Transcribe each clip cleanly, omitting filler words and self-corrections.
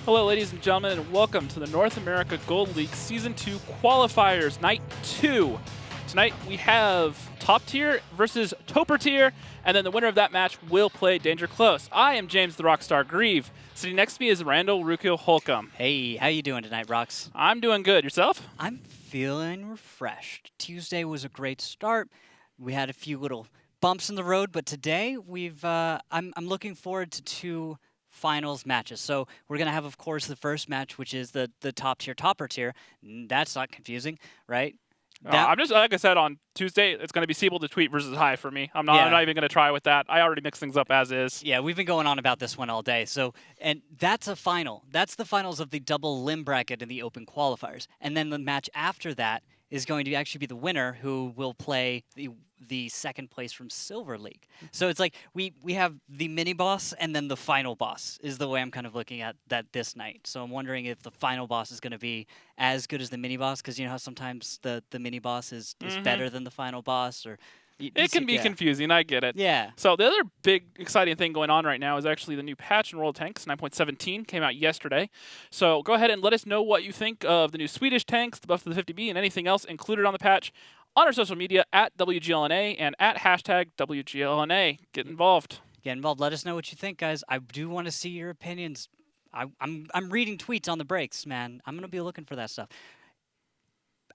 Hello, ladies and gentlemen, and welcome to the North America Gold League Season 2 Qualifiers, Night 2. Tonight we have Top Tier versus Toper Tier, and then the winner of that match will play Danger Close. I am James the Rockstar Grieve. Sitting next to me is Randall Rukio Holcomb. Hey, how you doing tonight, Rox? I'm doing good. Yourself? I'm feeling refreshed. Tuesday was a great start. We had a few little bumps in the road, but today I'm looking forward to two finals matches. So we're going to have, of course, the first match, which is the top tier, Toper Tier. That's not confusing, right? I'm just, like I said, on Tuesday, it's going to be Siebel to Tweet versus High for me. I'm not even going to try with that. I already mixed things up as is. Yeah, we've been going on about this one all day. So, and that's a final. That's the finals of the double limb bracket in the open qualifiers. And then the match after that is going to actually be the winner who will play the second place from Silver League. So it's like we have the mini boss and then the final boss is the way I'm kind of looking at that this night. So I'm wondering if the final boss is going to be as good as the mini boss, because you know how sometimes the mini boss is better than the final boss, or it can be confusing. I get it. Yeah. So the other big exciting thing going on right now is actually the new patch in World Tanks 9.17 came out yesterday. So go ahead and let us know what you think of the new Swedish tanks, the buff to the 50B, and anything else included on the patch on our social media at WGLNA and at hashtag WGLNA. Get involved. Get involved. Let us know what you think, guys. I do want to see your opinions. I'm reading tweets on the breaks, man. I'm gonna be looking for that stuff.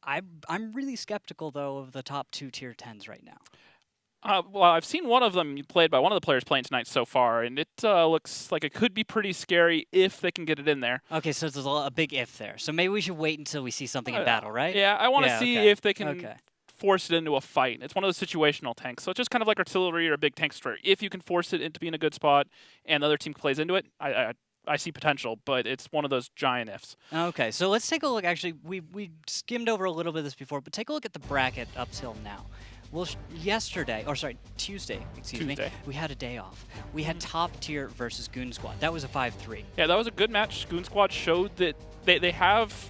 I'm really skeptical, though, of the top two tier 10s right now. Well, I've seen one of them played by one of the players playing tonight so far, and it looks like it could be pretty scary if they can get it in there. Okay, so there's a big if there. So maybe we should wait until we see something in battle, right? Yeah, I want to see if they can force it into a fight. It's one of those situational tanks, so it's just kind of like artillery or a big tank destroyer. If you can force it into being a good spot and the other team plays into it, I see potential, but it's one of those giant ifs. Okay, so let's take a look. Actually, we skimmed over a little bit of this before, but take a look at the bracket up till now. Well, Tuesday, excuse me, we had a day off. We had Top Tier versus Goon Squad. That was a 5-3. Yeah, that was a good match. Goon Squad showed that they have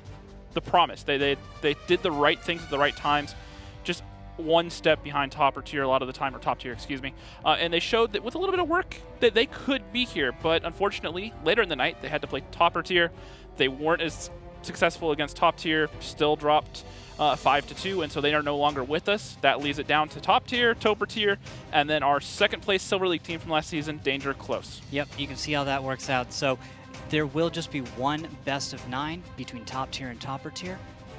the promise. They did the right things at the right times. Just one step behind Toper Tier a lot of the time, or Top Tier, excuse me. And they showed that with a little bit of work that they could be here, but unfortunately, later in the night, they had to play Toper Tier. They weren't as successful against Top Tier, still dropped 5-2, and so they are no longer with us. That leaves it down to Top Tier, Toper Tier, and then our second place Silver League team from last season, Danger Close. Yep, you can see how that works out. So there will just be one best of 9 between Top Tier and Toper Tier,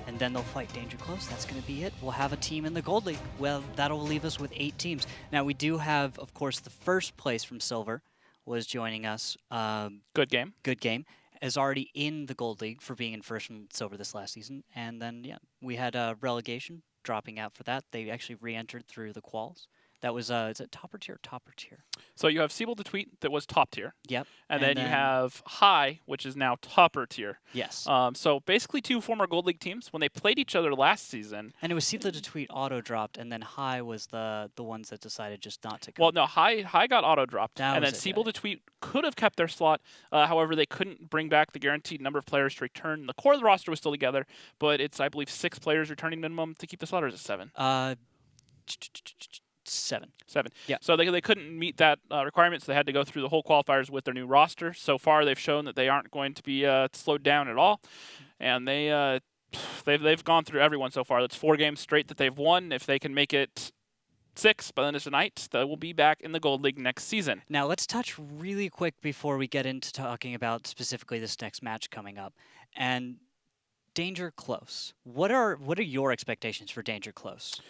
and then they'll fight Danger Close. That's going to be it. We'll have a team in the Gold League. Well, that'll leave us with 8 teams. Now, we do have, of course, the first place from Silver was joining us. Good game. Good game. Is already in the Gold League for being in first from Silver this last season. And then, yeah, we had relegation dropping out for that. They actually re-entered through the quals. That was, is it Toper Tier or Toper Tier? So you have Siebel to Tweet that was Top Tier. Yep. And then you have High, which is now Toper Tier. Yes. So basically 2 former Gold League teams. When they played each other last season. And it was Siebel to Tweet auto-dropped, and then High was the ones that decided just not to go. Well, no, High got auto-dropped. And then Siebel to Tweet could have kept their slot. However, they couldn't bring back the guaranteed number of players to return. The core of the roster was still together, but it's, I believe, 6 players returning minimum to keep the slot, or is it 7? 7. Yeah. So they couldn't meet that requirement, so they had to go through the whole qualifiers with their new roster. So far, they've shown that they aren't going to be slowed down at all, and they've gone through everyone so far. That's 4 games straight that they've won. If they can make it 6 by the end of tonight, they will be back in the Gold League next season. Now let's touch really quick before we get into talking about specifically this next match coming up, and Danger Close. What are your expectations for Danger Close?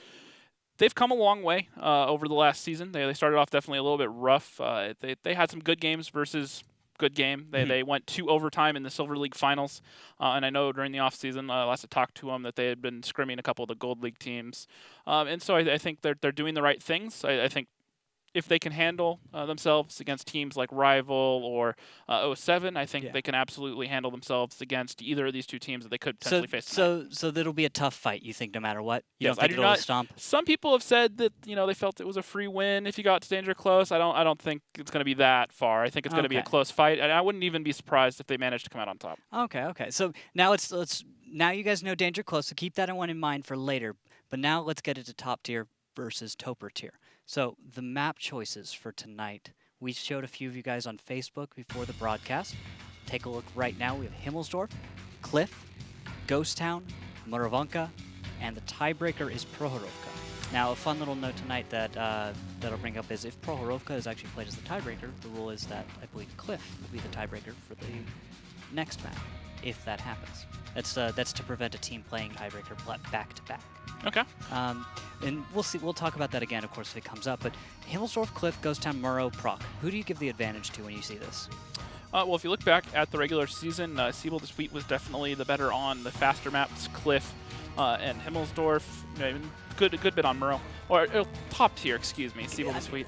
They've come a long way over the last season. They started off definitely a little bit rough. They had some good games versus good game. They went to overtime in the Silver League finals. And I know during the offseason, last I talked to them, that they had been scrimming a couple of the Gold League teams. And so I think they're doing the right things. I think if they can handle themselves against teams like Rival or 07, I think they can absolutely handle themselves against either of these 2 teams that they could potentially face tonight. So that'll be a tough fight, you think, no matter what? You Yes, don't think it'll stomp? Some people have said that they felt it was a free win if you got to Danger Close. I don't think it's going to be that far. I think it's going to be a close fight, and I wouldn't even be surprised if they managed to come out on top. Okay. So now now you guys know Danger Close, so keep that one in mind for later. But now let's get into Top Tier versus Toper Tier. So the map choices for tonight, we showed a few of you guys on Facebook before the broadcast. take a look right now. We have Himmelsdorf, Cliff, Ghost Town, Murovanka, and the tiebreaker is Prokhorovka. Now, a fun little note tonight that that'll bring up is if Prokhorovka is actually played as the tiebreaker, the rule is that I believe Cliff will be the tiebreaker for the next map, if that happens. That's to prevent a team playing tiebreaker back to back. Okay. And we'll see. We'll talk about that again, of course, if it comes up. But Himmelsdorf, Cliff, Ghost Town, Murrow, Proc. Who do you give the advantage to when you see this? Well, if you look back at the regular season, Siebel the Sweet was definitely the better on the faster maps. Cliff and Himmelsdorf, good bit on Murrow. Or top tier, excuse me, Siebel the Sweet.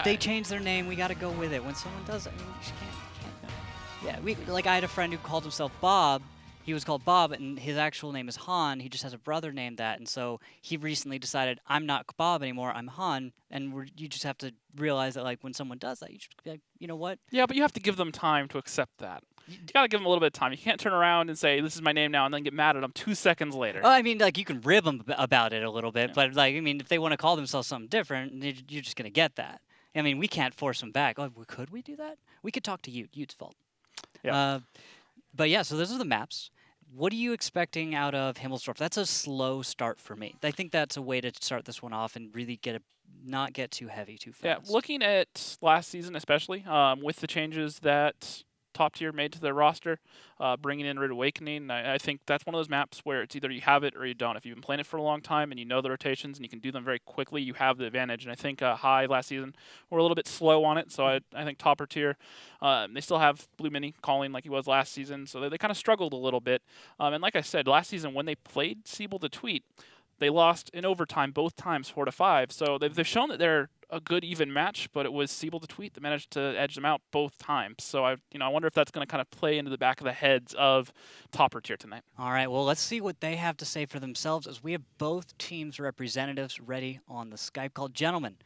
They changed their name. We got to go with it. When someone does it, I mean, you just can't. Yeah, I had a friend who called himself Bob. He was called Bob, and his actual name is Han. He just has a brother named that, and so he recently decided, I'm not Bob anymore, I'm Han, and you just have to realize that, like, when someone does that, you just be like, you know what? Yeah, but you have to give them time to accept that. You got to give them a little bit of time. You can't turn around and say, this is my name now, and then get mad at them 2 seconds later. Well, I mean, like, you can rib them about it a little bit, but, like, I mean, if they want to call themselves something different, you're just going to get that. I mean, we can't force them back. Oh, could we do that? We could talk to Ute's fault. Yeah. But, yeah, so those are the maps. What are you expecting out of Himmelsdorf? That's a slow start for me. I think that's a way to start this one off and really not get too heavy too fast. Yeah, looking at last season especially, with the changes that Top Tier made to their roster, bringing in Red Awakening, I think that's one of those maps where it's either you have it or you don't. If you've been playing it for a long time and you know the rotations and you can do them very quickly, you have the advantage. And I think High last season were a little bit slow on it, so I think Topper Tier, they still have Blue Mini calling like he was last season, so they kind of struggled a little bit. And like I said, last season when they played Siebel the Tweet, they lost in overtime both times, 4-5. So they've shown that they're a good even match, but it was Siebel the Tweet that managed to edge them out both times. So I wonder if that's going to kind of play into the back of the heads of Topper Tier tonight. All right, well, let's see what they have to say for themselves as we have both teams' representatives ready on the Skype call. Gentlemen,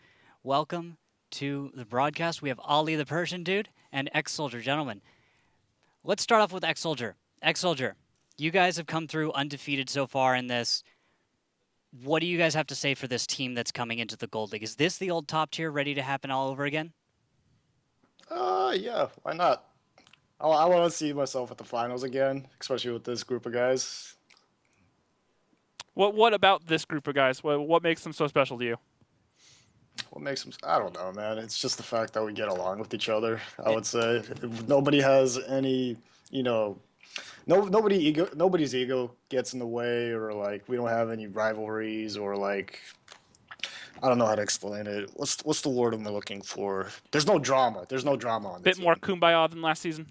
welcome to the broadcast. We have Ali the Persian dude and X-Soldier. Gentlemen, let's start off with X-Soldier. X-Soldier, you guys have come through undefeated so far in this. What do you guys have to say for this team that's coming into the Gold League? Is this the old Top Tier ready to happen all over again? Yeah, why not? I want to see myself at the finals again, especially with this group of guys. What about this group of guys? What makes them so special to you? What makes them? I don't know, man. It's just the fact that we get along with each other. I would say nobody has any, nobody's ego gets in the way, or like we don't have any rivalries, or like I don't know how to explain it. What's the word I'm looking for? There's no drama. There's no drama on the Bit more kumbaya than last season.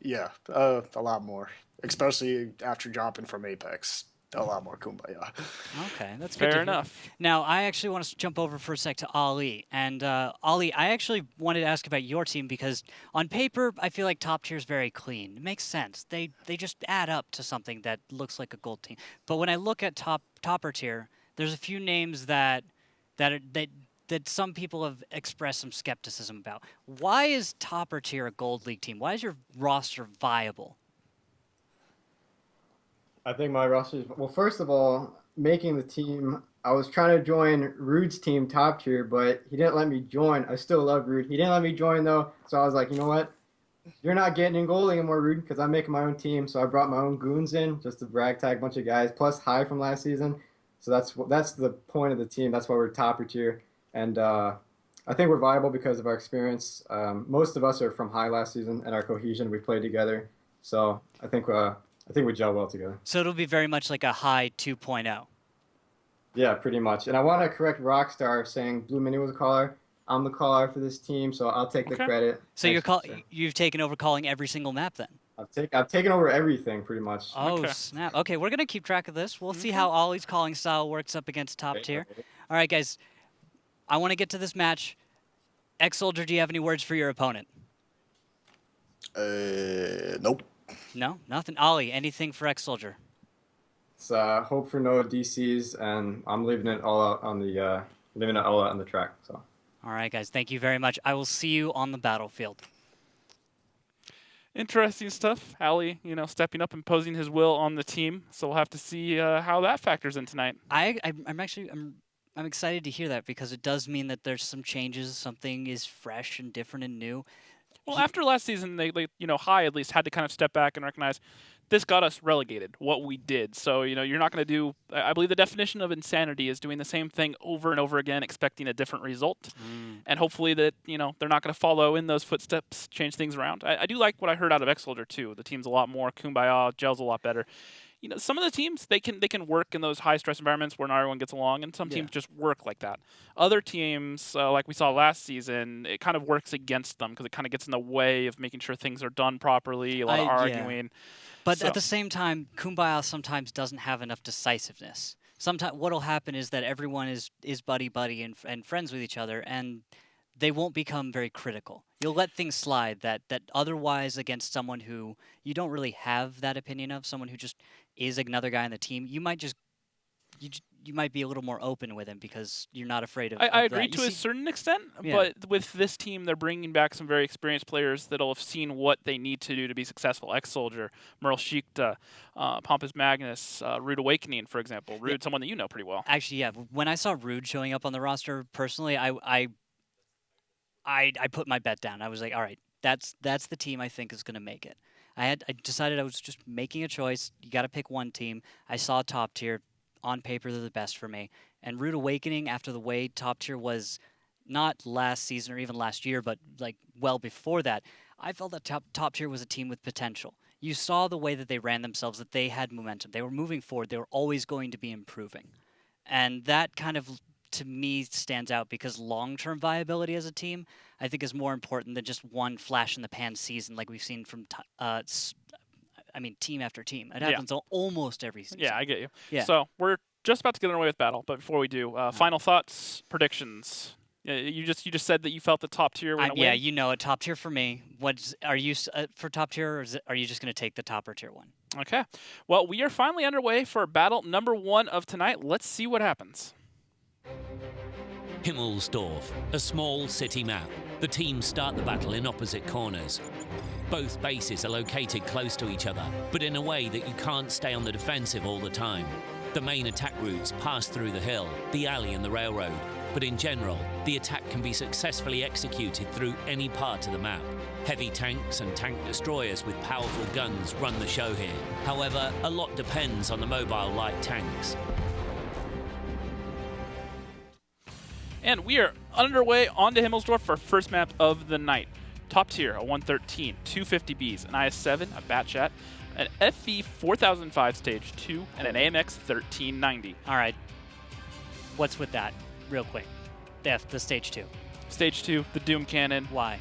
Yeah, a lot more, especially after dropping from Apex. A lot more kumbaya. Okay, that's good. Fair enough. Now, I actually want to jump over for a sec to Ali. And Ali, I actually wanted to ask about your team because on paper, I feel like Top Tier is very clean. It makes sense. They just add up to something that looks like a gold team. But when I look at Topper Tier, there's a few names that some people have expressed some skepticism about. Why is Topper Tier a gold league team? Why is your roster viable? I think my roster is, well, first of all, making the team, I was trying to join Rude's team Top Tier, but he didn't let me join. I still love Rude. He didn't let me join, though, so I was like, you know what? You're not getting in gold anymore, Rude, because I'm making my own team, so I brought my own goons in just to brag tag a bunch of guys, plus High from last season. So that's the point of the team. That's why we're Topper Tier. And I think we're viable because of our experience. Most of us are from High last season, and our cohesion, we played together. So I think we gel well together. So it'll be very much like a High 2.0. Yeah, pretty much. And I want to correct Rockstar saying Blue Mini was a caller. I'm the caller for this team, so I'll take the credit. So you've taken over calling every single map then? I've taken over everything pretty much. Oh, snap. Okay, we're going to keep track of this. We'll see how Ollie's calling style works up against Top Tier. All right, guys. I want to get to this match. X-Soldier, do you have any words for your opponent? Nope. No? Nothing? Ollie, anything for X-Soldier? It's hope for no DCs, and I'm leaving it all out on the track. So. All right, guys. Thank you very much. I will see you on the battlefield. Interesting stuff. Ali, stepping up and imposing his will on the team. So we'll have to see how that factors in tonight. I'm excited to hear that because it does mean that there's some changes. Something is fresh and different and new. Well, after last season, they High at least had to kind of step back and recognize this got us relegated, what we did. So, you're not going to do, I believe the definition of insanity is doing the same thing over and over again, expecting a different result. And hopefully that, they're not going to follow in those footsteps, change things around. I do like what I heard out of X-Soldier too. The team's a lot more kumbaya, gel's a lot better. Some of the teams, they can work in those high-stress environments where not everyone gets along, and some teams just work like that. Other teams, like we saw last season, it kind of works against them because it kind of gets in the way of making sure things are done properly, a lot of arguing. But at the same time, kumbaya sometimes doesn't have enough decisiveness. Sometimes what'll happen is that everyone is buddy-buddy and friends with each other, and they won't become very critical. You'll let things slide that otherwise against someone who you don't really have that opinion of, someone who just is another guy on the team, you might you might be a little more open with him because you're not afraid of I agree to a certain extent, but with this team, they're bringing back some very experienced players that'll have seen what they need to do to be successful. X-Soldier, Murovanka, Pompous Magnus, Rude Awakening, for example. Rude, someone that you know pretty well. Actually, yeah. When I saw Rude showing up on the roster, personally, I put my bet down. I was like, all right, that's the team I think is going to make it. I decided I was just making a choice. You got to pick one team. I saw top tier. On paper, they're the best for me. And Rude Awakening, after the way top tier was not last season or even last year, but like well before that, I felt that top tier was a team with potential. You saw the way that they ran themselves, that they had momentum. They were moving forward. They were always going to be improving. And that kind of, to me, stands out because long-term viability as a team, I think, is more important than just one flash-in-the-pan season like we've seen from team after team. It happens almost every season. Yeah, I get you. Yeah. So we're just about to get underway with battle, but before we do, final thoughts, predictions. You just said that you felt the top tier would win. Yeah, you know it. Top tier for me. Are you for top tier, or are you just going to take the top or tier one? Okay. Well, we are finally underway for battle number 1 of tonight. Let's see what happens. Himmelsdorf, a small city map. The teams start the battle in opposite corners. Both bases are located close to each other, but in a way that you can't stay on the defensive all the time. The main attack routes pass through the hill, the alley and the railroad, but in general, the attack can be successfully executed through any part of the map. Heavy tanks and tank destroyers with powerful guns run the show here. However, a lot depends on the mobile light tanks. And we are underway onto Himmelsdorf for first map of the night. Top tier, a 113, 250Bs, an IS-7, a Batchat, an FV 4005 Stage 2, and an AMX 1390. All right. What's with that, real quick? The Stage 2. Stage 2, the Doom Cannon. Why?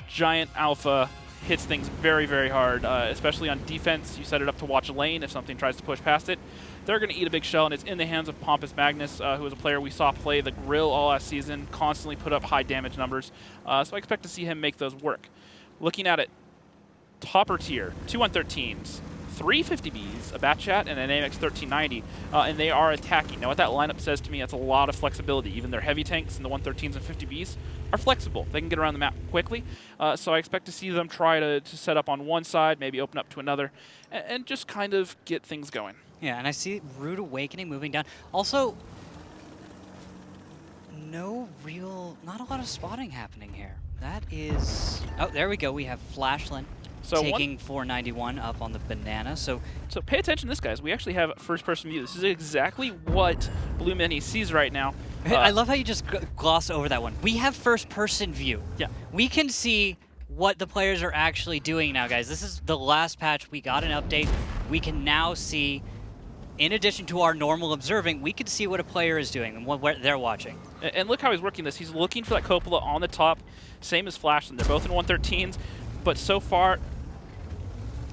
Giant Alpha, hits things very, very hard, especially on defense. You set it up to watch a lane if something tries to push past it. They're going to eat a big shell, and it's in the hands of Pompous Magnus, who is a player we saw play the grill all last season, constantly put up high damage numbers. So I expect to see him make those work. Looking at it, topper tier, 2 113s, 3 50Bs, a Batchat, and an AMX 1390, and they are attacking. Now, what that lineup says to me, that's a lot of flexibility. Even their heavy tanks and the 113s and 50Bs are flexible. They can get around the map quickly, so I expect to see them try to set up on one side, maybe open up to another, and just kind of get things going. Yeah, and I see Rude Awakening moving down. Also, not a lot of spotting happening here. That is... Oh, there we go. We have Flashland taking 491 up on the banana. So pay attention to this, guys. We actually have first-person view. This is exactly what Blue Mini sees right now. I love how you just gloss over that one. We have first-person view. Yeah. We can see what the players are actually doing now, guys. This is the last patch. We got an update. We can now see... In addition to our normal observing, we can see what a player is doing and what they're watching. And look how he's working this. He's looking for that cupola on the top, same as Flashland. They're both in 113s, but so far...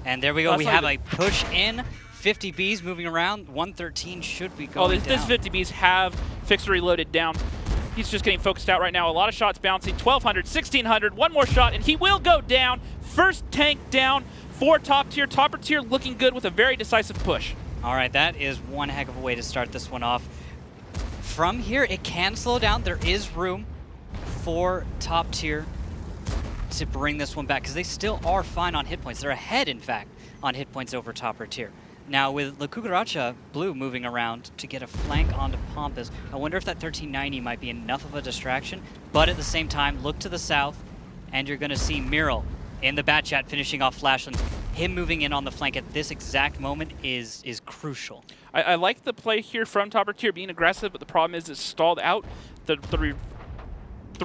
And there we go. We have a push in. 50Bs moving around. 113 should be going down. This 50Bs have Fixer reloaded down. He's just getting focused out right now. A lot of shots bouncing. 1,200, 1,600, one more shot, and he will go down. First tank down for top tier. Topper tier looking good with a very decisive push. All right, that is one heck of a way to start this one off. From here, it can slow down. There is room for top tier to bring this one back because they still are fine on hit points. They're ahead, in fact, on hit points over topper tier. Now, with La Cucaracha Blue moving around to get a flank onto Pompous, I wonder if that 1390 might be enough of a distraction. But at the same time, look to the south, and you're going to see Mural in the bat chat, finishing off Flashland. Him moving in on the flank at this exact moment is crucial. I like the play here from Topper Tier being aggressive, but the problem is it's stalled out. The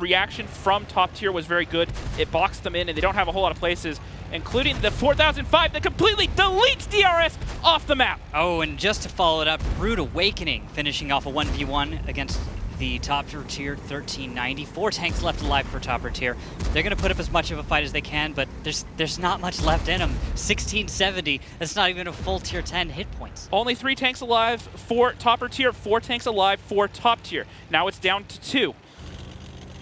reaction from Top Tier was very good. It boxed them in, and they don't have a whole lot of places, including the 4005 that completely deletes DRS off the map. Oh, and just to follow it up, Rude Awakening finishing off a 1v1 against the Topper Tier 1390. 4 tanks left alive for Topper Tier. They're going to put up as much of a fight as they can, but there's not much left in them. 1670, that's not even a full Tier 10 hit points. Only 3 tanks alive for Topper Tier, 4 tanks alive for Top Tier. Now it's down to 2.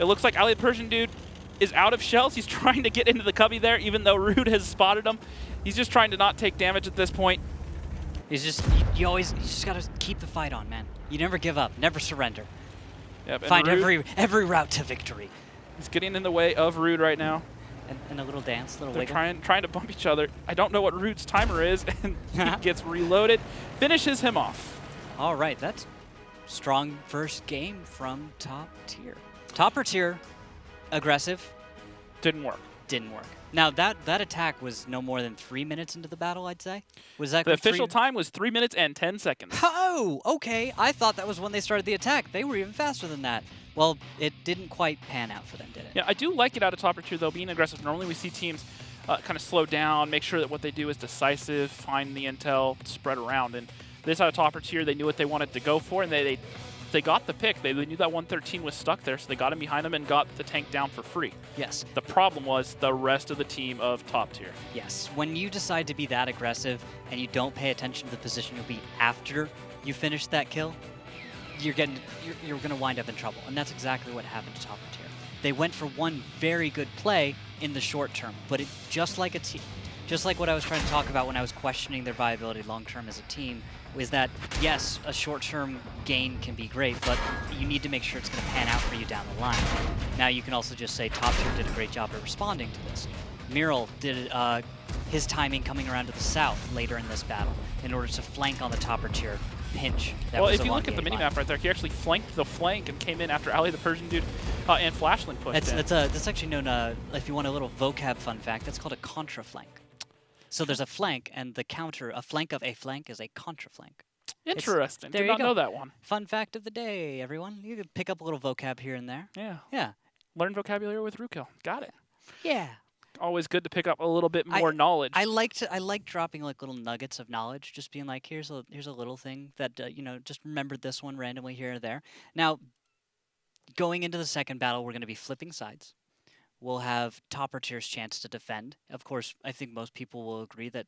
It looks like Ali the Persian dude is out of shells. He's trying to get into the cubby there, even though Rude has spotted him. He's just trying to not take damage at this point. He's just, you just got to keep the fight on, man. You never give up, never surrender. Yep, Find Rude, every route to victory. He's getting in the way of Rude right now. And a little dance, a little They're wiggle. trying to bump each other. I don't know what Rude's timer is, and he gets reloaded, finishes him off. All right, that's strong first game from Top Tier. Topper Tier, aggressive. Didn't work. Didn't work. Now, that attack was no more than 3 minutes into the battle, I'd say. Was that the official time was 3 minutes and 10 seconds. Oh, okay. I thought that was when they started the attack. They were even faster than that. Well, it didn't quite pan out for them, did it? Yeah, I do like it out of Topper Tier, though, being aggressive. Normally we see teams kind of slow down, make sure that what they do is decisive, find the intel, spread around. And this out of Topper Tier, they knew what they wanted to go for, and they got the pick. They knew that 113 was stuck there, so they got him behind them and got the tank down for free. Yes. The problem was the rest of the team of Top Tier. Yes. When you decide to be that aggressive and you don't pay attention to the position you'll be after you finish that kill, you're going to wind up in trouble. And that's exactly what happened to Topper Tier. They went for one very good play in the short term, but it just like what I was trying to talk about when I was questioning their viability long term as a team, was that, yes, a short-term gain can be great, but you need to make sure it's going to pan out for you down the line. Now, you can also just say Top Tier did a great job at responding to this. Mural did his timing coming around to the south later in this battle in order to flank on the Topper Tier pinch. Well, if you look at the minimap right there, he actually flanked the flank and came in after Ali the Persian dude and Flashland pushed in. That's actually known, if you want a little vocab fun fact, that's called a contra-flank. So there's a flank, and the counter, a flank of a flank is a contra-flank. Interesting. There Did you not go. know that one. Fun fact of the day, everyone. You can pick up a little vocab here and there. Yeah. Yeah. Learn vocabulary with Ruko. Got it. Yeah. Always good to pick up a little bit more knowledge. I like dropping like little nuggets of knowledge, just being like, here's a little thing that just remembered this one randomly here or there. Now, going into the second battle, we're going to be flipping sides. We'll have Topper Tier's chance to defend. Of course, I think most people will agree that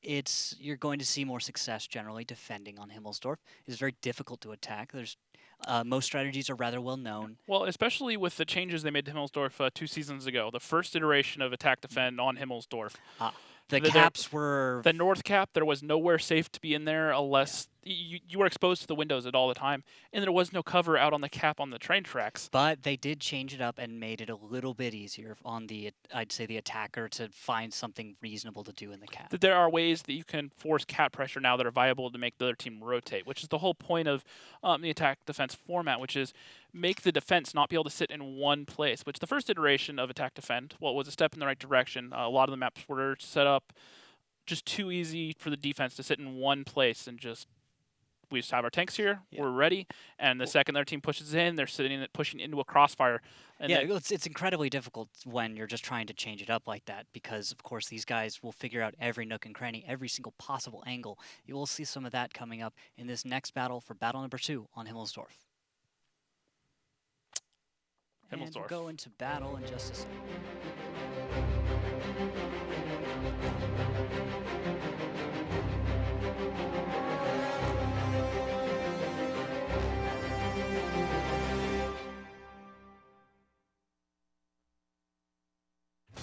you're going to see more success generally defending on Himmelsdorf. It's very difficult to attack. There's most strategies are rather well known. Well, especially with the changes they made to Himmelsdorf 2 seasons ago, the first iteration of attack defend on Himmelsdorf. The caps were... The north cap, there was nowhere safe to be in there unless you were exposed to the windows at all the time, and there was no cover out on the cap on the train tracks. But they did change it up and made it a little bit easier on I'd say the attacker to find something reasonable to do in the cap. There are ways that you can force cap pressure now that are viable to make the other team rotate, which is the whole point of the attack defense format, which is make the defense not be able to sit in one place, which the first iteration of attack defend, well, was a step in the right direction. A lot of the maps were set up just too easy for the defense to sit in one place and we just have our tanks here, we're ready, and the second their team pushes in, they're pushing into a crossfire. And it's incredibly difficult when you're just trying to change it up like that, because of course these guys will figure out every nook and cranny, every single possible angle. You will see some of that coming up in this next battle for battle number 2 on Himmelsdorf. And we'll go into battle in just a second.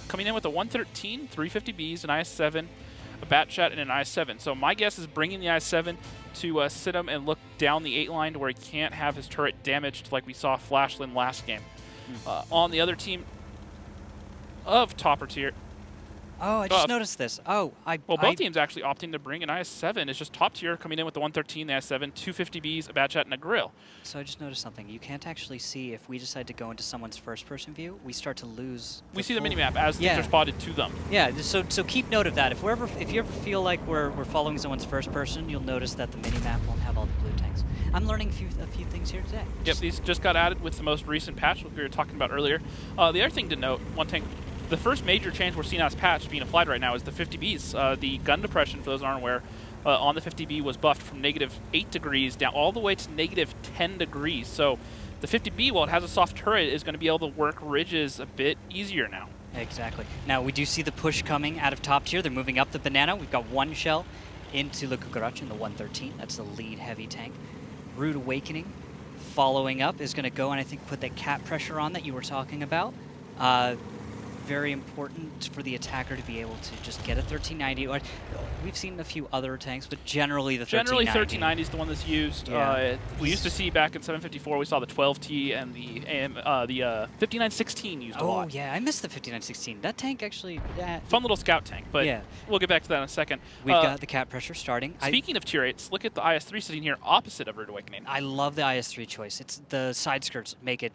Coming in with a 113, 350Bs, an IS-7, a bat chat, and an IS-7. So my guess is bringing the IS-7 to sit him and look down the 8 line to where he can't have his turret damaged like we saw Flashland last game. On the other team of Topper Tier, Oh, I just noticed this. Oh, Well, both teams actually opting to bring an IS-7. It's just top tier coming in with the 113, the IS-7, 250Bs, a Batchat, and a grill. So I just noticed something. You can't actually see if we decide to go into someone's first-person view, we start to lose. We see the minimap as things are spotted to them. Yeah. So keep note of that. If you ever feel like we're following someone's first person, you'll notice that the minimap won't have all the blue tanks. I'm learning a few things here today. Yep, these just got added with the most recent patch, like we were talking about earlier. The other thing to note, one tank. The first major change we're seeing as patch being applied right now is the 50Bs. The gun depression, for those who aren't aware, on the 50B was buffed from -8 degrees down all the way to -10 degrees. So the 50B, while it has a soft turret, is going to be able to work ridges a bit easier now. Exactly. Now, we do see the push coming out of top tier. They're moving up the banana. We've got one shell into the Kukarach in the 113. That's the lead heavy tank. Rude Awakening following up is going to go and I think put that cap pressure on that you were talking about. Very important for the attacker to be able to just get a 1390. We've seen a few other tanks, but generally the 1390. Generally 1390 is the one that's used. Yeah. We used to see back in 754, we saw the 12T and the 5916 used a lot. Oh yeah, I missed the 5916. That tank actually... Fun little scout tank, but we'll get back to that in a second. We've got the cap pressure starting. Speaking of tier 8s, look at the IS-3 sitting here opposite of Rude Awakening. I love the IS-3 choice. It's the side skirts make it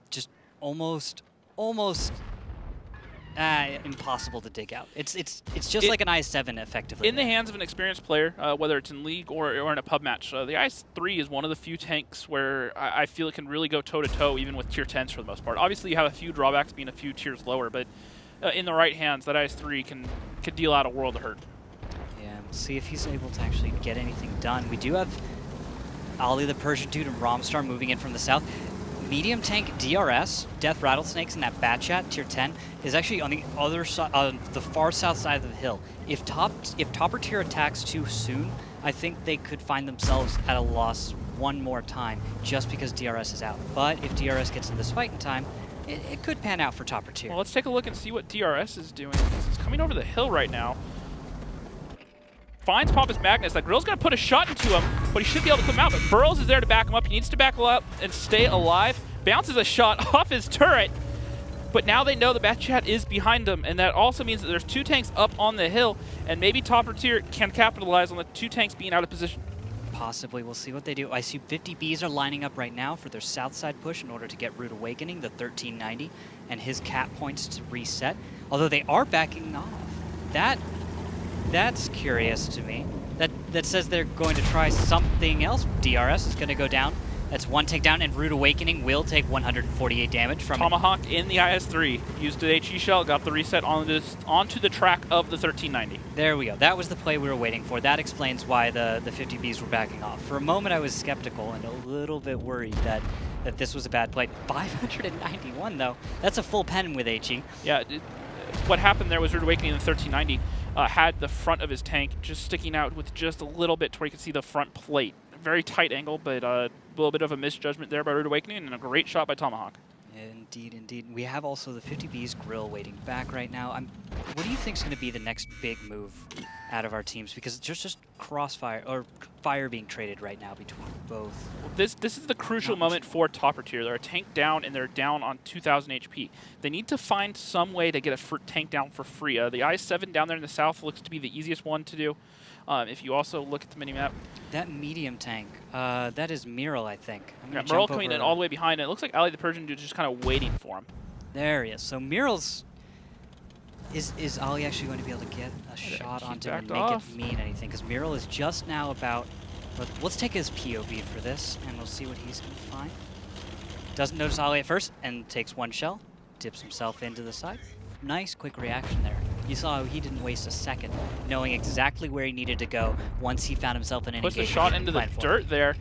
just almost impossible to dig out. It's just like an IS-7 effectively. In the hands of an experienced player, whether it's in League or in a pub match, the IS-3 is one of the few tanks where I feel it can really go toe-to-toe even with tier 10s for the most part. Obviously, you have a few drawbacks being a few tiers lower, but in the right hands, that IS-3 can deal out a world of hurt. Yeah, we'll see if he's able to actually get anything done. We do have Ali the Persian Dude and Romstar moving in from the south. Medium tank DRS, Death Rattlesnakes, and that Batchat, tier 10, is actually on the other side, on the far south side of the hill. If topper tier attacks too soon, I think they could find themselves at a loss one more time just because DRS is out. But if DRS gets in this fight in time, it could pan out for topper tier. Well, let's take a look and see what DRS is doing. It's coming over the hill right now. Finds Pompous Magnus. That Grill's going to put a shot into him, but he should be able to put him out. But Burrows is there to back him up. He needs to back him up and stay alive. Bounces a shot off his turret, but now they know the Batchat is behind him, and that also means that there's two tanks up on the hill, and maybe topper tier can capitalize on the two tanks being out of position. Possibly. We'll see what they do. I see 50Bs are lining up right now for their south side push in order to get Rude Awakening, the 1390, and his cap points to reset. Although they are backing off. That's curious to me. That says they're going to try something else. DRS is going to go down. That's one takedown, and Rude Awakening will take 148 damage from Tomahawk in the IS-3. Used the HE shell, got the reset onto the track of the 1390. There we go. That was the play we were waiting for. That explains why the 50Bs were backing off. For a moment, I was skeptical and a little bit worried that this was a bad play. 591, though. That's a full pen with HE. Yeah, what happened there was Rude Awakening in the 1390 had the front of his tank just sticking out with just a little bit to where you could see the front plate. Very tight angle, but a little bit of a misjudgment there by Rude Awakening, and a great shot by Tomahawk. Indeed, indeed. We have also the 50Bs grill waiting back right now. What do you think is going to be the next big move out of our teams? Because there's just crossfire or fire being traded right now between both. Well, this is the crucial moment for topper tier. They're a tank down, and they're down on 2,000 HP. They need to find some way to get a tank down for free. The IS-7 down there in the south looks to be the easiest one to do. If you also look at the minimap. That medium tank, that is Miral, I think. Miral coming in all the way behind. It looks like Ali the Persian Dude is just kind of waiting for him. There he is. So Miral's... Is Ali actually going to be able to get a shot onto him and make it mean anything? Because Miral is just now about... Let's take his POV for this, and we'll see what he's going to find. Doesn't notice Ali at first, and takes one shell. Dips himself into the side. Nice quick reaction there. You saw he didn't waste a second, knowing exactly where he needed to go once he found himself in an engagement. Puts a shot into the dirt there.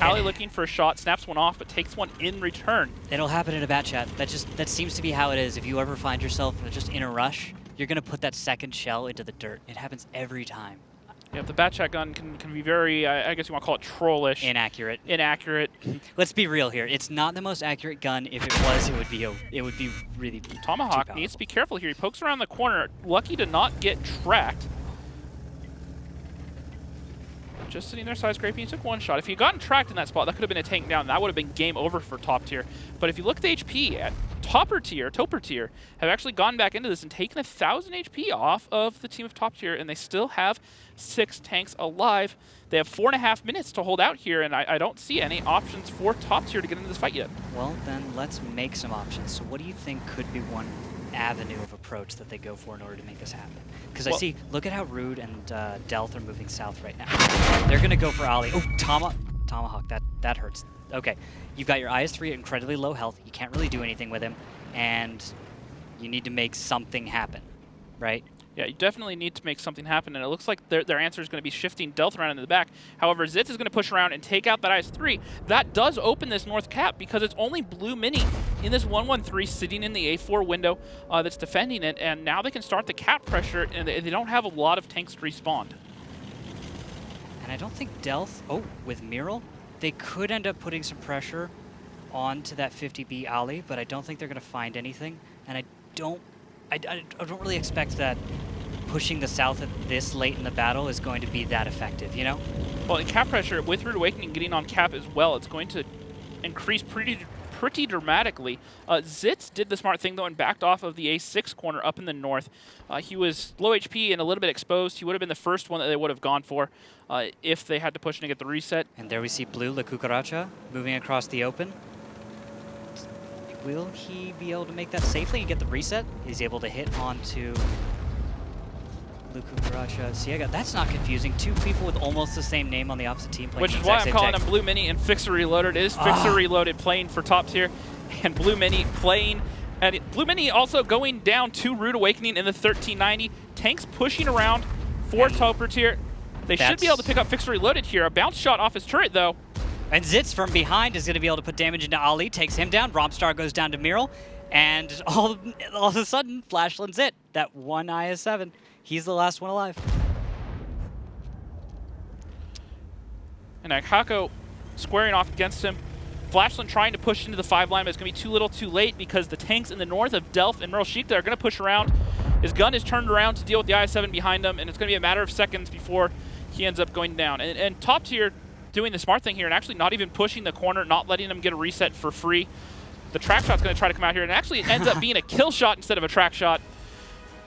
Ali looking for a shot, snaps one off, but takes one in return. It'll happen in a Batchat. That seems to be how it is. If you ever find yourself just in a rush, you're going to put that second shell into the dirt. It happens every time. Yeah, the Batchat gun can be very, I guess you want to call it trollish. Inaccurate. Inaccurate. Let's be real here. It's not the most accurate gun. If it was, it would be really Tomahawk needs to be careful here. He pokes around the corner, lucky to not get tracked. Just sitting there side scraping, he took one shot. If he had gotten tracked in that spot, that could have been a tank down. That would have been game over for top tier. But if you look at the HP, Topper tier, have actually gone back into this and taken 1,000 HP off of the team of top tier, and they still have 6 tanks alive. They have 4.5 minutes to hold out here, and I don't see any options for top tier to get into this fight yet. Well, then let's make some options. So what do you think could be one avenue of approach that they go for in order to make this happen? Because I see, look at how Rude and Delth are moving south right now. They're going to go for Ali. Oh, Tomahawk, that hurts. Okay, you've got your IS-3 at incredibly low health. You can't really do anything with him, and you need to make something happen, right? Yeah, you definitely need to make something happen, and it looks like their answer is going to be shifting Delth around into the back. However, Zitz is going to push around and take out that IS-3. That does open this north cap because it's only Blue Mini in this 1-1-3 sitting in the A4 window that's defending it, and now they can start the cap pressure, and they don't have a lot of tanks respawned. And I don't think Delth, with Miral, they could end up putting some pressure onto that 50B Ali, but I don't think they're going to find anything, and I don't really expect that pushing the south at this late in the battle is going to be that effective, you know? Well, in cap pressure, with Rude Awakening getting on cap as well, it's going to increase pretty dramatically. Zitz did the smart thing, though, and backed off of the A6 corner up in the north. He was low HP and a little bit exposed. He would have been the first one that they would have gone for if they had to push in to get the reset. And there we see Blue La Cucaracha moving across the open. Will he be able to make that safely and get the reset? He's able to hit onto La Cucaracha. See, that's not confusing. 2 people with almost the same name on the opposite team playing. Which is why I'm calling them Blue Mini and Fixer Reloaded. It is Fixer Reloaded playing for top tier, and Blue Mini playing. And Blue Mini also going down to Rude Awakening in the 1390. Tanks pushing around for top tier. They should be able to pick up Fixer Reloaded here. A bounce shot off his turret, though. And Zitz from behind is going to be able to put damage into Ali, takes him down. Rompstar goes down to Miral, and all of a sudden, Flashland's it. That one IS-7, he's the last one alive. And Hako squaring off against him. Flashland trying to push into the 5 line, but it's going to be too little too late because the tanks in the north of Delph and Merle Sheikta are going to push around. His gun is turned around to deal with the IS-7 behind him, and it's going to be a matter of seconds before he ends up going down. And top tier doing the smart thing here and actually not even pushing the corner, not letting him get a reset for free. The track shot's going to try to come out here, and actually it ends up being a kill shot instead of a track shot.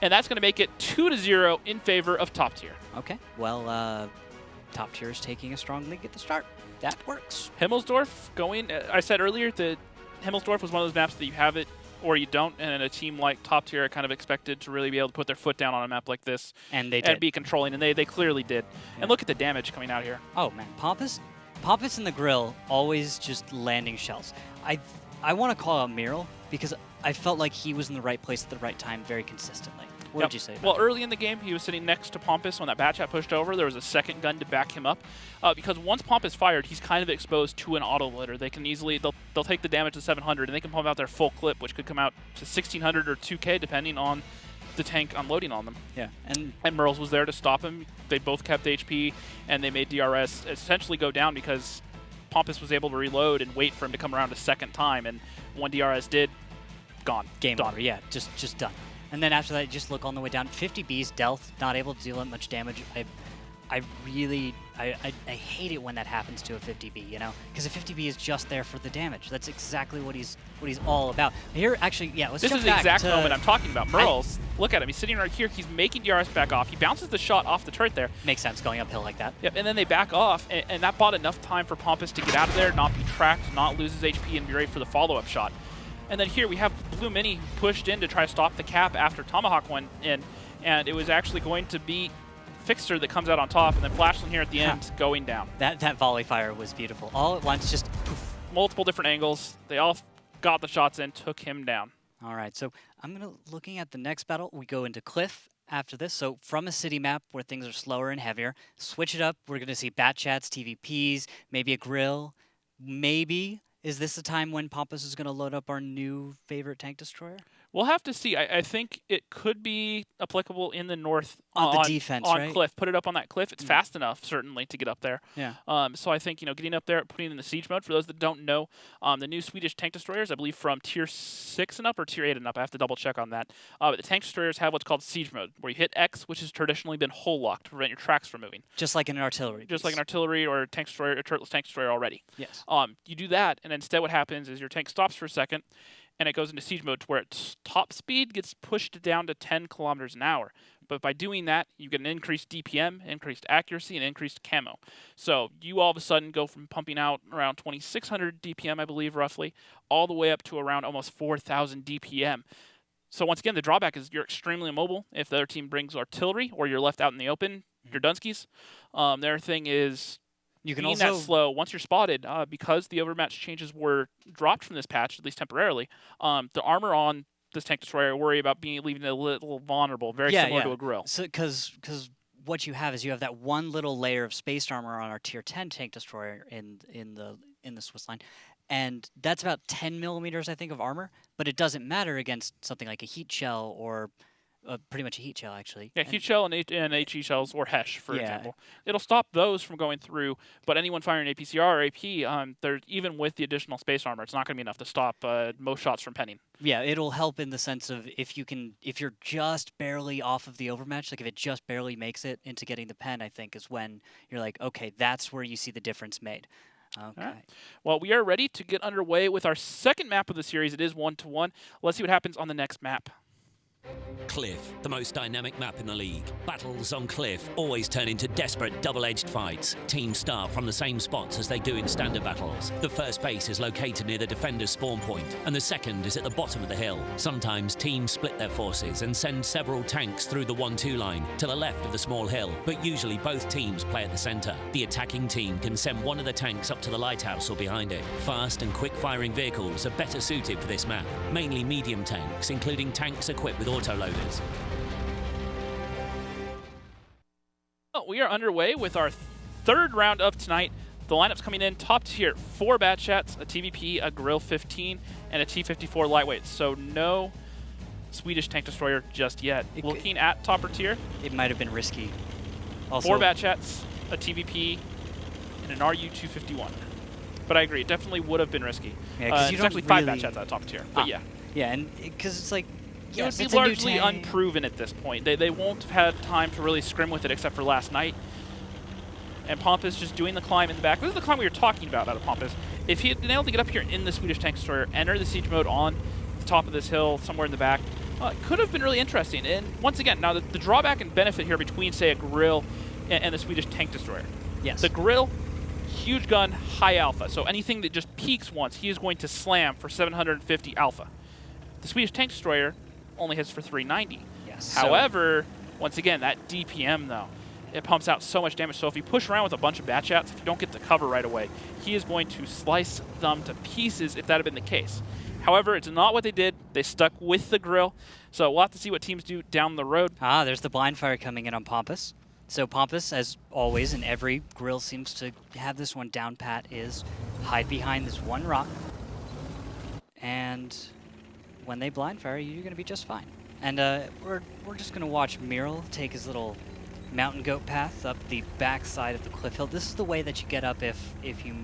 And that's going to make it 2-0 in favor of top tier. Okay, well, top tier is taking a strong lead at the start. That works. Himmelsdorf going, I said earlier that Himmelsdorf was one of those maps that you have it or you don't, and a team like top tier are kind of expected to really be able to put their foot down on a map like this. And they did. And be controlling, and they clearly did. Yeah. And look at the damage coming out here. Oh man, Pompous in the grill, always just landing shells. I want to call out Miral because I felt like he was in the right place at the right time very consistently. What would you say about Well, that? early in the game, he was sitting next to Pompous when that Batchat pushed over. There was a second gun to back him up. Because once Pompous fired, he's kind of exposed to an auto loader. They can easily, they'll take the damage to 700, and they can pump out their full clip, which could come out to 1600 or 2K, depending on the tank unloading on them. Yeah, and Merles was there to stop him. They both kept HP, and they made DRS essentially go down because Pompous was able to reload and wait for him to come around a second time, and when DRS did, gone. Game done. over, yeah, just done. And then after that, just look on the way down. 50B's Delth, not able to deal that much damage. I hate it when that happens to a 50B, you know? Because a 50B is just there for the damage. That's exactly what he's all about. Here, actually, yeah, let's This jump is the back exact to moment I'm talking about. Merles, look at him. He's sitting right here. He's making DRS back off. He bounces the shot off the turret there. Makes sense going uphill like that. Yep, and then they back off, and that bought enough time for Pompous to get out of there, not be tracked, not lose his HP, and be ready for the follow-up shot. And then here we have Blue Mini pushed in to try to stop the cap after Tomahawk went in, and it was actually going to be Fixer that comes out on top, and then Flashland here at the end going down. That volley fire was beautiful. All at once, just poof. Multiple different angles. They all got the shots in, took him down. All right, so looking at the next battle, we go into Cliff after this. So from a city map where things are slower and heavier, switch it up. We're going to see Batchats, TVPs, maybe a grill, maybe. Is this the time when Pompous is going to load up our new favorite tank destroyer? We'll have to see. I think it could be applicable in the north on the defense, on right? Cliff. Put it up on that cliff. It's fast enough, certainly, to get up there. Yeah. So I think, getting up there, putting it in the siege mode. For those that don't know, the new Swedish tank destroyers, I believe from tier 6 and up or tier 8 and up. I have to double check on that. But the tank destroyers have what's called siege mode, where you hit X, which has traditionally been hull locked to prevent your tracks from moving. Just like in an artillery. Just like an artillery or a tank destroyer, a turretless tank destroyer already. Yes. You do that, and instead what happens is your tank stops for a second, and it goes into siege mode to where its top speed gets pushed down to 10 kilometers an hour. But by doing that, you get an increased DPM, increased accuracy, and increased camo. So you all of a sudden go from pumping out around 2,600 DPM, I believe, roughly, all the way up to around almost 4,000 DPM. So once again, the drawback is you're extremely immobile. If the other team brings artillery or you're left out in the open, you're Dunskies. The other thing is You can being also that slow, once you're spotted, because the overmatch changes were dropped from this patch, at least temporarily, the armor on this tank destroyer, I worry about leaving it a little vulnerable, very similar to a grill. So, because what you have is you have that one little layer of spaced armor on our tier 10 tank destroyer in the Swiss line, and that's about 10 millimeters, I think, of armor. But it doesn't matter against something like a heat shell or pretty much a heat shell, actually. Yeah, heat shell and HE shells, or HESH, for example. It'll stop those from going through, but anyone firing APCR or AP, even with the additional space armor, it's not going to be enough to stop most shots from penning. Yeah, it'll help in the sense of if you're just barely off of the overmatch, like if it just barely makes it into getting the pen, I think is when you're like, okay, that's where you see the difference made. Okay. Right. Well, we are ready to get underway with our second map of the series. It is 1-1. Let's see what happens on the next map. Cliff, the most dynamic map in the league. Battles on Cliff always turn into desperate double-edged fights. Teams start from the same spots as they do in standard battles. The first base is located near the defender's spawn point, and the second is at the bottom of the hill. Sometimes teams split their forces and send several tanks through the 1-2 line to the left of the small hill, but usually both teams play at the center. The attacking team can send one of the tanks up to the lighthouse or behind it. Fast and quick-firing vehicles are better suited for this map, mainly medium tanks, including tanks equipped with autoloaders. Well, we are underway with our third round of tonight. The lineup's coming in top tier: 4 Bat Chats, a TVP, a Grill 15, and a T-54 lightweight. So no Swedish tank destroyer just yet. Looking at topper tier, it might have been risky. Also, 4 Bat Chats, a TVP, and an RU-251. But I agree, it definitely would have been risky. Yeah, it's actually 5 Bat Chats at top tier, but yeah. Yeah, and because it's like, It would be largely unproven at this point. They won't have had time to really scrim with it except for last night. And Pompous just doing the climb in the back. This is the climb we were talking about out of Pompous. If he had been able to get up here in the Swedish tank destroyer, enter the siege mode on the top of this hill, somewhere in the back, it could have been really interesting. And once again, now the drawback and benefit here between, say, a Grill and the Swedish tank destroyer. Yes. The Grill, huge gun, high alpha. So anything that just peaks once, he is going to slam for 750 alpha. The Swedish tank destroyer only hits for 390. Yes. However, once again, that DPM, though, it pumps out so much damage. So if you push around with a bunch of Bat Chats, if you don't get the cover right away, he is going to slice them to pieces if that had been the case. However, it's not what they did. They stuck with the Grill. So we'll have to see what teams do down the road. There's the blind fire coming in on Pompous. So Pompous, as always, in every Grill seems to have this one down pat, is hide behind this one rock. And when they blind fire, you're going to be just fine. And we're just going to watch Miral take his little mountain goat path up the back side of the cliff hill. This is the way that you get up if you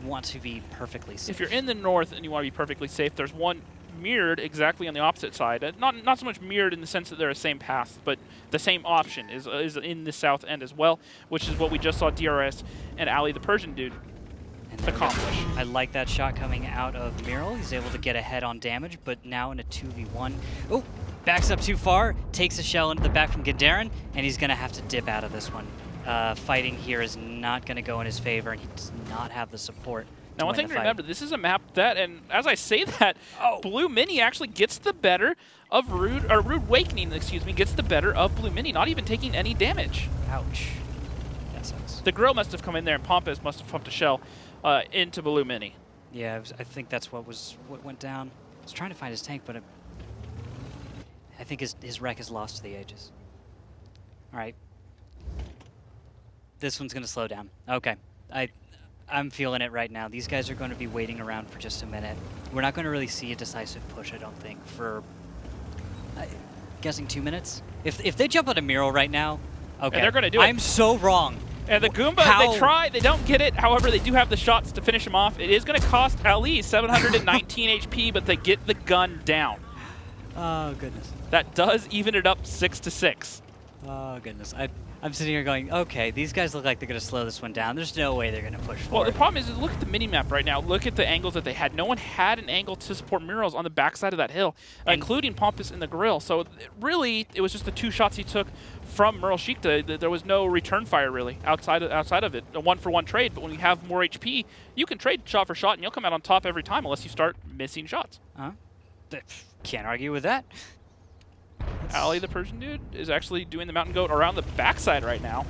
want to be perfectly safe. If you're in the north and you want to be perfectly safe, there's one mirrored exactly on the opposite side. Not so much mirrored in the sense that they're the same path, but the same option is in the south end as well, which is what we just saw DRS and Ali the Persian dude accomplish. I like that shot coming out of Miral. He's able to get ahead on damage, but now in a 2v1. Oh, backs up too far, takes a shell into the back from Gadarin, and he's going to have to dip out of this one. Fighting here is not going to go in his favor, and he does not have the support. Now, one thing to remember, this is a map that, and as I say that, Blue Mini actually gets the better of Rude Awakening, excuse me, gets the better of Blue Mini, not even taking any damage. Ouch. That sucks. The Grill must have come in there, and Pompous must have pumped a shell into Blue Mini. Yeah, I think that's what went down. I was trying to find his tank, but I think his wreck is lost to the ages. All right. This one's going to slow down. Okay. I'm feeling it right now. These guys are going to be waiting around for just a minute. We're not going to really see a decisive push, I don't think, for, guessing 2 minutes? If they jump on a Miral right now, okay. And they're going to do it. I'm so wrong. And the Goomba, they try, they don't get it. However, they do have the shots to finish him off. It is going to cost Ali 719 HP, but they get the gun down. Oh, goodness. That does even it up 6-6. Oh, goodness. I'm sitting here going, okay, these guys look like they're going to slow this one down. There's no way they're going to push Well, forward. the problem is look at the mini-map right now. Look at the angles that they had. No one had an angle to support Murals on the backside of that hill, including Pompous in the grill. So really, it was just the 2 shots he took from Murovanka. There was no return fire, really, outside of it. A 1-for-1 trade, but when you have more HP, you can trade shot for shot, and you'll come out on top every time unless you start missing shots. Can't argue with that. Ali, the Persian dude, is actually doing the Mountain Goat around the backside right now.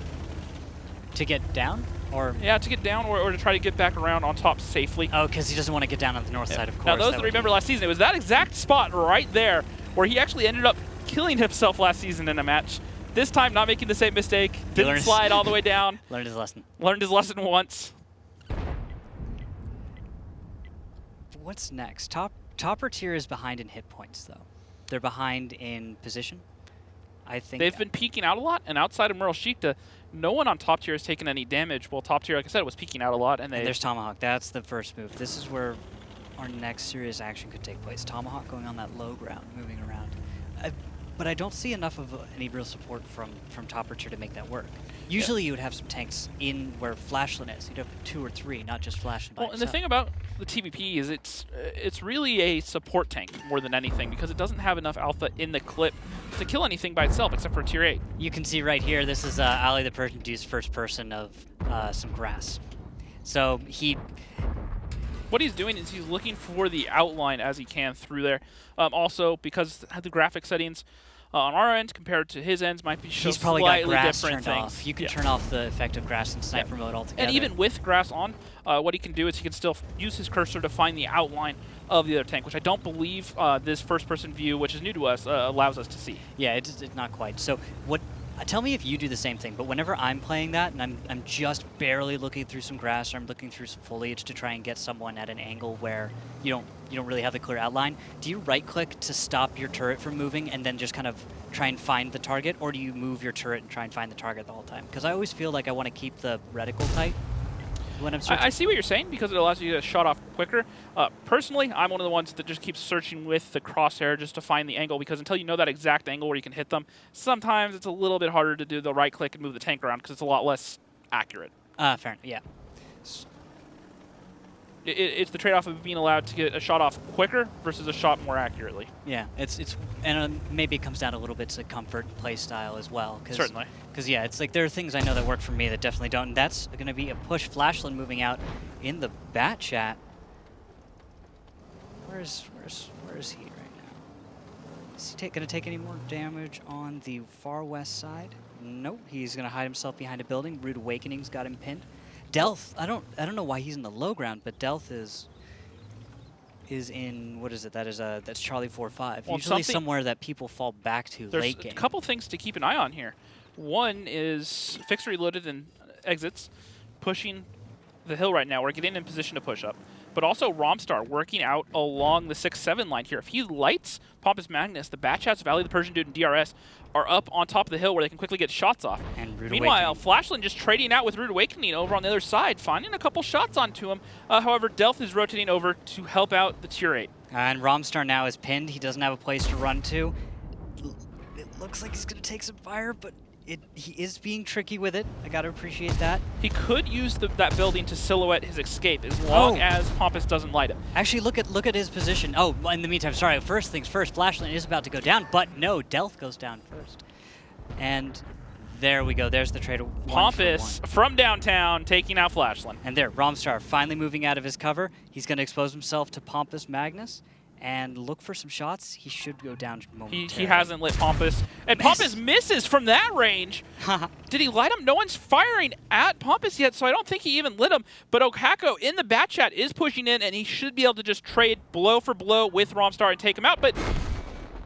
To get down? Or Yeah, to get down or to try to get back around on top safely. Oh, because he doesn't want to get down on the north side, of course. Now, those that remember last season, it was that exact spot right there where he actually ended up killing himself last season in a match. This time, not making the same mistake. Didn't slide all the way down. Learned his lesson. Learned his lesson once. What's next? Topper tier is behind in hit points, though. They're behind in position. I think they've been peeking out a lot, and outside of Murovanka, no one on top tier has taken any damage. Well, top tier, like I said, was peeking out a lot, and there's Tomahawk. That's the first move. This is where our next serious action could take place. Tomahawk going on that low ground, moving around. But I don't see enough of any real support from Topper tier to make that work. Usually you would have some tanks in where Flashland is. You'd have 2 or 3, not just Flashland by Well, and the thing about the TVP is it's really a support tank more than anything because it doesn't have enough alpha in the clip to kill anything by itself except for tier 8. You can see right here, this is Ali the Persian dude's first person of some grass. So what he's doing is he's looking for the outline as he can through there. Also, because the graphic settings on our end compared to his ends might be he's probably got grass different turned things. off. You can turn off the effect of grass in sniper mode altogether. And even with grass on, what he can do is he can still use his cursor to find the outline of the other tank, which I don't believe this first-person view, which is new to us, allows us to see. Yeah, it's not quite. So tell me if you do the same thing, but whenever I'm playing that and I'm just barely looking through some grass or I'm looking through some foliage to try and get someone at an angle where you don't really have the clear outline, do you right-click to stop your turret from moving and then just kind of try and find the target, or do you move your turret and try and find the target the whole time? Because I always feel like I want to keep the reticle tight when I'm searching. I see what you're saying because it allows you to shut off quicker. Personally, I'm one of the ones that just keeps searching with the crosshair just to find the angle because until you know that exact angle where you can hit them, sometimes it's a little bit harder to do the right click and move the tank around because it's a lot less accurate. Fair enough, yeah. It's the trade-off of being allowed to get a shot off quicker versus a shot more accurately. Yeah, and maybe it comes down a little bit to comfort play style as well. Certainly. Because yeah, it's like there are things I know that work for me that definitely don't, and that's going to be a push. Flashland moving out in the bat chat. Where is he right now? Is he going to take any more damage on the far west side? Nope. He's going to hide himself behind a building. Rude Awakening's got him pinned. Delth, I don't know why he's in the low ground, but Delth is in, what is it? That's Charlie 4-5. Well, usually somewhere that people fall back to late game. There's a couple things to keep an eye on here. One is Fixed Reloaded and exits, pushing the hill right now. We're getting in position to push up. But also Romstar working out along the 6-7 line here. If he lights Pompous Magnus, the Batchats of Ali the Persian Dude and DRS are up on top of the hill where they can quickly get shots off. And Meanwhile, Flashland just trading out with Rude Awakening over on the other side, finding a couple shots onto him. However, Delth is rotating over to help out the tier 8. And Romstar now is pinned. He doesn't have a place to run to. It looks like he's going to take some fire, but he is being tricky with it. I got to appreciate that. He could use that building to silhouette his escape as long as Pompous doesn't light him. Actually, look at his position. Oh, in the meantime, sorry. First things first, Flashland is about to go down, but no, Delth goes down first. And there we go. There's the trade. Pompous from downtown taking out Flashland. And there, Romstar finally moving out of his cover. He's going to expose himself to Pompous Magnus and look for some shots. He should go down momentarily. He hasn't lit Pompous. And Pompous misses from that range. Did he light him? No one's firing at Pompous yet, so I don't think he even lit him. But Okako in the bat chat is pushing in, and he should be able to just trade blow for blow with Romstar and take him out. But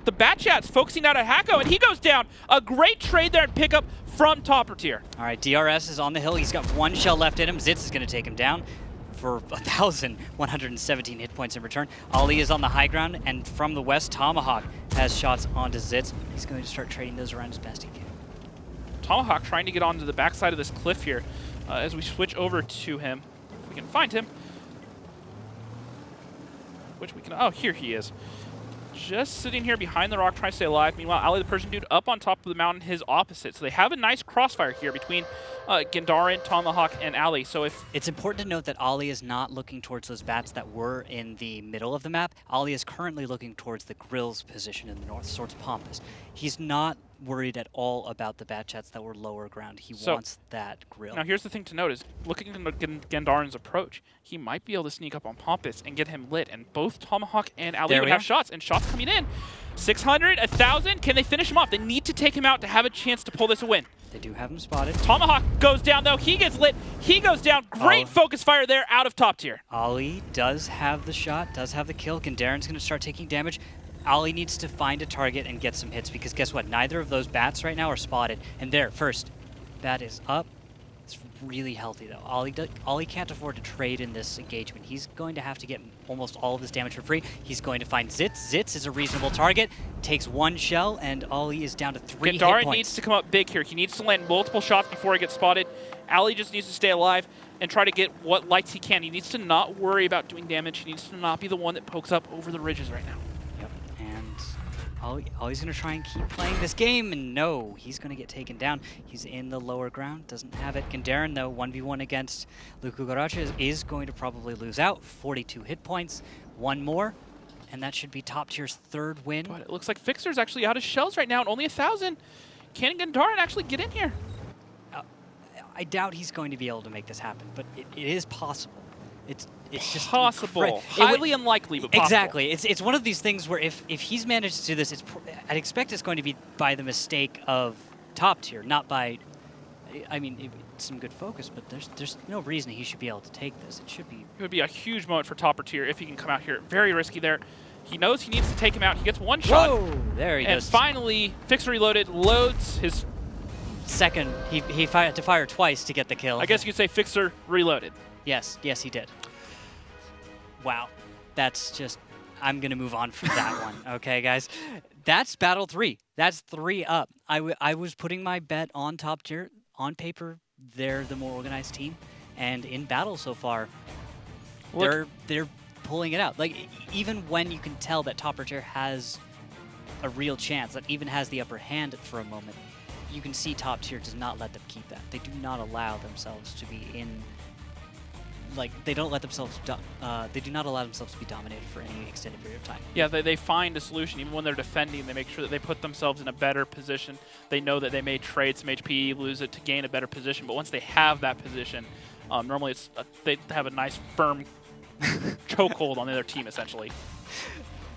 the bat chat's focusing out at Hako, and he goes down. A great trade there and pickup from Topper tier. All right, DRS is on the hill. He's got one shell left in him. Zitz is going to take him down for 1,117 hit points in return. Ali is on the high ground, and from the west, Tomahawk has shots onto Zitz. He's going to start trading those around as best he can. Tomahawk trying to get onto the backside of this cliff here as we switch over to him. If we can find him. Which we can, oh, here he is. just sitting here behind the rock trying to stay alive. Meanwhile, Ali the Persian dude up on top of the mountain, his opposite. So they have a nice crossfire here between Gendarin, Tomahawk, and Ali. So if It's important to note that Ali is not looking towards those bats that were in the middle of the map. Ali is currently looking towards the grill's position in the north, towards Pompous. He's not worried at all about the bat chats that were lower ground. He wants that grill. Now here's the thing to note is, looking at Gendarin's approach, he might be able to sneak up on Pompous and get him lit, and both Tomahawk and Ali would have shots, and shots coming in. 600, 1,000, can they finish him off? They need to take him out to have a chance to pull this a win. They do have him spotted. Tomahawk goes down though, he gets lit, he goes down. Great focus fire there out of top tier. Ali does have the shot, does have the kill. Gendarin's going to start taking damage. Ali needs to find a target and get some hits, because guess what? Neither of those bats right now are spotted. And there, first, bat is up. It's really healthy, though. Ali can't afford to trade in this engagement. He's going to have to get almost all of this damage for free. He's going to find Zitz. Zitz is a reasonable target. Takes one shell, and Ali is down to 3 hit points. Gendarin needs to come up big here. He needs to land multiple shots before he gets spotted. Ali just needs to stay alive and try to get what lights he can. He needs to not worry about doing damage. He needs to not be the one that pokes up over the ridges right now. Ali's going to try and keep playing this game, and no, he's going to get taken down. He's in the lower ground, doesn't have it. Gendarin, though, 1v1 against Luku Garacha is going to probably lose out. 42 hit points, one more, and that should be top tier's 3rd win. But it looks like Fixer's actually out of shells right now, and only 1,000. Can Gendarin actually get in here? I doubt he's going to be able to make this happen, but it is possible. It's just possible. Highly unlikely, but possible. Exactly. It's one of these things where if he's managed to do this, I'd expect it's going to be by the mistake of top tier, not by. I mean, it's some good focus, but there's no reason he should be able to take this. It would be a huge moment for topper tier if he can come out here. Very risky there. He knows he needs to take him out. He gets one shot. Whoa! There he goes. And finally, Fixer Reloaded loads his second. He had to fire twice to get the kill. I guess you could say Fixer Reloaded. Yes, he did. Wow, that's just, I'm going to move on from that one, okay, guys? That's Battle 3. That's 3 up. I was putting my bet on top tier. On paper, they're the more organized team, and in battle so far, they're pulling it out. Like, even when you can tell that top tier has a real chance, that even has the upper hand for a moment, you can see top tier does not let them keep that. They do not allow themselves to be in... Like, they don't let themselves, they do not allow themselves to be dominated for any extended period of time. Yeah, they find a solution. Even when they're defending, they make sure that they put themselves in a better position. They know that they may trade some HP, lose it to gain a better position. But once they have that position, normally it's they have a nice, firm chokehold on the other team, essentially.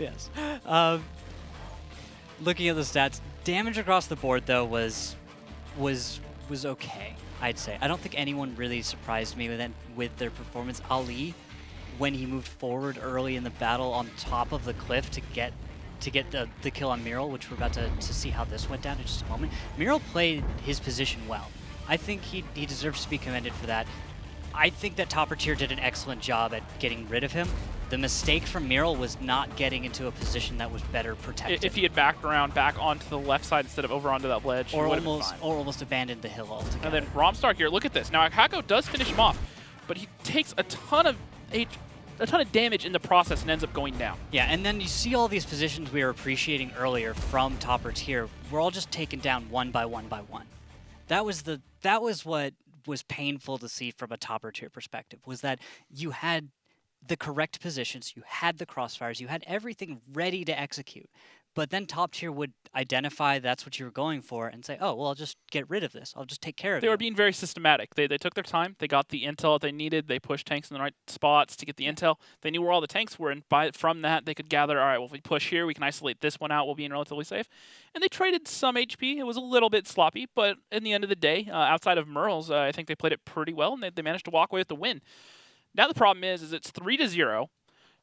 Yes. Looking at the stats, damage across the board, though, was okay. I'd say. I don't think anyone really surprised me with their performance. Ali, when he moved forward early in the battle on top of the cliff to get the kill on Mural, which we're about to see how this went down in just a moment. Mural played his position well. I think he deserves to be commended for that. I think that Topper Tier did an excellent job at getting rid of him. The mistake from Mural was not getting into a position that was better protected. If he had backed around back onto the left side instead of over onto that ledge, or almost abandoned the hill altogether. And then Romstar here, look at this. Now Akako does finish him off, but he takes a ton of damage in the process and ends up going down. Yeah, and then you see all these positions we were appreciating earlier from Topper Tier. We're all just taken down one by one by one. That was what was painful to see from a Topper Tier perspective, was that you had the correct positions, you had the crossfires, you had everything ready to execute. But then top tier would identify that's what you were going for and say, oh, well, I'll just get rid of this. I'll just take care of it. They were being very systematic. They took their time. They got the intel they needed. They pushed tanks in the right spots to get the intel. They knew where all the tanks were, and from that, they could gather, all right, well, if we push here, we can isolate this one out. We'll be relatively safe. And they traded some HP. It was a little bit sloppy, but in the end of the day, outside of Merle's, I think they played it pretty well, and they managed to walk away with the win. Now the problem is it's 3-0.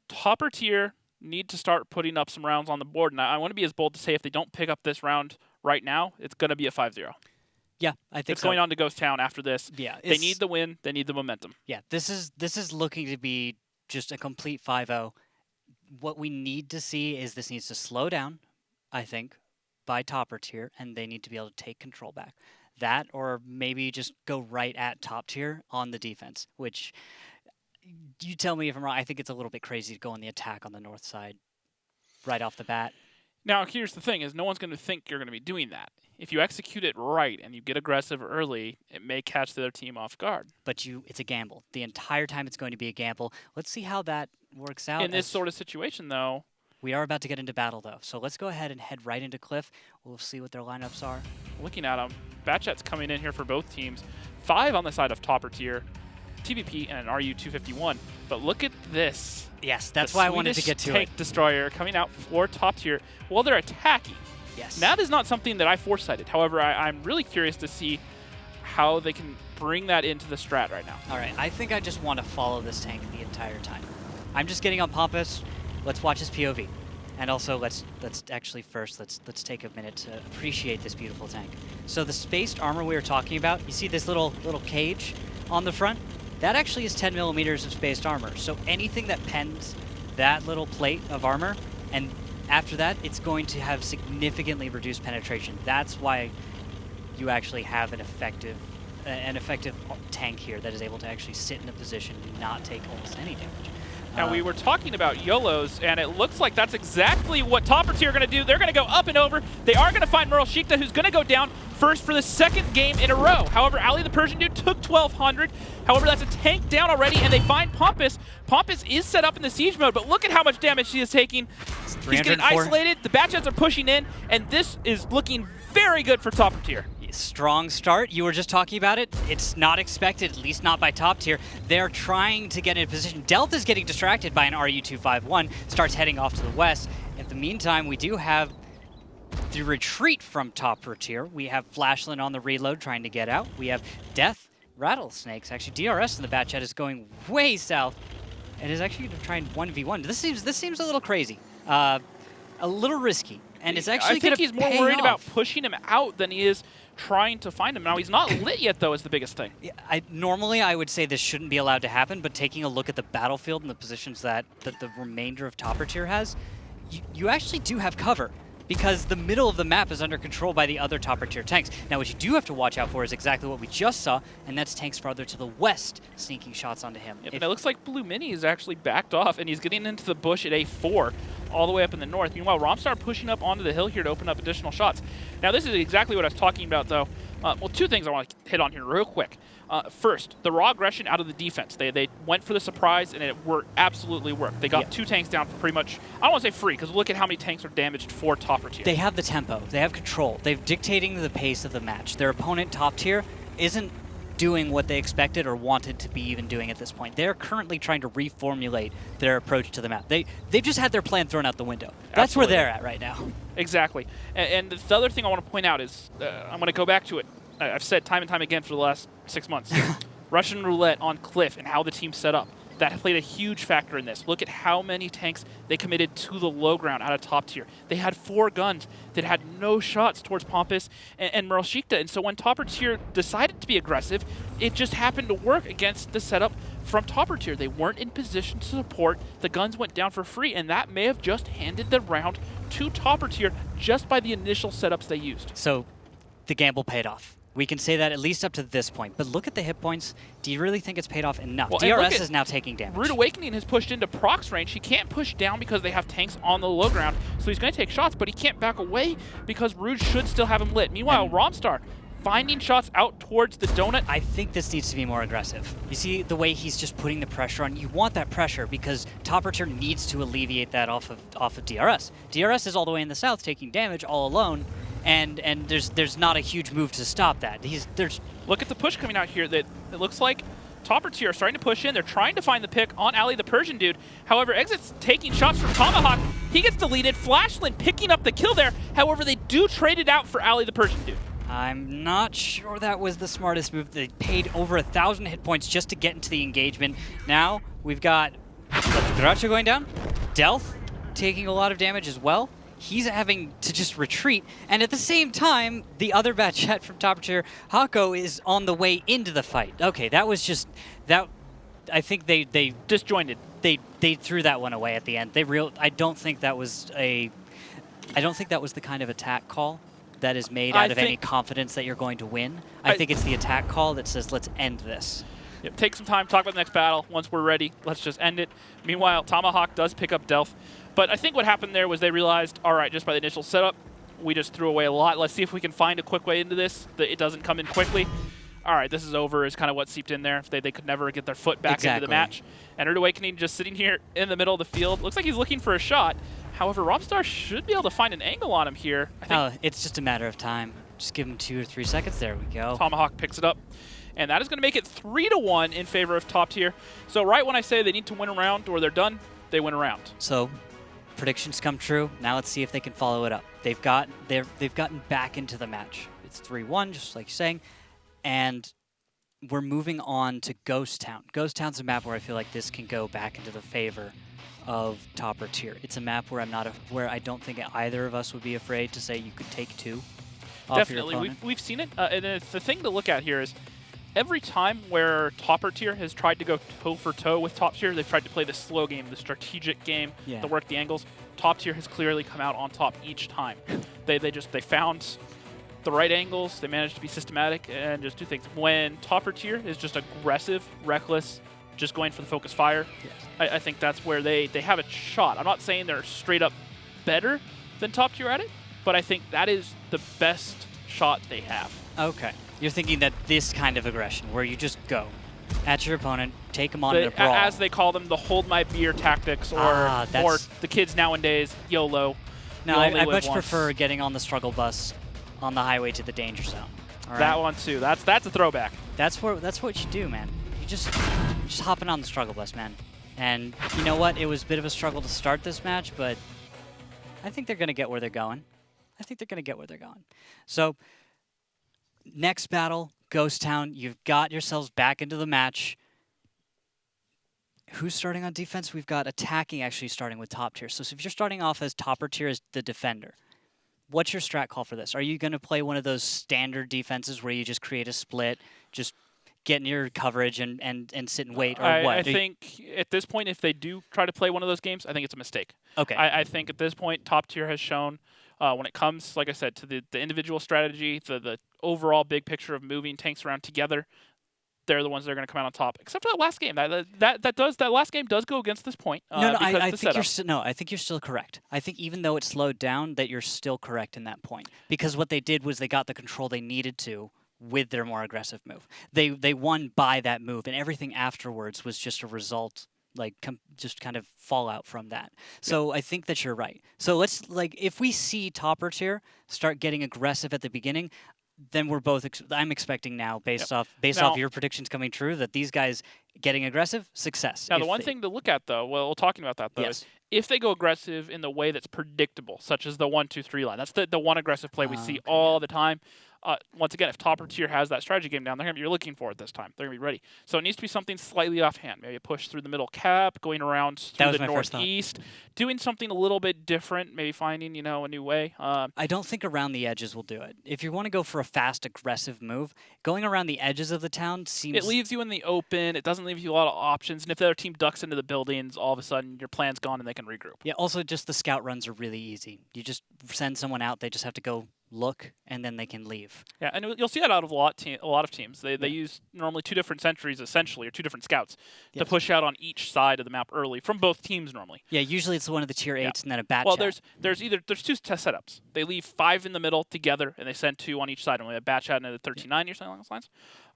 Topper tier need to start putting up some rounds on the board. And I want to be as bold to say if they don't pick up this round right now, it's going to be a 5-0. Yeah, I think it's going on to Ghost Town after this. Yeah, they need the win. They need the momentum. Yeah, this is looking to be just a complete 5-0. What we need to see is this needs to slow down, I think, by Topper tier, and they need to be able to take control back. That, or maybe just go right at top tier on the defense, which... You tell me if I'm wrong. I think it's a little bit crazy to go on the attack on the north side. right off the bat. Now, here's the thing, is no one's going to think you're going to be doing that. If you execute it right and you get aggressive early, it may catch the other team off guard. But it's a gamble. The entire time it's going to be a gamble. Let's see how that works out. In this sort of situation, though, we are about to get into battle, though. So let's go ahead and head right into Cliff. We'll see what their lineups are. looking at them, Batchat's coming in here for both teams. 5 on the side of Topper Tier, TVP, and an RU-251. But look at this. Yes, that's why I wanted to get to tank destroyer coming out for top tier while they're attacking. Yes. That is not something that I foresighted. However, I'm really curious to see how they can bring that into the strat right now. All right, I think I just want to follow this tank the entire time. I'm just getting on Pompous. Let's watch his POV. And also, let's actually first, let's take a minute to appreciate this beautiful tank. So the spaced armor we were talking about, you see this little cage on the front? That actually is 10 millimeters of spaced armor. So anything that pens that little plate of armor, and after that, it's going to have significantly reduced penetration. That's why you actually have an effective tank here that is able to actually sit in a position and not take almost any damage. Now, we were talking about YOLOs, and it looks like that's exactly what Topper Tier are going to do. They're going to go up and over. They are going to find Murovanka, who's going to go down first for the second game in a row. However, Ali the Persian dude took 1,200. However, that's a tank down already, and they find Pompous. Pompous is set up in the siege mode, but look at how much damage he is taking. He's getting isolated. The Batchats are pushing in, and this is looking very good for Topper Tier. Strong start. You were just talking about it. It's not expected, at least not by top tier. They're trying to get in a position. Delth is getting distracted by an RU-251, starts heading off to the west. In the meantime, we do have the retreat from top tier. We have Flashland on the reload trying to get out. We have Death, Rattlesnakes. Actually, DRS in the Batchat is going way south and is actually going to try and 1v1. This seems a little crazy, a little risky. And it's actually I think he's more worried about pushing him out than he is trying to find him. Now, he's not lit yet, though, is the biggest thing. Yeah, normally, I would say this shouldn't be allowed to happen, but taking a look at the battlefield and the positions that the remainder of Topper Tier has, you actually do have cover, because the middle of the map is under control by the other Topper Tier tanks. Now, what you do have to watch out for is exactly what we just saw, and that's tanks farther to the west sneaking shots onto him. Yep, and it looks like Blue Mini is actually backed off, and he's getting into the bush at A4 all the way up in the north. Meanwhile, Romstar pushing up onto the hill here to open up additional shots. Now, this is exactly what I was talking about, though. Well, 2 things I want to hit on here real quick. First, the raw aggression out of the defense. They went for the surprise, and it absolutely worked. They got 2 tanks down for pretty much, I don't want to say free, because look at how many tanks are damaged for Topper Tier. They have the tempo. They have control. They're dictating the pace of the match. Their opponent, top tier, isn't doing what they expected or wanted to be even doing at this point. They're currently trying to reformulate their approach to the map. They've just had their plan thrown out the window. That's Absolutely. where they're at right now. Exactly. And the other thing I want to point out is, I'm going to go back to it. I've said time and time again for the last 6 months. Russian roulette on Cliff and how the team set up. That played a huge factor in this. Look at how many tanks they committed to the low ground out of top tier. They had 4 guns that had no shots towards Pompous and Murovanka. And so when Topper Tier decided to be aggressive, it just happened to work against the setup from Topper Tier. They weren't in position to support. The guns went down for free, and that may have just handed the round to Topper Tier just by the initial setups they used. So the gamble paid off. We can say that at least up to this point. But look at the hit points. Do you really think it's paid off enough? Well, DRS is now taking damage. Rude Awakening has pushed into Proc's range. He can't push down because they have tanks on the low ground, so he's going to take shots, but he can't back away because Rude should still have him lit. Meanwhile, Romstar finding shots out towards the donut. I think this needs to be more aggressive. You see the way he's just putting the pressure on. You want that pressure because Topper Tier needs to alleviate that off of DRS. DRS is all the way in the south taking damage all alone. And there's not a huge move to stop that. Look at the push coming out here. That it looks like Topper Tier are starting to push in. They're trying to find the pick on Ali the Persian dude. However, Exit's taking shots from Tomahawk. He gets deleted. Flashland picking up the kill there. However, they do trade it out for Ali the Persian dude. I'm not sure that was the smartest move. They paid over 1,000 hit points just to get into the engagement. Now we've got Gracha going down. Delth taking a lot of damage as well. He's having to just retreat, and at the same time, the other Batchat from Topper Tier, Hako, is on the way into the fight. Okay, that was just that. I think they disjointed. They threw that one away at the end. I don't think that was the kind of attack call that is made out of any confidence that you're going to win. I think it's the attack call that says, let's end this. Yep, take some time, talk about the next battle. Once we're ready, let's just end it. Meanwhile, Tomahawk does pick up Delph. But I think what happened there was they realized, all right, just by the initial setup, we just threw away a lot. Let's see if we can find a quick way into this, that it doesn't come in quickly. All right, this is over is kind of what seeped in there. They could never get their foot back into the match. And Rude Awakening just sitting here in the middle of the field. Looks like he's looking for a shot. However, Robstar should be able to find an angle on him here. I think it's just a matter of time. Just give him 2 or 3 seconds. There we go. Tomahawk picks it up. And that is going to make it 3-1 in favor of top tier. So right when I say they need to win a round or they're done, they win a round. So predictions come true. Now let's see if they can follow it up. They've gotten back into the match. It's 3-1, just like you're saying. And we're moving on to Ghost Town. Ghost Town's a map where I feel like this can go back into the favor of topper tier. It's a map where where I don't think either of us would be afraid to say you could take 2 off Definitely, your opponent. we've seen it. And the thing to look at here is every time where topper tier has tried to go toe for toe with top tier, they've tried to play the slow game, the strategic game, to work the angles. Top tier has clearly come out on top each time. They found the right angles, they managed to be systematic and just do things. When topper tier is just aggressive, reckless, just going for the focus fire, I think that's where they have a shot. I'm not saying they're straight up better than top tier at it, but I think that is the best shot they have. Okay. You're thinking that this kind of aggression, where you just go at your opponent, take them on in a brawl. As they call them, the hold my beer tactics, or the kids nowadays, YOLO. No, I much prefer getting on the struggle bus on the highway to the danger zone. All right? That one too. That's a throwback. That's what you do, man. You just hopping on the struggle bus, man. And you know what? It was a bit of a struggle to start this match, but I think they're going to get where they're going. So, next battle, Ghost Town. You've got yourselves back into the match. Who's starting on defense? We've got attacking actually starting with top tier. So if you're starting off as topper tier as the defender, what's your strat call for this? Are you going to play one of those standard defenses where you just create a split, just get in your coverage and sit and wait, or what? I think at this point, if they do try to play one of those games, I think it's a mistake. Okay. I think at this point, top tier has shown when it comes, like I said, to the individual strategy, the overall big picture of moving tanks around together, they're the ones that are going to come out on top. Except for that last game, that last game does go against this point. I think you're still correct. I think even though it slowed down, that you're still correct in that point, because what they did was they got the control they needed to with their more aggressive move. They won by that move, and everything afterwards was just a result, just kind of fallout from that. So I think that you're right. So let's, if we see topper tier start getting aggressive at the beginning, then we're both. I'm expecting now, based off your predictions coming true, that these guys getting aggressive, success. Now, the one thing to look at, though, talking about that, though, is if they go aggressive in the way that's predictable, such as the 1-2-3 line. That's the one aggressive play we see all the time. Once again, if topper tier has that strategy game down, they're going to be looking for it this time. They're going to be ready. So it needs to be something slightly offhand. Maybe a push through the middle cap, going around through the northeast, doing something a little bit different, maybe finding, a new way. I don't think around the edges will do it. If you want to go for a fast, aggressive move, going around the edges of the town seems... It leaves you in the open. It doesn't leave you a lot of options. And if the other team ducks into the buildings, all of a sudden your plan's gone and they can regroup. Yeah, also just the scout runs are really easy. You just send someone out, they just have to go look, and then they can leave. Yeah, and you'll see that out of a lot of teams. They use normally 2 different sentries, essentially, or 2 different scouts, to push out on each side of the map early, from both teams normally. Yeah, usually it's one of the tier 8s and then a batch. Well, there's 2 test setups. They leave 5 in the middle together, and they send 2 on each side, and we have batch out into the 1390 or something along those lines.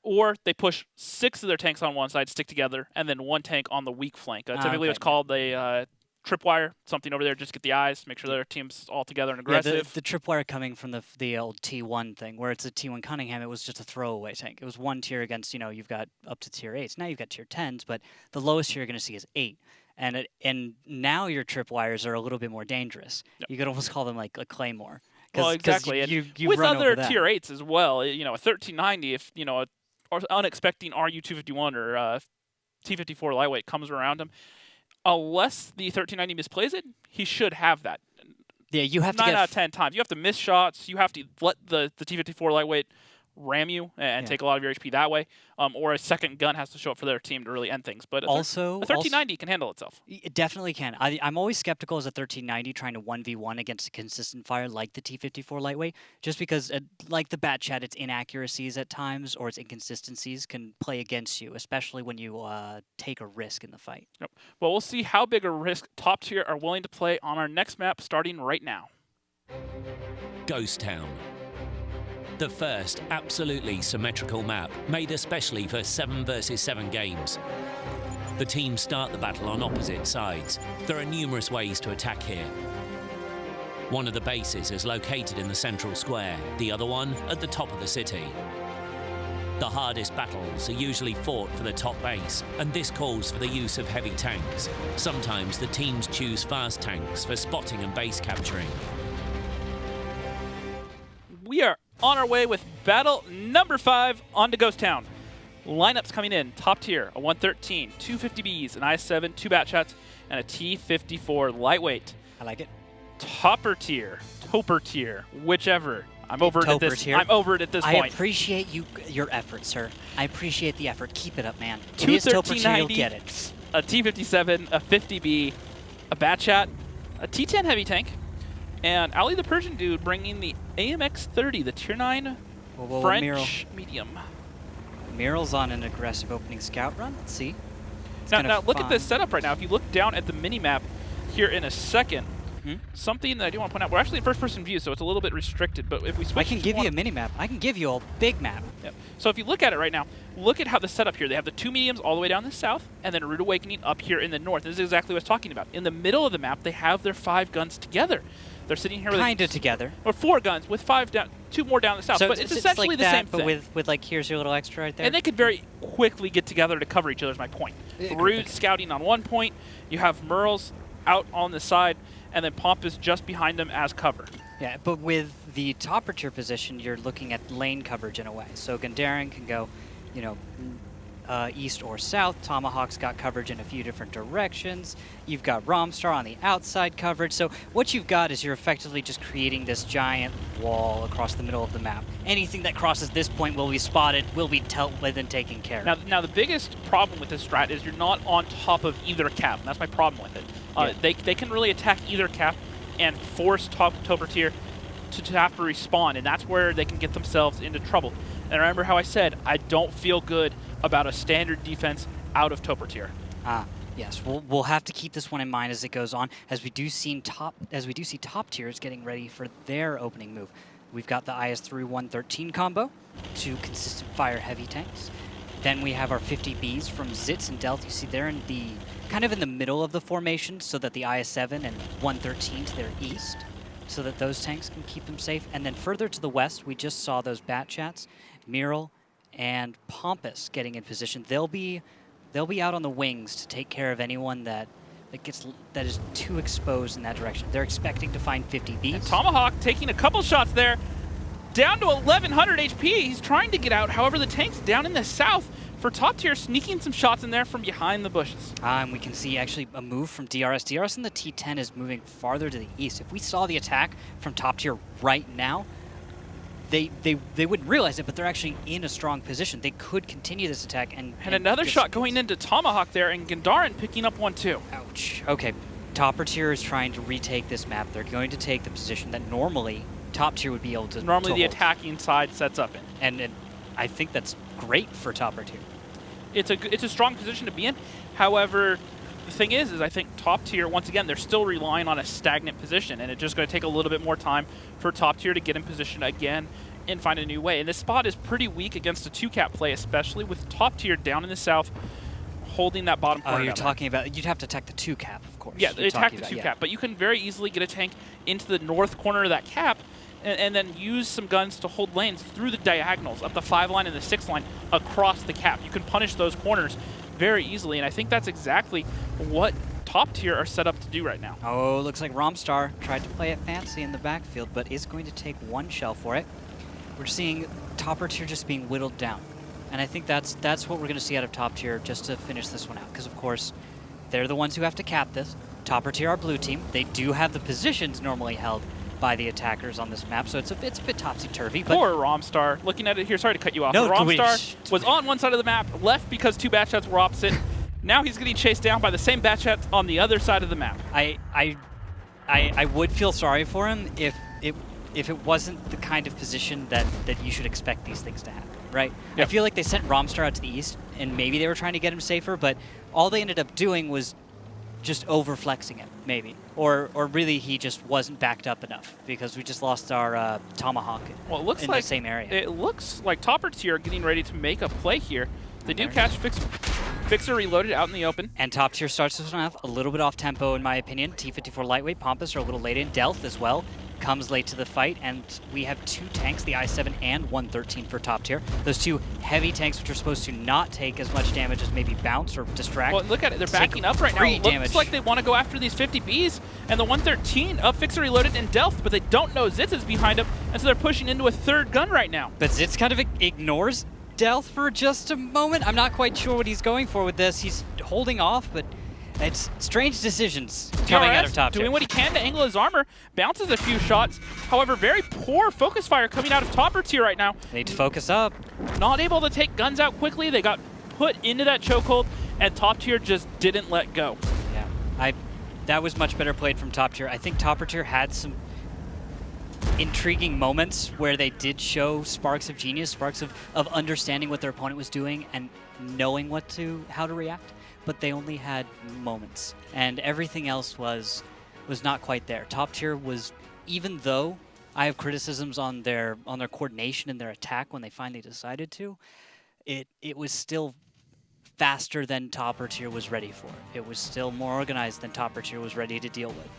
Or they push 6 of their tanks on one side, stick together, and then 1 tank on the weak flank. Typically it's called a tripwire, something over there, just get the eyes, make sure their team's all together and aggressive. Yeah, the tripwire coming from the old T1 thing, where it's a T1 Cunningham, it was just a throwaway tank. It was 1 tier against, you've got up to tier 8s. Now you've got tier 10s, but the lowest tier you're going to see is 8. And now your tripwires are a little bit more dangerous. Yep. You could almost call them like a claymore. Well, exactly. You with run other over that. tier 8s as well, a 1390, if, or unexpecting RU-251 or T-54 lightweight comes around him, unless the 1390 misplays it, he should have that. Yeah, you have to 9 out of 10 times. You have to miss shots. You have to let the T-54 lightweight ram you and take a lot of your HP that way, or a second gun has to show up for their team to really end things. But a 1390 can handle itself. It definitely can. I'm always skeptical as a 1390 trying to 1v1 against a consistent fire like the T-54 lightweight, just because, like the Bat Chat, its inaccuracies at times or its inconsistencies can play against you, especially when you take a risk in the fight. Yep. Well, we'll see how big a risk Top Tier are willing to play on our next map starting right now. Ghost Town. The first absolutely symmetrical map, made especially for 7 versus 7 games. The teams start the battle on opposite sides. There are numerous ways to attack here. One of the bases is located in the central square, the other one at the top of the city. The hardest battles are usually fought for the top base, and this calls for the use of heavy tanks. Sometimes the teams choose fast tanks for spotting and base capturing. We are on our way with battle number 5 on to Ghost Town. Lineups coming in. Top Tier, a 113, 250Bs, an I-7, 2 Bat Chats, and a T-54 lightweight. I like it. Topper Tier, Toper Tier, whichever. I'm over it at this. I'm over it at this point. I appreciate your effort, sir. I appreciate the effort. Keep it up, man. Two It is Toper Tier, 1390, you'll get it. a T-57, a 50B, a Bat Chat, a T-10 heavy tank, and Ali the Persian dude bringing the AMX-30, the Tier 9 French Miral. medium. Miral's on an aggressive opening scout run. Let's see. Now look at this setup right now. If you look down at the mini-map here in a second, something that I do want to point out, we're actually in first-person view, so it's a little bit restricted, but if we switch I can give you a mini-map. I can give you a big map. Yep. So if you look at it right now, look at how the setup here. They have the 2 mediums all the way down the south, and then Rude Awakening up here in the north. This is exactly what I was talking about. In the middle of the map, they have their 5 guns together. They're sitting here with Kinda together. Or 4 guns with 5 down, 2 more down the south. So but it's essentially like the that, same but thing. with like, here's your little extra right there. And they could very quickly get together to cover each other, is my point. Rude scouting on one point, you have Murls out on the side, and then Pompous just behind them as cover. Yeah, but with the Topper Tier position, you're looking at lane coverage in a way. So Gundaren can go, you know, east or south. Tomahawk's got coverage in a few different directions. You've got Romstar on the outside coverage. So what you've got is you're effectively just creating this giant wall across the middle of the map. Anything that crosses this point will be spotted, will be dealt with and taken care of. Now the biggest problem with this strat is you're not on top of either cap. And that's my problem with it. They can really attack either cap and force Topper Tier to have to respawn, and that's where they can get themselves into trouble. And remember how I said I don't feel good about a standard defense out of Topper Tier. Yes, we'll have to keep this one in mind as it goes on, as we do see Top Tiers getting ready for their opening move. We've got the IS-3 113 combo, 2 consistent fire heavy tanks. Then we have our 50Bs from Zitz and Delth. You see they're in the kind of in the middle of the formation, so that the IS-7 and 113 to their east, so that those tanks can keep them safe. And then further to the west, we just saw those Bat Chats, Miral and Pompous getting in position. They'll be out on the wings to take care of anyone that is too exposed in that direction. They're expecting to find 50Bs. And Tomahawk taking a couple shots there, down to 1100 HP. He's trying to get out. However, the tank's down in the south for Top Tier, sneaking some shots in there from behind the bushes. And we can see actually a move from DRS. DRS and the T10 is moving farther to the east. If we saw the attack from Top Tier right now, they wouldn't realize it, but they're actually in a strong position. They could continue this attack and another shot going into Tomahawk there, and Gundaren picking up one too. Ouch. Okay, Topper Tier is trying to retake this map. They're going to take the position that normally Top Tier would be able to Normally the hold. attacking side sets up in. And I think that's great for Topper Tier. It's a strong position to be in. However, the thing is I think Top Tier, once again, they're still relying on a stagnant position, and it's just going to take a little bit more time for Top Tier to get in position again and find a new way. And this spot is pretty weak against a 2-cap play, especially with Top Tier down in the south holding that bottom corner. Oh, you're talking about, you'd have to attack the 2-cap, of course. Yeah, attack the 2-cap, but you can very easily get a tank into the north corner of that cap and then use some guns to hold lanes through the diagonals, up the 5 line and the 6 line, across the cap. You can punish those corners very easily, and I think that's exactly what Top Tier are set up to do right now. Oh, looks like Romstar tried to play it fancy in the backfield, but is going to take 1 shell for it. We're seeing Topper Tier just being whittled down, and I think that's what we're going to see out of Top Tier just to finish this one out, because of course, they're the ones who have to cap this. Topper Tier, our blue team, they do have the positions normally held, by the attackers on this map, so it's a bit topsy-turvy. But Poor Romstar. Looking at it here, sorry to cut you off, No, but can we- Romstar was on one side of the map, left because 2 bat shots were opposite. Now he's getting chased down by the same bat shots on the other side of the map. I would feel sorry for him if it wasn't the kind of position that you should expect these things to happen, right? Yep. I feel like they sent Romstar out to the east, and maybe they were trying to get him safer, but all they ended up doing was just over-flexing him, maybe. Or really he just wasn't backed up enough, because we just lost our Tomahawk Well, it looks in like the same area. It looks like Topper Tier are getting ready to make a play here. They do catch Fixer Reloaded out in the open. And top tier starts this one off a little bit off tempo, in my opinion. T-54 Lightweight, Pompous are a little late in. Delth as well comes late to the fight, and we have 2 tanks, the I-7 and 113 for top tier. Those 2 heavy tanks, which are supposed to not take as much damage as maybe bounce or distract. Well, look at it. They're backing up right now. It looks damage. like they want to go after these 50Bs, and the 113 of Fixer Reloaded and Delth, but they don't know Zitz is behind them, and so they're pushing into a 3rd gun right now. But Zitz kind of ignores Delth for just a moment. I'm not quite sure what he's going for with this. He's holding off, but it's strange decisions coming out of top tier. Doing what he can to angle his armor, bounces a few shots. However, very poor focus fire coming out of Topper Tier right now. They need to focus up. Not able to take guns out quickly. They got put into that chokehold, and Top Tier just didn't let go. Yeah, that was much better played from top tier. I think Topper Tier had some intriguing moments where they did show sparks of genius, sparks of understanding what their opponent was doing and knowing how to react, but they only had moments, and everything else was not quite there. Top tier was, even though I have criticisms on their coordination and their attack when they finally decided to, it was still faster than Topper Tier was ready for. It was still more organized than Topper Tier was ready to deal with.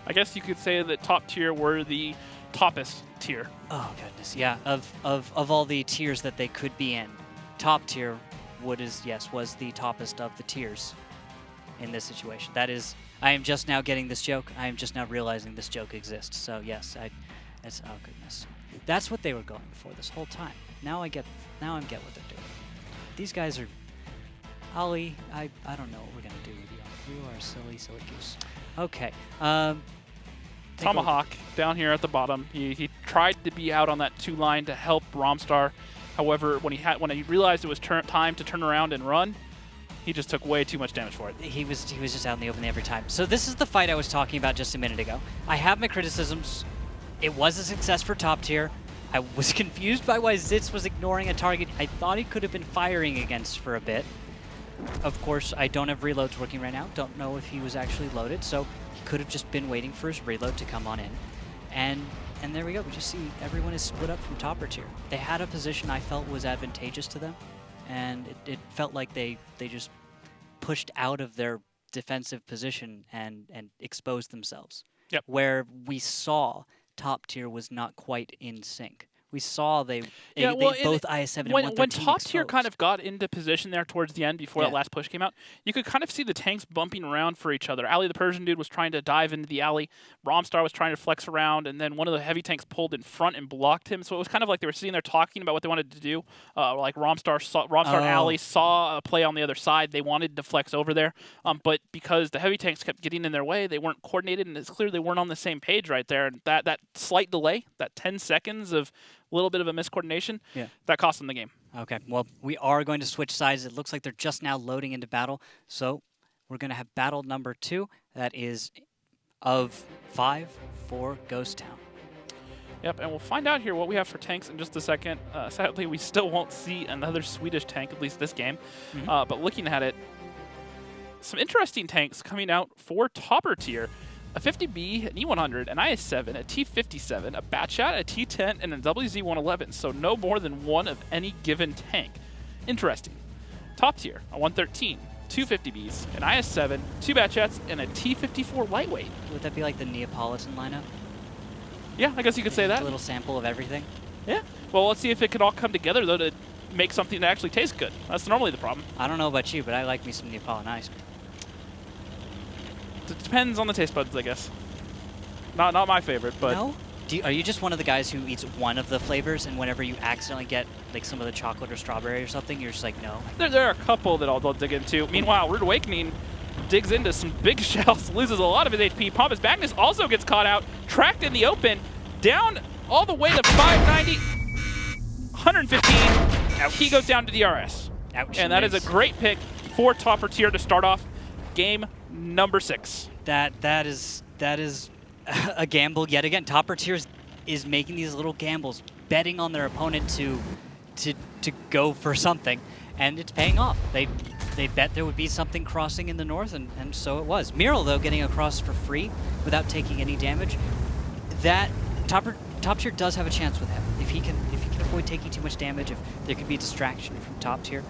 I guess you could say that Top Tier were the toppest tier. Oh goodness, yeah. Of all the tiers that they could be in, top tier was the toppest of the tiers in this situation. That is, I am just now getting this joke. I am just now realizing this joke exists. So yes, it's oh goodness. That's what they were going for this whole time. Now I get what they're doing. These guys are Ollie, I don't know what we're gonna do with you. You are a silly goose. Okay. Tomahawk down here at the bottom. He tried to be out on that 2 line to help Romstar. However, when he realized it was time to turn around and run, he just took way too much damage for it. He was just out in the open every time. So this is the fight I was talking about just a minute ago. I have my criticisms. It was a success for top tier. I was confused by why Zitz was ignoring a target I thought he could have been firing against for a bit. Of course, I don't have reloads working right now. Don't know if he was actually loaded, so he could have just been waiting for his reload to come on in. And there we go. We just see everyone is split up from Topper Tier. They had a position I felt was advantageous to them, and it felt like they just pushed out of their defensive position and exposed themselves. Yep. Where we saw Top Tier was not quite in sync. We saw both IS-7 and 113 when Top Tier exposed. kind of got into position there towards the end before that last push came out, you could kind of see the tanks bumping around for each other. Ali the Persian dude was trying to dive into the alley. Romstar was trying to flex around, and then one of the heavy tanks pulled in front and blocked him. So it was kind of like they were sitting there talking about what they wanted to do. Like Romstar and Ali saw a play on the other side. They wanted to flex over there, but because the heavy tanks kept getting in their way, they weren't coordinated, and it's clear they weren't on the same page right there. And that slight delay, that 10 seconds of a little bit of a miscoordination, that cost them the game. Okay, well, we are going to switch sides. It looks like they're just now loading into battle. So we're going to have battle number 2. That is of 5 for Ghost Town. Yep, and we'll find out here what we have for tanks in just a second. Sadly, we still won't see another Swedish tank, at least this game. But looking at it, some interesting tanks coming out for Topper Tier. A 50B, an E100, an IS-7, a T-57, a Batshot, a T-10, and a WZ-111, so no more than one of any given tank. Interesting. Top tier, a 113, 2 50Bs, an IS-7, 2 Batshots, and a T-54 lightweight. Would that be like the Neapolitan lineup? Yeah, I guess you could say that. A little sample of everything? Yeah. Well, let's see if it can all come together, though, to make something that actually tastes good. That's normally the problem. I don't know about you, but I like me some Neapolitan ice cream. It depends on the taste buds, I guess. Not my favorite, but... No? Are you just one of the guys who eats one of the flavors, and whenever you accidentally get like some of the chocolate or strawberry or something, you're just like, no? There are a couple that I'll dig into. Meanwhile, Rude Awakening digs into some big shells, loses a lot of his HP. Pompous Magnus also gets caught out, tracked in the open. down all the way to 590, 115. Now he goes down to DRS. Ouch. And that is a great pick for Topper Tier to start off game number 6. That is a gamble yet again. Topper Tiers is making these little gambles, betting on their opponent to go for something, and it's paying off. They bet there would be something crossing in the north, and so it was. Mural, though, getting across for free without taking any damage. That top tier does have a chance with him. If he can avoid taking too much damage, if there could be a distraction from top tier,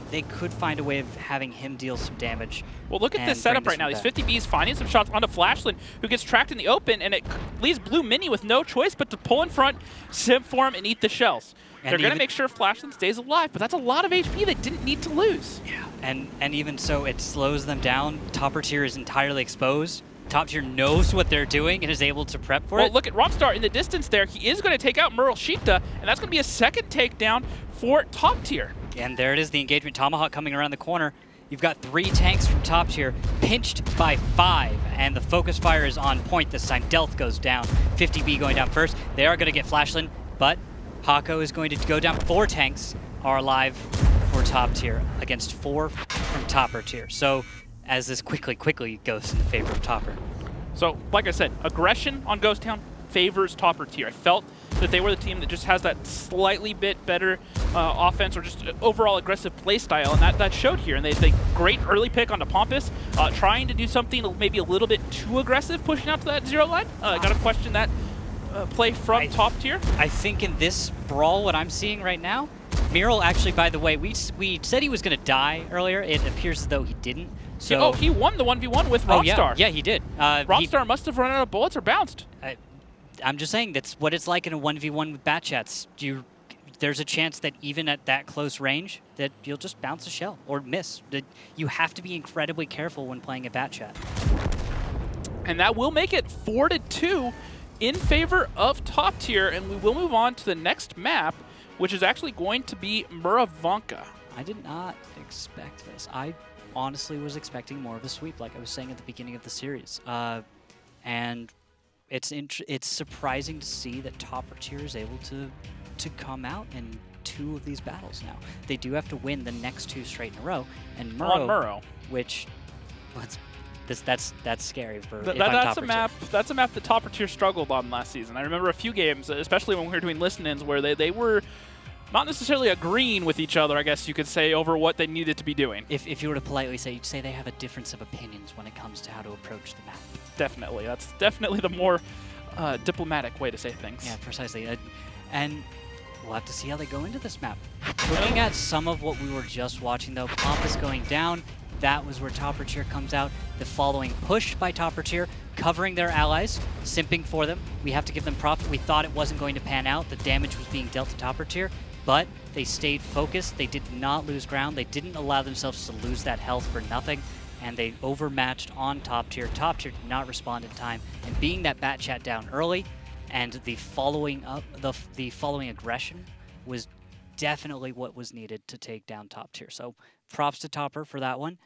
they could find a way of having him deal some damage. Well, look at this setup right now. These 50Bs finding some shots onto Flashland, who gets tracked in the open, and it leaves Blue Mini with no choice but to pull in front, simp for him, and eat the shells. And they're going to make sure Flashland stays alive, but that's a lot of HP they didn't need to lose. Yeah, and even so, it slows them down. Topper tier is entirely exposed. Top tier knows what they're doing and is able to prep for it. Well, look at Romstar in the distance there. He is going to take out Murovanka, and that's going to be a second takedown for top tier. And there it is, the engagement. Tomahawk coming around the corner. You've got 3 tanks from top tier, pinched by 5, and the focus fire is on point this time. Delth goes down, 50B going down first. They are going to get Flashland, but Hako is going to go down. 4 tanks are alive for top tier against 4 from topper tier. So as this quickly goes in the favor of topper. So, like I said, aggression on Ghost Town favors topper tier. I felt that they were the team that just has that slightly bit better offense or just overall aggressive play style, and that showed here. And they great early pick onto Pompous, trying to do something maybe a little bit too aggressive, pushing out to that 0 line. Got to question that play from top tier. I think in this brawl, what I'm seeing right now, Mural actually, by the way, we said he was going to die earlier. It appears as though he didn't. So he won the 1v1 with Romstar. Yeah, he did. Romstar must have run out of bullets or bounced. I'm just saying that's what it's like in a 1v1 with bat chats. There's a chance that even at that close range that you'll just bounce a shell or miss. You have to be incredibly careful when playing a bat chat. And that will make it 4-2 in favor of top tier, and we will move on to the next map, which is actually going to be Murovanka. I did not expect this. I honestly was expecting more of a sweep, like I was saying at the beginning of the series. And it's surprising to see that topper tier is able to come out in 2 of these battles now. They do have to win the next 2 straight in a row, and Muro, which that's scary for that's a map that topper tier struggled on last season. I remember a few games, especially when we were doing listen-ins, where they were not necessarily agreeing with each other, I guess you could say, over what they needed to be doing. If you were to politely say, you'd say they have a difference of opinions when it comes to how to approach the map. Definitely. That's definitely the more diplomatic way to say things. Yeah, precisely. And we'll have to see how they go into this map. Looking at some of what we were just watching, though, Pompous going down, that was where topper tier comes out. The following push by topper tier, covering their allies, simping for them. We have to give them props. We thought it wasn't going to pan out. The damage was being dealt to topper tier. But they stayed focused. They did not lose ground. They didn't allow themselves to lose that health for nothing, and they overmatched on top tier. Top tier did not respond in time, and being that bat chat down early, and the following aggression was definitely what was needed to take down top tier. So props to topper for that one.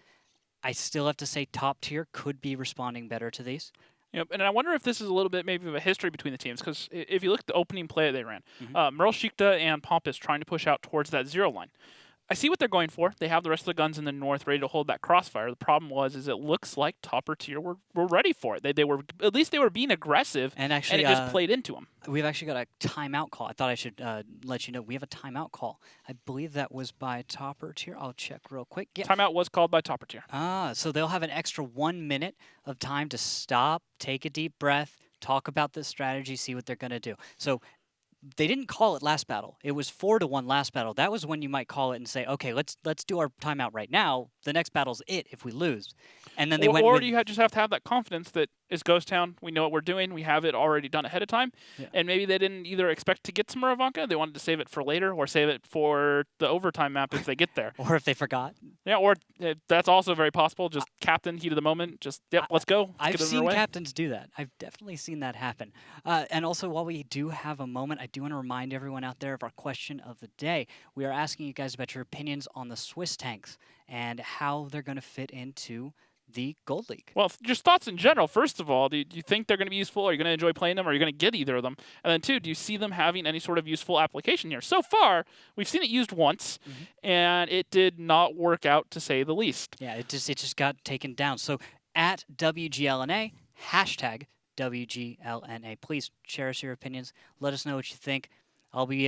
I still have to say top tier could be responding better to these. Yep, and I wonder if this is a little bit maybe of a history between the teams, because if you look at the opening play they ran, Murovanka and Pompous trying to push out towards that 0 line. I see what they're going for. They have the rest of the guns in the north ready to hold that crossfire. The problem is it looks like topper tier were ready for it. They were, at least they were being aggressive, and actually, it just played into them. We've actually got a timeout call. I thought I should let you know we have a timeout call. I believe that was by topper tier. I'll check real quick. Yeah. Timeout was called by topper tier. So they'll have an extra 1 minute of time to stop, take a deep breath, talk about this strategy, see what they're going to do. So they didn't call it last battle. It was 4-1 last battle. That was when you might call it and say, okay, let's do our timeout right now. The next battle's it if we lose. And then they went. Or do you just have to have that confidence that it's Ghost Town. We know what we're doing. We have it already done ahead of time. Yeah. And maybe they didn't either expect to get to Murovanka. They wanted to save it for later, or save it for the overtime map if they get there. Or if they forgot. Yeah, or that's also very possible. Just captain, heat of the moment. Just, yep, let's go. I've seen captains do that. I've definitely seen that happen. And also, while we do have a moment, I do want to remind everyone out there of our question of the day. We are asking you guys about your opinions on the Swiss tanks and how they're going to fit into the Gold League. Well, just thoughts in general. First of all, do you think they're going to be useful? Are you going to enjoy playing them? Or are you going to get either of them? And then two, do you see them having any sort of useful application here? So far, we've seen it used once, and it did not work out, to say the least. Yeah, it just got taken down. So at WGLNA, hashtag WGLNA. Please share us your opinions. Let us know what you think. I'll be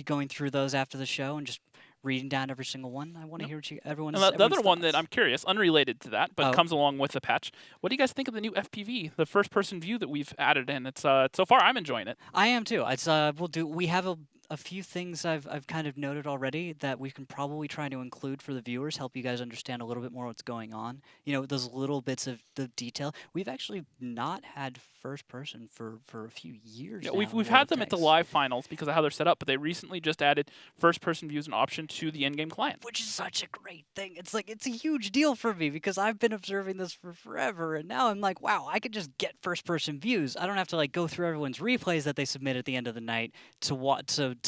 going through those after the show and just reading down every single one. I want to hear what everyone's And the other one thoughts. that I'm curious, unrelated to that, but comes along with the patch. What do you guys think of the new FPV, the first-person view that we've added in? It's so far I'm enjoying it. I am too. It's we have a few things I've kind of noted already that we can probably try to include for the viewers, help you guys understand a little bit more what's going on. You know, those little bits of the detail. We've actually not had first person for a few years. Yeah, now we've in had World them of at the Tanks. live finals because of how they're set up, but they recently just added first-person view as an option to the in-game client. Which is such a great thing. It's like, it's a huge deal for me because I've been observing this for forever, and now I'm like, wow, I could just get first-person views. I don't have to like go through everyone's replays that they submit at the end of the night to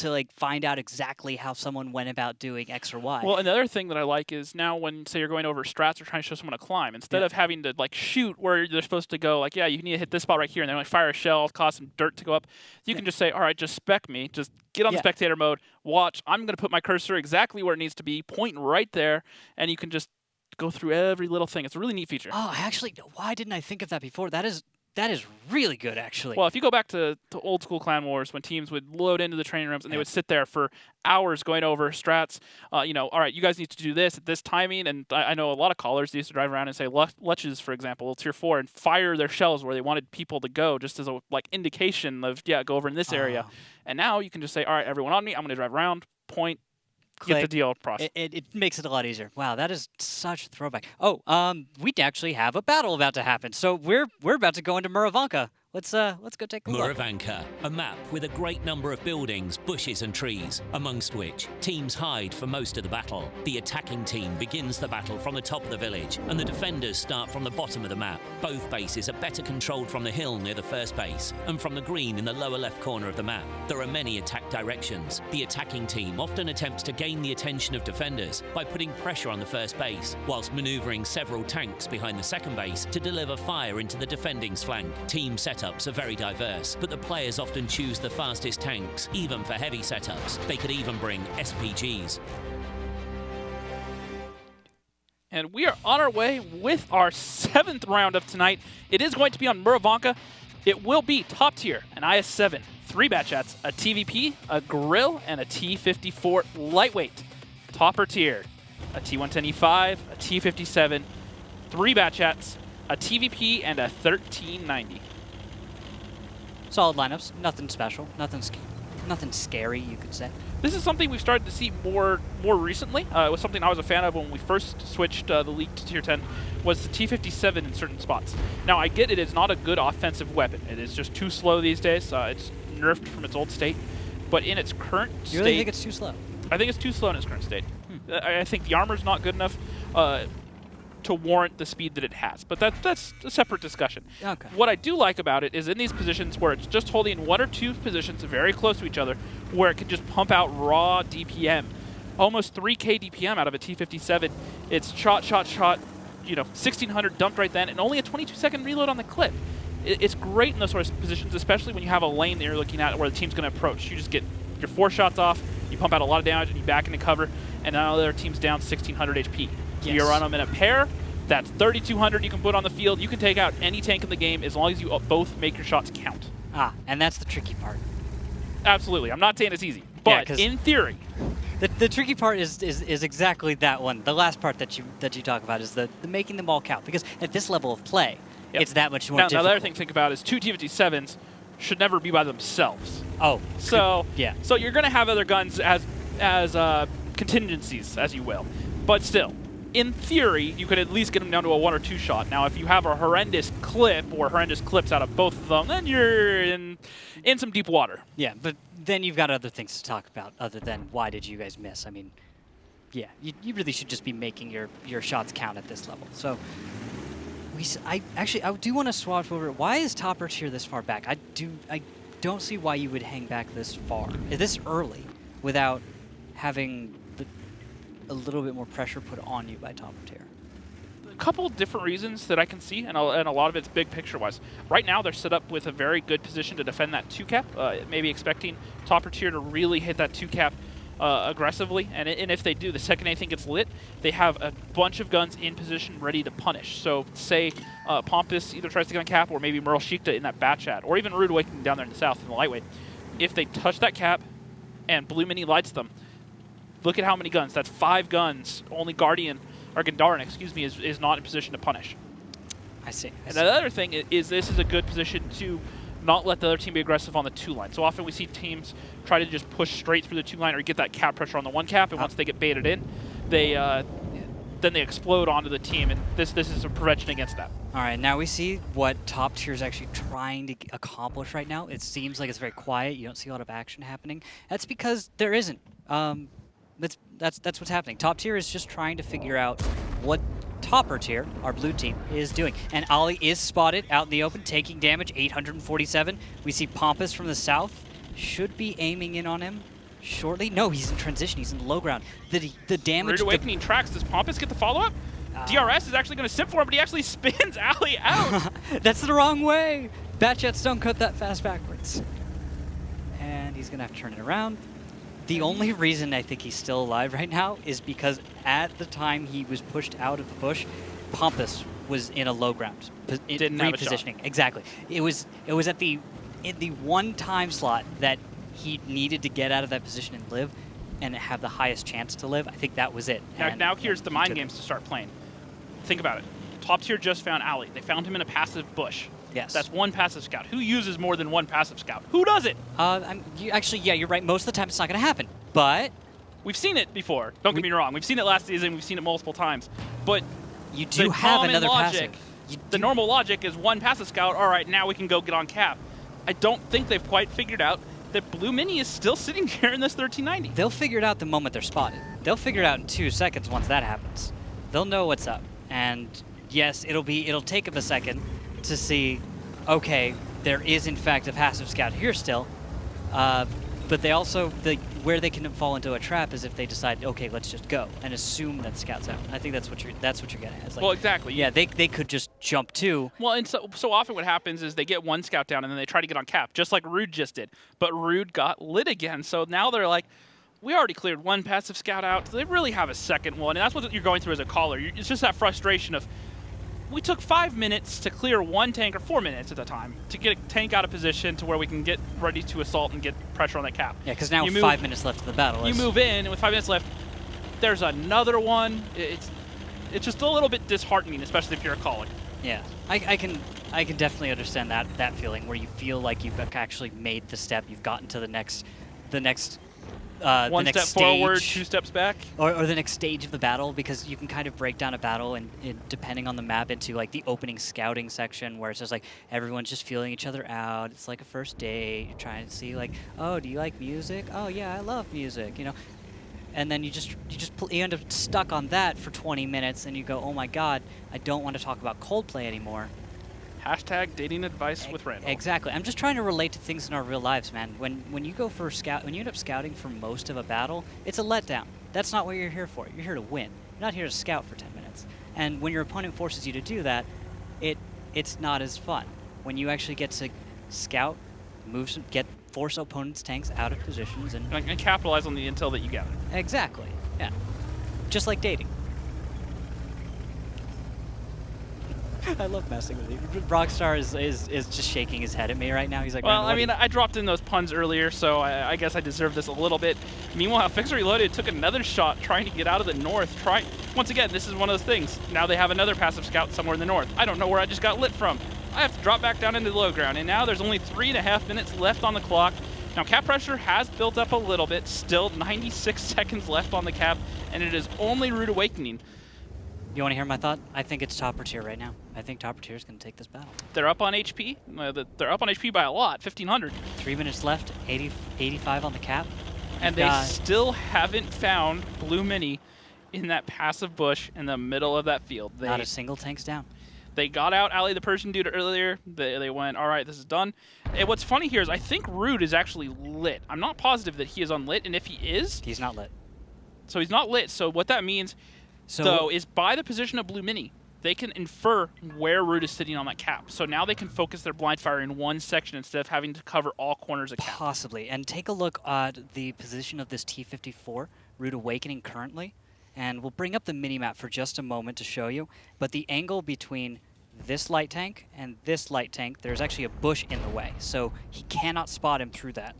like find out exactly how someone went about doing X or Y. Well, another thing that I like is now when, say, you're going over strats or trying to show someone a climb, instead of having to like shoot where they're supposed to go, like, yeah, you need to hit this spot right here, and then like fire a shell, cause some dirt to go up, you can just say, all right, just spec me, just get on the spectator mode, watch, I'm going to put my cursor exactly where it needs to be, point right there, and you can just go through every little thing. It's a really neat feature. Oh, actually, why didn't I think of that before? That is really good, actually. Well, if you go back to old school Clan Wars, when teams would load into the training rooms and they would sit there for hours going over strats, all right, you guys need to do this at this timing. And I know a lot of callers used to drive around and say Lutches, for example, tier 4, and fire their shells where they wanted people to go, just as a like indication of, go over in this area. And now you can just say, all right, everyone on me, I'm going to drive around, point, Click. get the deal process. It makes it a lot easier. Wow, that is such a throwback. Oh, we actually have a battle about to happen. So we're about to go into Murovanka. Let's go take a look. Murovanka, a map with a great number of buildings, bushes and trees, amongst which teams hide for most of the battle. The attacking team begins the battle from the top of the village, and the defenders start from the bottom of the map. Both bases are better controlled from the hill near the first base, and from the green in the lower left corner of the map. There are many attack directions. The attacking team often attempts to gain the attention of defenders by putting pressure on the first base, whilst manoeuvring several tanks behind the second base to deliver fire into the defending's flank. Team setups are very diverse, but the players often choose the fastest tanks, even for heavy setups. They could even bring SPGs. And we are on our way with our 7th round of tonight. It is going to be on Murovanka. It will be top tier, an IS-7, 3 bat chats, a TVP, a grill, and a T-54 lightweight. Topper tier, a T-110E5, a T-57, 3 bat chats, a TVP, and a 1390. Solid lineups. Nothing special. Nothing scary, you could say. This is something we've started to see more recently. It was something I was a fan of when we first switched the league to Tier 10, was the T-57 in certain spots. Now, I get it is not a good offensive weapon. It is just too slow these days. It's nerfed from its old state. But in its current state... You really think it's too slow? I think it's too slow in its current state. I think the armor's not good enough to warrant the speed that it has. But that's a separate discussion. Okay. What I do like about it is in these positions where it's just holding 1 or 2 positions very close to each other, where it can just pump out raw DPM. Almost 3K DPM out of a T-57. It's shot, 1,600 dumped right then, and only a 22-second reload on the clip. It's great in those sort of positions, especially when you have a lane that you're looking at where the team's going to approach. You just get your 4 shots off, you pump out a lot of damage, and you back into cover, and now the other team's down 1,600 HP. Yes. You run them in a pair, that's 3,200 you can put on the field. You can take out any tank in the game as long as you both make your shots count. And that's the tricky part. Absolutely. I'm not saying it's easy, but in theory. The tricky part is exactly that one. The last part that you talk about is the making them all count. Because at this level of play, it's that much more difficult. Now, the other thing to think about is 2 T-57s should never be by themselves. Oh. So, yeah. So you're going to have other guns as contingencies, as you will. But still, in theory, you could at least get them down to a 1 or 2 shot. Now, if you have a horrendous clip or horrendous clips out of both of them, then you're in some deep water. Yeah, but then you've got other things to talk about other than why did you guys miss. I mean, yeah, you really should just be making your shots count at this level. So, I do want to swap over. Why is Topper tier this far back? I don't see why you would hang back this far, this early, without having a little bit more pressure put on you by Topper tier. couple different reasons that I can see, and a lot of it's big picture-wise. Right now, they're set up with a very good position to defend that 2-cap, maybe expecting Topper Tier to really hit that 2-cap aggressively, and if they do, the second anything gets lit, they have a bunch of guns in position ready to punish. So say Pompous either tries to get on cap, or maybe Murovanka in that bat chat, or even Rude Awakening down there in the south in the lightweight. If they touch that cap and Blue Mini lights them, look at how many guns. That's 5 guns. Only Guardian, or Gandaren, excuse me, is not in position to punish. I see. And the other thing is this is a good position to not let the other team be aggressive on the 2-line. So often we see teams try to just push straight through the 2-line or get that cap pressure on the 1-cap, and once they get baited in, they then they explode onto the team, and this is a prevention against that. All right, now we see what Top Tier is actually trying to accomplish right now. It seems like it's very quiet. You don't see a lot of action happening. That's because there isn't. That's what's happening. Top Tier is just trying to figure out what Topper Tier, our blue team, is doing. And Ali is spotted out in the open, taking damage, 847. We see Pompous from the south. Should be aiming in on him shortly. No, he's in transition. He's in the low ground. The damage... Rude Awakening tracks. Does Pompous get the follow-up? DRS is actually going to simp for him, but he actually spins Ali out. That's the wrong way. Batjets don't cut that fast backwards. And he's going to have to turn it around. The only reason I think he's still alive right now is because at the time he was pushed out of the bush, Pompous was in a low ground. Didn't have a shot. Repositioning. Exactly. It was at the one time slot that he needed to get out of that position and live and have the highest chance to live. I think that was it. Now here's the mind games to start playing. Think about it. Top Tier just found Ali. They found him in a passive bush. Yes. That's one passive scout. Who uses more than one passive scout? Who does it? Actually, yeah, you're right. Most of the time it's not going to happen. But we've seen it before. Don't get me wrong. We've seen it last season. We've seen it multiple times. But you do have another logic, passive. The normal logic is one passive scout. All right, now we can go get on cap. I don't think they've quite figured out that Blue Mini is still sitting here in this 1390. They'll figure it out the moment they're spotted. They'll figure it out in 2 seconds once that happens. They'll know what's up. And yes, it'll take them a second to see, okay, there is in fact a passive scout here still. But they also, where they can fall into a trap is if they decide, okay, let's just go and assume that scout's out. I think that's what you're getting at. It's like, well, exactly. Yeah, they could just jump too. Well, and so often what happens is they get one scout down and then they try to get on cap, just like Rude just did. But Rude got lit again, so now they're like, we already cleared one passive scout out. So they really have a second one, and that's what you're going through as a caller. It's just that frustration of, we took 5 minutes to clear one tank, or 4 minutes at the time, to get a tank out of position to where we can get ready to assault and get pressure on that cap. Yeah, because now 5 minutes left of the battle. You move in, and with 5 minutes left, there's another one. It's just a little bit disheartening, especially if you're a caller. Yeah, I can definitely understand that feeling where you feel like you've actually made the step, you've gotten to the next one step forward, 2 steps back, or the next stage of the battle, because you can kind of break down a battle and depending on the map into like the opening scouting section where it's just like everyone's just feeling each other out. It's like a first date. You're trying to see like, oh, do you like music? Oh yeah, I love music. You know, and then you end up stuck on that for 20 minutes, and you go, oh my God, I don't want to talk about Coldplay anymore. Hashtag dating advice with Randall. Exactly. I'm just trying to relate to things in our real lives, man. When you go for when you end up scouting for most of a battle, it's a letdown. That's not what you're here for. You're here to win. You're not here to scout for 10 minutes. And when your opponent forces you to do that, it's not as fun. When you actually get to scout, force opponents' tanks out of positions and capitalize on the intel that you gather. Exactly. Yeah. Just like dating. I love messing with you. Rockstar is just shaking his head at me right now. He's like, well, I mean, I dropped in those puns earlier, so I guess I deserve this a little bit. Meanwhile, Fixer Reloaded took another shot trying to get out of the north. Once again, this is one of those things. Now they have another passive scout somewhere in the north. I don't know where I just got lit from. I have to drop back down into the low ground, and now there's only 3.5 minutes left on the clock. Now, cap pressure has built up a little bit. Still 96 seconds left on the cap, and it is only Rude Awakening. You want to hear my thought? I think it's Topper Tier right now. I think Topper Tier is going to take this battle. They're up on HP. They're up on HP by a lot, 1,500. 3 minutes left, 85 on the cap. And they still haven't found Blue Mini in that passive bush in the middle of that field. Not a single tank's down. They got out Ali the Persian dude earlier. They went, all right, this is done. And what's funny here is I think Rude is actually lit. I'm not positive that he is unlit, and if he is... He's not lit. So he's not lit. So what that means... So is by the position of Blue Mini, they can infer where Root is sitting on that cap. So now they can focus their blind fire in one section instead of having to cover all corners of cap. Possibly. And take a look at the position of this T-54, Root Awakening currently. And we'll bring up the minimap for just a moment to show you. But the angle between this light tank and this light tank, there's actually a bush in the way. So he cannot spot him through that.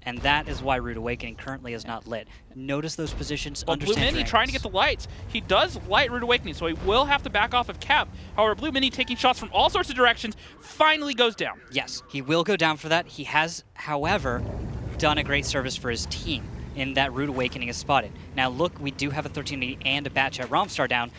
And that is why Root Awakening currently is not lit. Notice those positions. Well, Blue Mini trying to get the lights. He does light Root Awakening, so he will have to back off of cap. However, Blue Mini taking shots from all sorts of directions finally goes down. Yes, he will go down for that. He has, however, done a great service for his team in that Root Awakening is spotted. Now look, we do have a 1380 and a Batchat Romstar down,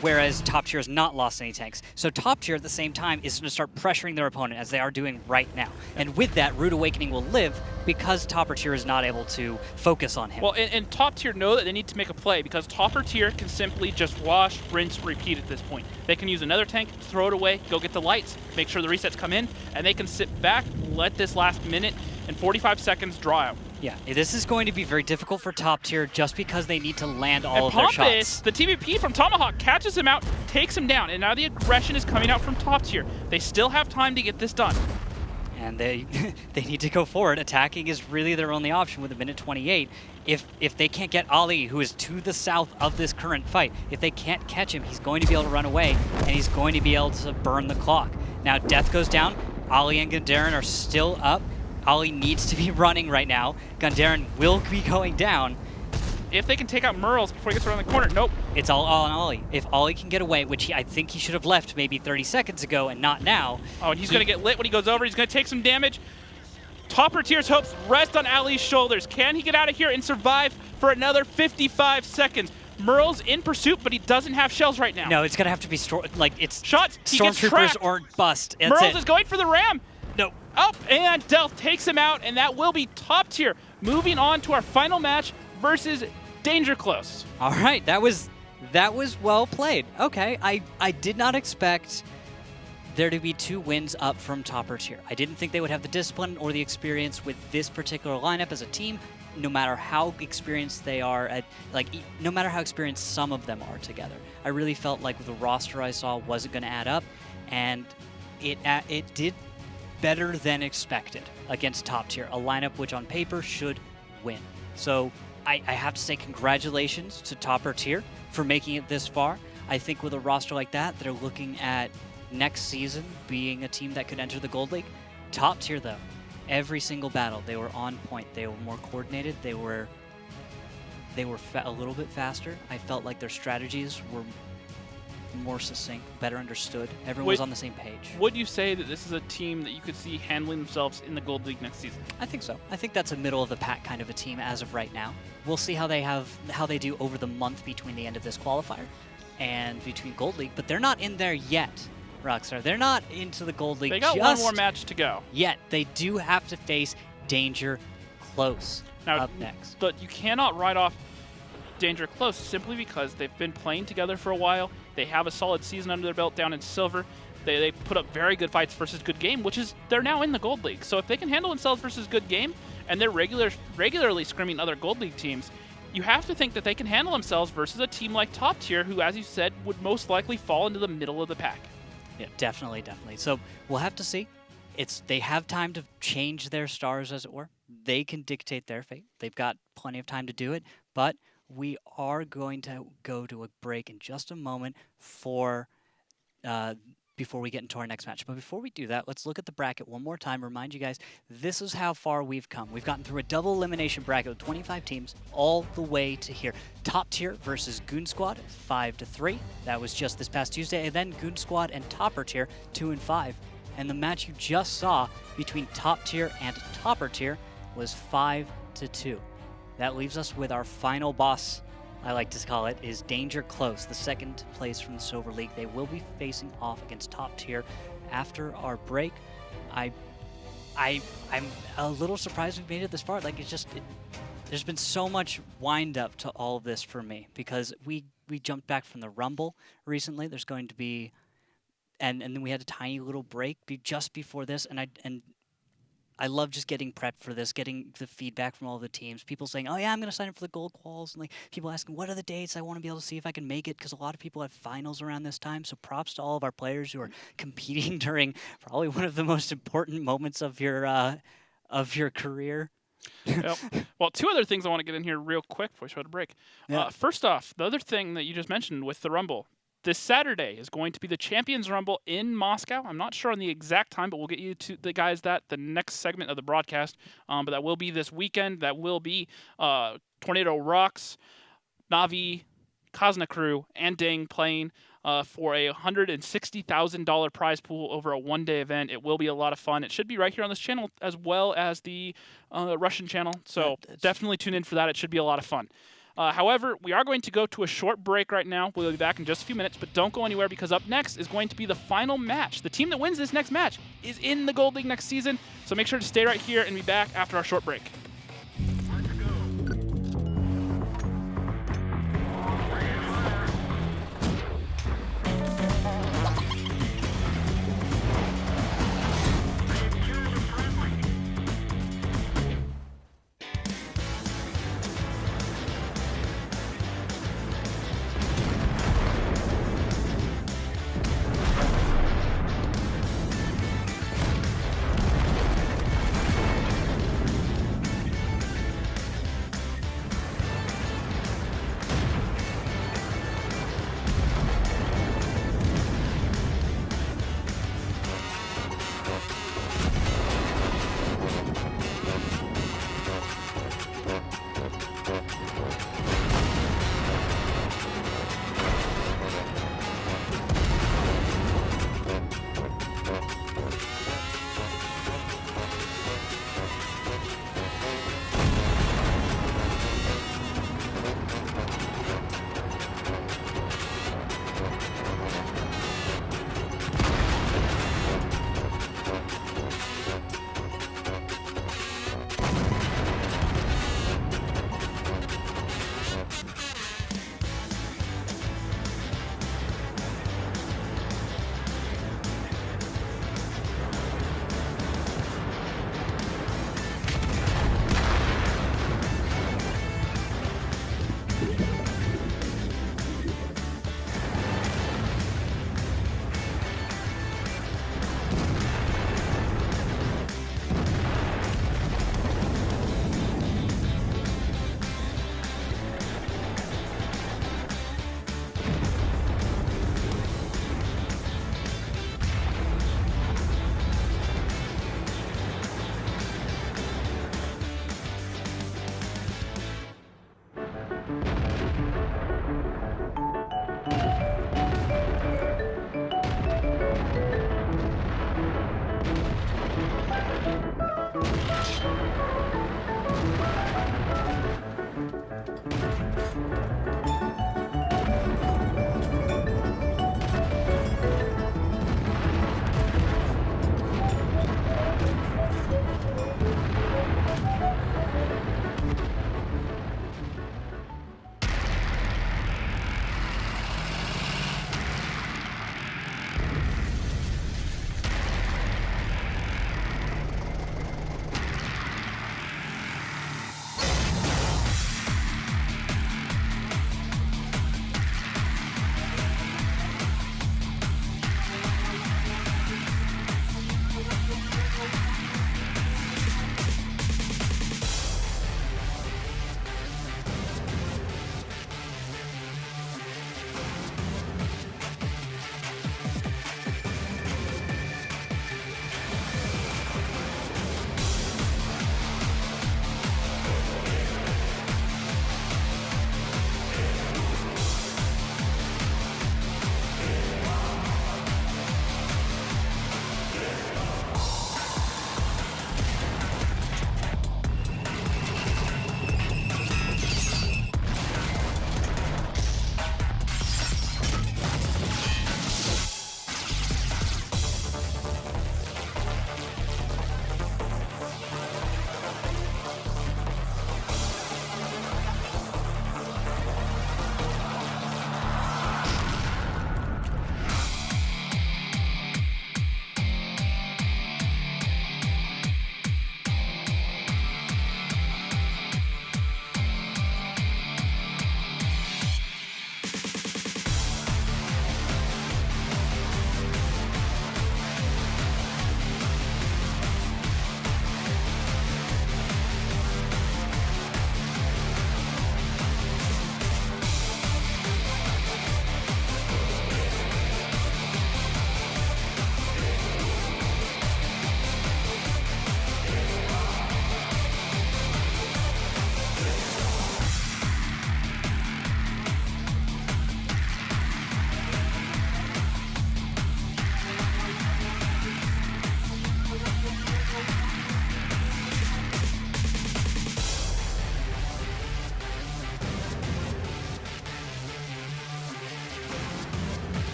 whereas top tier has not lost any tanks. So top tier at the same time is going to start pressuring their opponent as they are doing right now. And with that, Root Awakening will live because topper tier is not able to focus on him. Well, and top tier know that they need to make a play because topper tier can simply just wash, rinse, repeat at this point. They can use another tank, throw it away, go get the lights, make sure the resets come in, and they can sit back, let this last minute and 45 seconds draw out. Yeah, this is going to be very difficult for top tier just because they need to land all of their shots. The TVP from Tomahawk catches him out, takes him down, and now the aggression is coming out from top tier. They still have time to get this done. And they they need to go forward. Attacking is really their only option with a minute 28. If they can't get Ali, who is to the south of this current fight, if they can't catch him, he's going to be able to run away, and he's going to be able to burn the clock. Now Death goes down. Ali and Gundaren are still up. Ali needs to be running right now. Gundaren will be going down. If they can take out Merles before he gets around the corner, nope. It's all on Ali. If Ali can get away, which I think he should have left maybe 30 seconds ago and not now. Oh, and he's going to get lit when he goes over. He's going to take some damage. Topper tier's hopes rest on Ali's shoulders. Can he get out of here and survive for another 55 seconds? Merle's in pursuit, but he doesn't have shells right now. No, it's going to have to be it's shots. He gets Stormtroopers trapped. or bust. That's Merles it. is going for the ram. No. Up, and Delph takes him out, and that will be top tier. Moving on to our final match versus Danger Close. All right, that was well played. Okay, I did not expect there to be 2 wins up from topper tier. I didn't think they would have the discipline or the experience with this particular lineup as a team, no matter how experienced they are no matter how experienced some of them are together. I really felt like the roster I saw wasn't going to add up, and it did better than expected against top tier, a lineup which on paper should win. So I have to say congratulations to topper tier for making it this far. I think with a roster like that, they're looking at next season being a team that could enter the Gold League. Top tier though, every single battle, they were on point. They were more coordinated. They were a little bit faster. I felt like their strategies were more succinct, better understood. Everyone was on the same page. Would you say that this is a team that you could see handling themselves in the Gold League next season? I think so. I think that's a middle of the pack kind of a team as of right now. We'll see how they do over the month between the end of this qualifier and between Gold League, but they're not in there yet, Rockstar. They're not into the Gold League. They got one more match to go. Yet they do have to face Danger Close up next. But you cannot write off Danger Close simply because they've been playing together for a while. They have a solid season under their belt down in Silver. They put up very good fights versus Good Game, which is they're now in the Gold League. So if they can handle themselves versus Good Game, and they're regularly scrimming other Gold League teams, you have to think that they can handle themselves versus a team like Top Tier, who, as you said, would most likely fall into the middle of the pack. Yeah, definitely. So we'll have to see. They have time to change their stars, as it were. They can dictate their fate. They've got plenty of time to do it, but we are going to go to a break in just a moment before we get into our next match. But before we do that, let's look at the bracket one more time. Remind you guys, this is how far we've come. We've gotten through a double elimination bracket with 25 teams all the way to here. Top Tier versus Goon Squad, 5-3. That was just this past Tuesday. And then Goon Squad and Topper Tier, 2-5. And the match you just saw between Top Tier and Topper Tier was 5-2. That leaves us with our final boss, I like to call it, is Danger Close, the second place from the Silver League. They will be facing off against Top Tier after our break. I'm a little surprised we've made it this far. Like, there's been so much wind up to all of this for me because we jumped back from the Rumble recently. There's going to be, and then we had a tiny little break just before this, and I love just getting prepped for this, getting the feedback from all the teams. People saying, "Oh yeah, I'm going to sign up for the gold quals," and like people asking, "What are the dates? I want to be able to see if I can make it," because a lot of people have finals around this time. So props to all of our players who are competing during probably one of the most important moments of your career. Yep. Well, two other things I want to get in here real quick before we show the break. Yeah. First off, the other thing that you just mentioned with the Rumble. This Saturday is going to be the Champions Rumble in Moscow. I'm not sure on the exact time, but we'll get you to the guys the next segment of the broadcast. But that will be this weekend. That will be Tornado Rocks, Navi, Kazna Crew, and Dang playing for a $160,000 prize pool over a one-day event. It will be a lot of fun. It should be right here on this channel as well as the Russian channel. So definitely tune in for that. It should be a lot of fun. However, we are going to go to a short break right now. We'll be back in just a few minutes, but don't go anywhere because up next is going to be the final match. The team that wins this next match is in the Gold League next season, so make sure to stay right here and be back after our short break.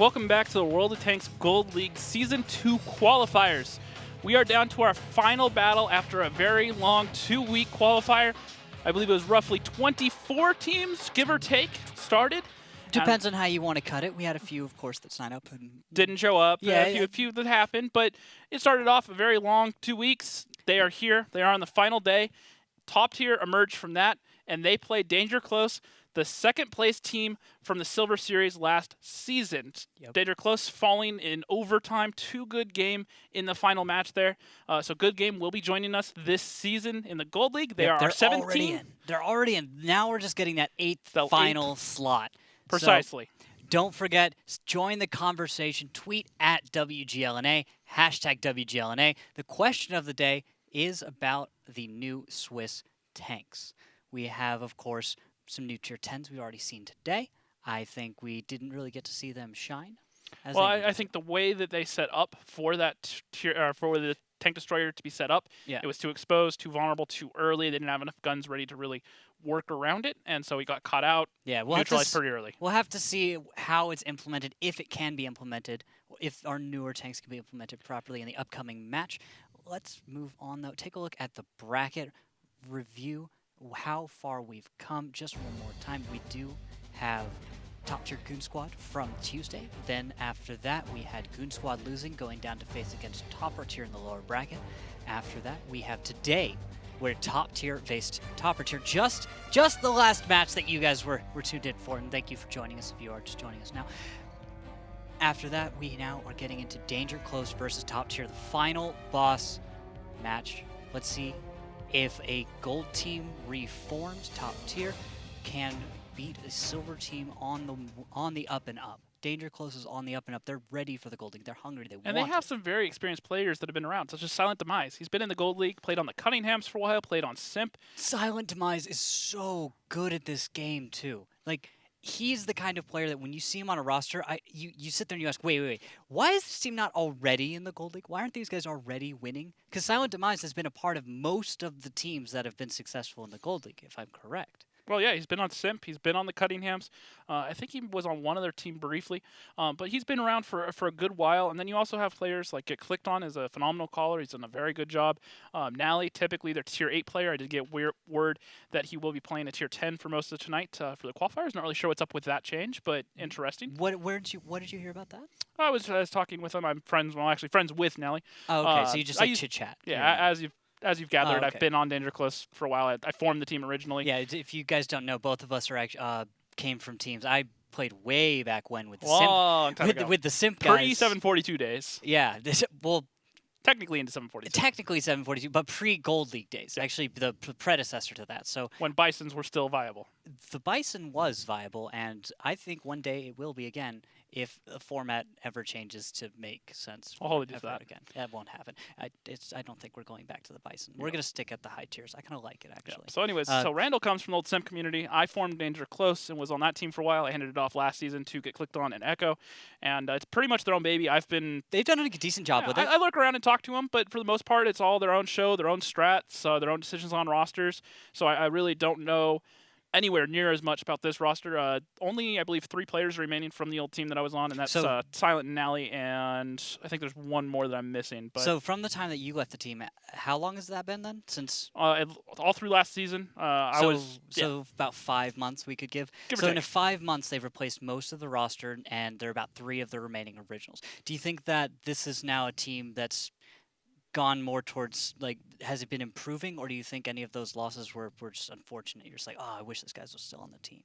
Welcome back to the World of Tanks Gold League Season 2 qualifiers. We are down to our final battle after a very long 2-week qualifier. I believe it was roughly 24 teams, give or take, started. Depends on how you want to cut it. We had a few, of course, that signed up and Didn't show up. Yeah, a few that happened, but it started off a very long 2 weeks. They are here. They are on the final day. Top tier emerged from that, and they played Danger Close, the second place team from the Silver Series last season. Yep. Danger Close falling in overtime. 2 Good Game in the final match there. So Good Game will be joining us this season in the Gold League. They're our 7th already team. in. They're already in. Now we're just getting that 8th final slot. Precisely. So don't forget, join the conversation. Tweet at WGLNA, hashtag WGLNA. The question of the day is about the new Swiss tanks. We have, of course, some new tier 10s we've already seen today. I think we didn't really get to see them shine. Well, I think the way that they set up for that tier, for the tank destroyer to be set up, it was too exposed, too vulnerable, too early. They didn't have enough guns ready to really work around it, and so he got caught out. Yeah, neutralized pretty early. We'll have to see how it's implemented, if it can be implemented, if our newer tanks can be implemented properly in the upcoming match. Let's move on, though. Take a look at the bracket review, how far we've come. Just one more time, we do have top tier Goon Squad from Tuesday. Then after that, we had Goon Squad losing, going down to face against topper tier in the lower bracket. After that, we have today, where top tier faced topper tier. Just the last match that you guys were tuned in for, and thank you for joining us if you are just joining us now. After that, we now are getting into Danger Close versus top tier, the final boss match. Let's see if a gold team reformed top tier can beat a silver team on the up and up. Danger Close is on the up and up. They're ready for the Gold League. They're hungry. And they have some very experienced players that have been around, such as Silent Demise. He's been in the Gold League, played on the Cunninghams for a while, played on Simp. Silent Demise is so good at this game, too. Like, he's the kind of player that when you see him on a roster, you sit there and you ask, wait, why is this team not already in the Gold League? Why aren't these guys already winning? Because Silent Demise has been a part of most of the teams that have been successful in the Gold League, if I'm correct. Well, yeah, he's been on Simp. He's been on the Cunninghams. I think he was on one other team briefly. But he's been around for a good while. And then you also have players like Get Clicked On is a phenomenal caller. He's done a very good job. Nally, typically their tier 8 player. I did get word that he will be playing a tier 10 for most of tonight for the qualifiers. Not really sure what's up with that change, but interesting. What did you hear about that? I was talking with him. I'm friends with Nally. Oh, okay. So you just chit-chat. Yeah, as you've gathered, okay. I've been on Danger Close for a while. I formed the team originally. Yeah, if you guys don't know, both of us are came from teams. I played way back when with the Simp. With the Simp guys. Pre-742 days. Yeah. Technically into 742. Technically 742, but pre-Gold League days. Actually, the predecessor to that. So when Bisons were still viable. The Bison was viable, and I think one day it will be again if the format ever changes to make sense. I'll hold you to that. Again. That won't happen. I don't think we're going back to the Bison. We're going to stick at the high tiers. I kind of like it, actually. Yeah. So anyways, so Randall comes from the old Simp community. I formed Danger Close and was on that team for a while. I handed it off last season to Get Clicked On and Echo. And it's pretty much their own baby. They've done a decent job with it. I look around and talk to them, but for the most part, it's all their own show, their own strats, their own decisions on rosters. So I really don't know anywhere near as much about this roster. Only, I believe, 3 players remaining from the old team that I was on, and that's Silent and Nally, and I think there's one more that I'm missing. But so from the time that you left the team, how long has that been then? Since all through last season, So about 5 months we could give. Give or so take. in 5 months, they've replaced most of the roster, and there are about 3 of the remaining originals. Do you think that this is now a team that's gone more towards, like, has it been improving, or do you think any of those losses were just unfortunate? You're just like, I wish this guy was still on the team.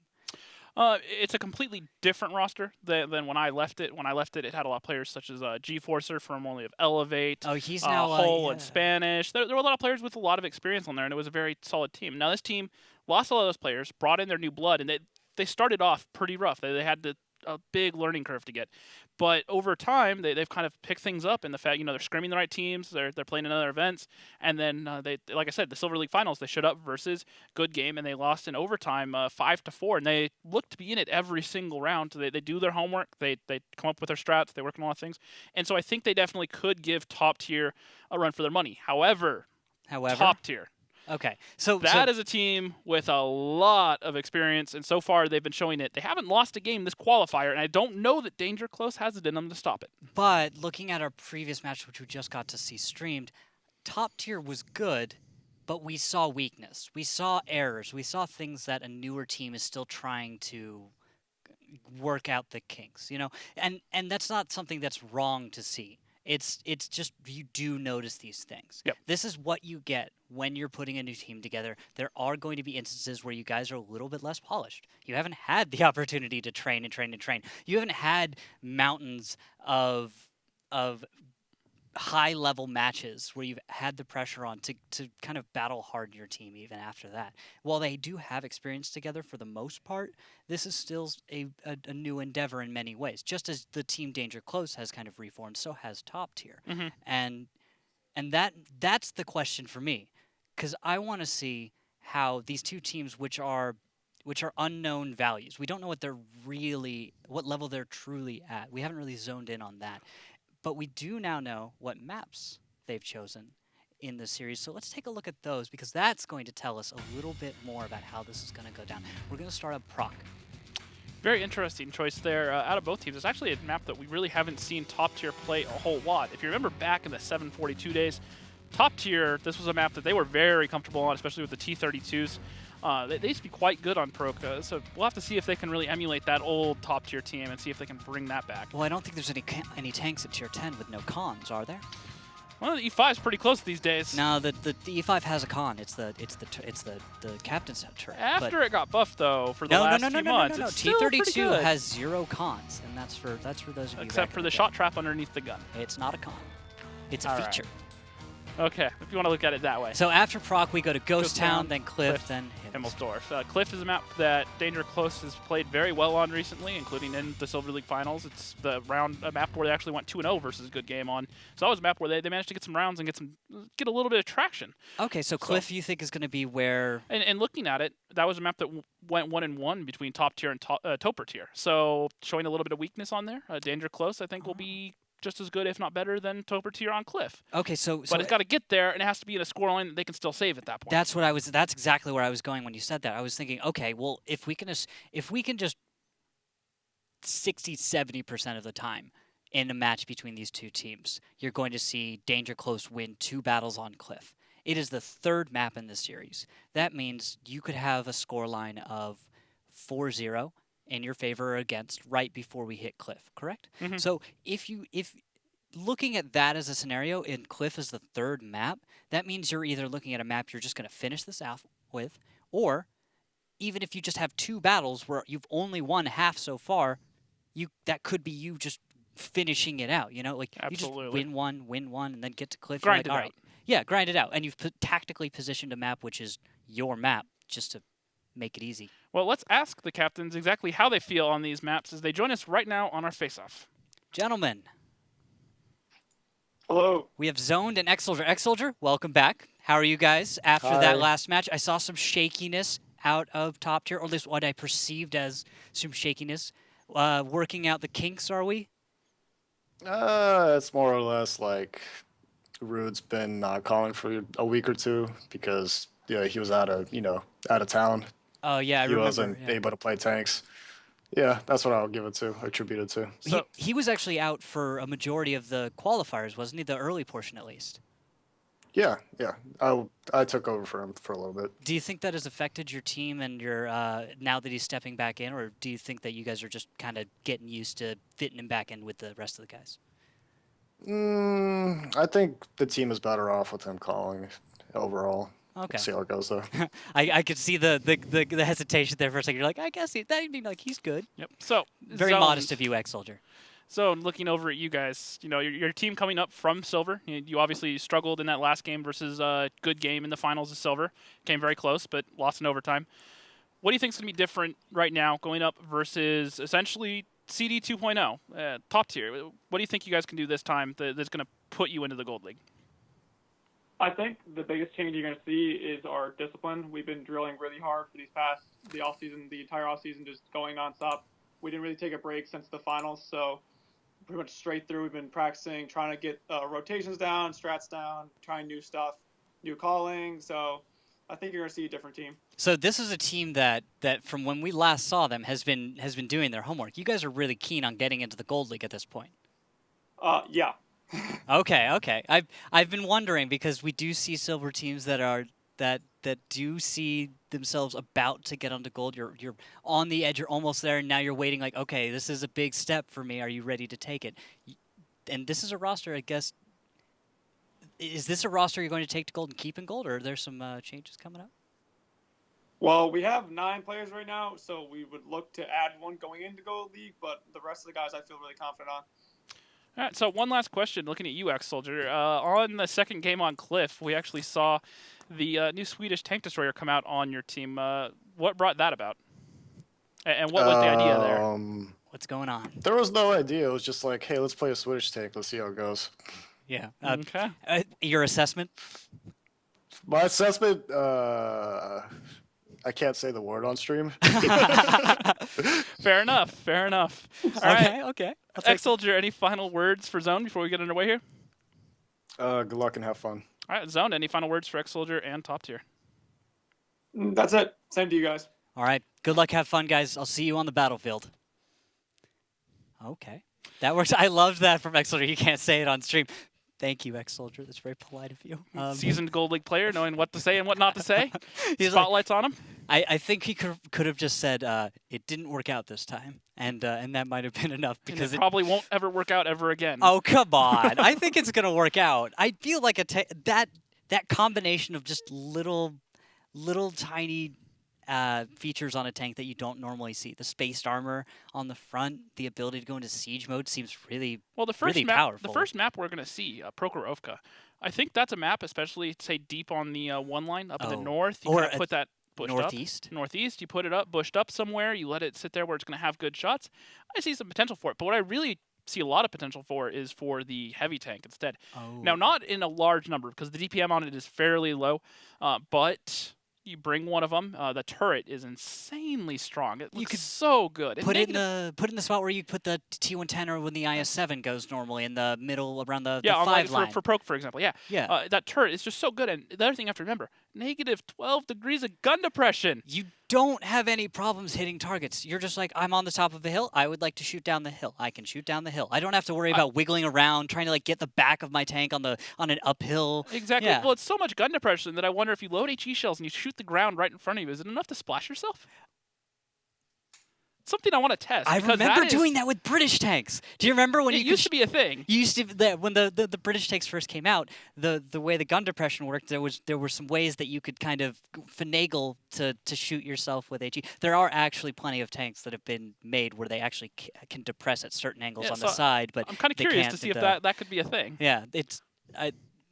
It's a completely different roster than when I left it. When I left it, it had a lot of players such as G-Forcer formerly of Elevate. Oh, he's now Hull and Spanish. There were a lot of players with a lot of experience on there, and it was a very solid team. Now this team lost a lot of those players, brought in their new blood, and they started off pretty rough. They had a big learning curve to get. But over time, they've kind of picked things up in the fact, they're scrimming the right teams, they're playing in other events, and then they, like I said, the Silver League Finals, they showed up versus Good Game, and they lost in overtime 5-4, and they look to be in it every single round. They do their homework, they come up with their strats, they work on a lot of things, and so I think they definitely could give top tier a run for their money. However, top tier. Okay, so That is a team with a lot of experience, and so far they've been showing it. They haven't lost a game this qualifier, and I don't know that Danger Close has it in them to stop it. But looking at our previous match, which we just got to see streamed, top tier was good, but we saw weakness. We saw errors. We saw things that a newer team is still trying to work out the kinks, and that's not something that's wrong to see. It's just you do notice these things. Yep. This is what you get when you're putting a new team together. There are going to be instances where you guys are a little bit less polished. You haven't had the opportunity to train and train and train. You haven't had mountains of high level matches where you've had the pressure on to kind of battle hard your team even after that. While they do have experience together for the most part, this is still a new endeavor in many ways. Just as the team Danger Close has kind of reformed, so has top tier. Mm-hmm. And that's the question for me, because I want to see how these two teams, which are unknown values, we don't know what level they're truly at. We haven't really zoned in on that. But we do now know what maps they've chosen in the series. So let's take a look at those, because that's going to tell us a little bit more about how this is going to go down. We're going to start up Prok. Very interesting choice there out of both teams. It's actually a map that we really haven't seen top tier play a whole lot. If you remember back in the 742 days, top tier, this was a map that they were very comfortable on, especially with the T-32s. They used to be quite good on Prokhorovka, so we'll have to see if they can really emulate that old top-tier team and see if they can bring that back. Well, I don't think there's any tanks at Tier 10 with no cons, are there? Well, the E5 is pretty close these days. No, the E5 has a con. It's the captain's turret. After it got buffed though, for the last few months, it's still pretty T-32 good. has 0 cons, and that's for those of you. Except for the shot trap underneath the gun. It's not a con. It's a All feature. Right. Okay, if you want to look at it that way. So after Prok, we go to Ghost Town, Town, then Cliff, then Himmelsdorf. Cliff is a map that Danger Close has played very well on recently, including in the Silver League Finals. It's a map where they actually went 2-0 versus a good game on. So that was a map where they managed to get some rounds and get a little bit of traction. Okay, so Cliff, you think is going to be where? And looking at it, that was a map that went 1-1 between top tier and Toper tier. So showing a little bit of weakness on there. Danger Close, I think, will be just as good, if not better, than Toper tier on Cliff. Okay, so but it's got to get there, and it has to be in a scoreline that they can still save at that point. That's exactly where I was going when you said that. I was thinking, okay, well, if we can just 60-70% of the time in a match between these two teams, you're going to see Danger Close win 2 battles on Cliff. It is the 3rd map in the series. That means you could have a scoreline of 4-0 in your favor or against right before we hit Cliff, correct? Mm-hmm. So if looking at that as a scenario in Cliff as the 3rd map, that means you're either looking at a map you're just going to finish this out with, or even if you just have 2 battles where you've only won half so far, that could be you just finishing it out, like Absolutely. You just win one, and then get to Cliff. Grind it all out. right, yeah, grind it out, and you've tactically positioned a map which is your map just to make it easy. Well, let's ask the captains exactly how they feel on these maps as they join us right now on our face-off. Gentlemen. Hello. We have Zoned and X-Soldier. X-Soldier, welcome back. How are you guys after Hi. that last match? I saw some shakiness out of top tier, or at least what I perceived as some shakiness. Working out the kinks, are we? It's more or less like Rude's been calling for a week or two because he was out of town. Oh yeah, I he remember. wasn't able to play tanks. Yeah, that's what I'll attribute it to. So, he was actually out for a majority of the qualifiers, wasn't he? The early portion, at least. Yeah. I took over for him for a little bit. Do you think that has affected your team and your now that he's stepping back in, or do you think that you guys are just kind of getting used to fitting him back in with the rest of the guys? I think the team is better off with him calling overall. Okay. See how it goes though. I could see the hesitation there for a second. You're like, I guess he's good. yep. So Very modest of you, X-Soldier. So looking over at you guys, your team coming up from Silver. You obviously struggled in that last game versus a good game in the finals of Silver. Came very close, but lost in overtime. What do you think is going to be different right now going up versus essentially CD 2.0, top tier? What do you think you guys can do this time that's going to put you into the Gold League? I think the biggest change you're going to see is our discipline. We've been drilling really hard for the entire off season, just going nonstop. We didn't really take a break since the finals, so pretty much straight through. We've been practicing, trying to get rotations down, strats down, trying new stuff, new calling. So I think you're going to see a different team. So this is a team that from when we last saw them has been doing their homework. You guys are really keen on getting into the Gold League at this point. Yeah. Okay. I've been wondering because we do see silver teams that do see themselves about to get onto gold. You're on the edge. You're almost there, and now you're waiting. Like, okay, this is a big step for me. Are you ready to take it? And this is a roster, I guess. Is this a roster you're going to take to gold and keep in gold, or are there some changes coming up? Well, we have 9 players right now, so we would look to add one going into Gold League, but the rest of the guys I feel really confident on. All right, so one last question, looking at you, X-Soldier. On the second game on Cliff, we actually saw the new Swedish tank destroyer come out on your team. What brought that about? And what was the idea there? What's going on? There was no idea. It was just like, hey, let's play a Swedish tank. Let's see how it goes. Yeah. Okay. Your assessment? My assessment, I can't say the word on stream. Fair enough. All right. Okay. X-Soldier, any final words for Zone before we get underway here? Good luck and have fun. All right, Zone, any final words for X-Soldier and Top Tier? That's it. Same to you guys. All right. Good luck. Have fun, guys. I'll see you on the battlefield. Okay. That works. I loved that from X-Soldier. You can't say it on stream. Thank you, X-Soldier. That's very polite of you. Seasoned Gold League player, knowing what to say and what not to say. Spotlights on him. I think he could have just said it didn't work out this time, and that might have been enough because it probably won't ever work out ever again. Oh, come on! I think it's gonna work out. I feel like that combination of just little tiny features on a tank that you don't normally see. The spaced armor on the front, the ability to go into siege mode seems really powerful. The first map we're going to see, Prokhorovka, I think that's a map, especially, say, deep on the one line up in the north. You kind of put that bushed northeast? up. Northeast. You put it up, bushed up somewhere. You let it sit there where it's going to have good shots. I see some potential for it. But what I really see a lot of potential for is for the heavy tank instead. Oh. Now, not in a large number because the DPM on it is fairly low, but you bring one of them. The turret is insanely strong. It looks so good. Put it in the spot where you put the T110 or when the IS-7 goes normally in the middle around the 5 line. For Prok, for example. Yeah. That turret is just so good. And the other thing you have to remember, -12 degrees of gun depression. You don't have any problems hitting targets. You're just like, I'm on the top of a hill. I would like to shoot down the hill. I can shoot down the hill. I don't have to worry about wiggling around, trying to like get the back of my tank on an uphill. Exactly. Yeah. Well, it's so much gun depression that I wonder if you load HE shells and you shoot the ground right in front of you, is it enough to splash yourself? Something I want to test. I remember doing that with British tanks. Do you remember when it used to be a thing? You used to when the British tanks first came out. The way the gun depression worked, there were some ways that you could kind of finagle to shoot yourself with HE. There are actually plenty of tanks that have been made where they actually can depress at certain angles on the side. But I'm kind of curious to see if that could be a thing. Yeah,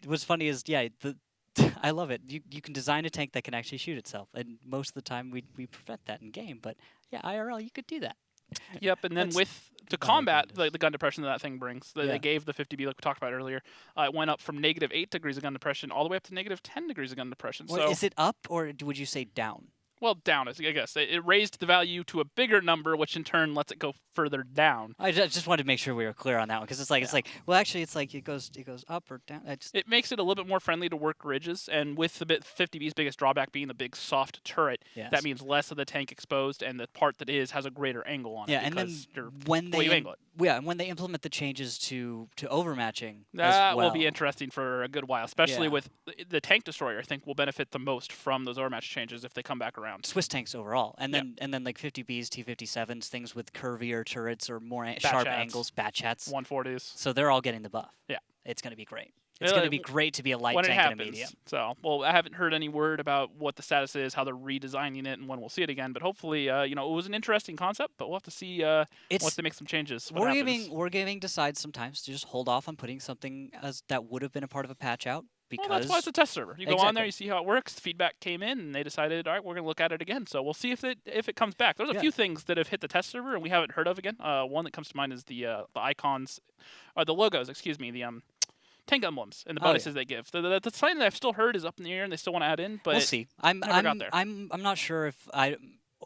what's funny is I love it. You can design a tank that can actually shoot itself, and most of the time we prevent that in game. But yeah, IRL you could do that. Yep, and then to combat the gun depression that thing brings, they gave the 50B like we talked about earlier. It went up from -8 degrees of gun depression all the way up to -10 degrees of gun depression. Well, is it up or would you say down? Well, down, I guess. It raised the value to a bigger number, which in turn lets it go further down. I just wanted to make sure we were clear on that one, because it goes up or down. It makes it a little bit more friendly to work ridges, and with the 50B's biggest drawback being the big soft turret, that means less of the tank exposed, and the part that has a greater angle on it. Yeah, and then when they implement the changes to overmatching, that will be interesting for a good while, especially with the tank destroyer. I think will benefit the most from those overmatch changes if they come back around. Swiss tanks overall, and then like 50Bs, T57s, things with curvier turrets or more sharp angles, batch hats, 140s. So they're all getting the buff. Yeah, it's going to be great. It's going to be great to be a light tank and a medium. So, I haven't heard any word about what the status is, how they're redesigning it, and when we'll see it again. But hopefully, it was an interesting concept. But we'll have to see once they make some changes. Wargaming decides sometimes to just hold off on putting something that would have been a part of a patch out. Because that's why it's a test server. You go on there, you see how it works. Feedback came in, and they decided, all right, we're going to look at it again. So we'll see if it comes back. There's a few things that have hit the test server, and we haven't heard of again. One that comes to mind is the icons, or the logos, the tank emblems and the bonuses they give. The sign that I've still heard is up in the air, and they still want to add in. But we'll see. I'm not sure if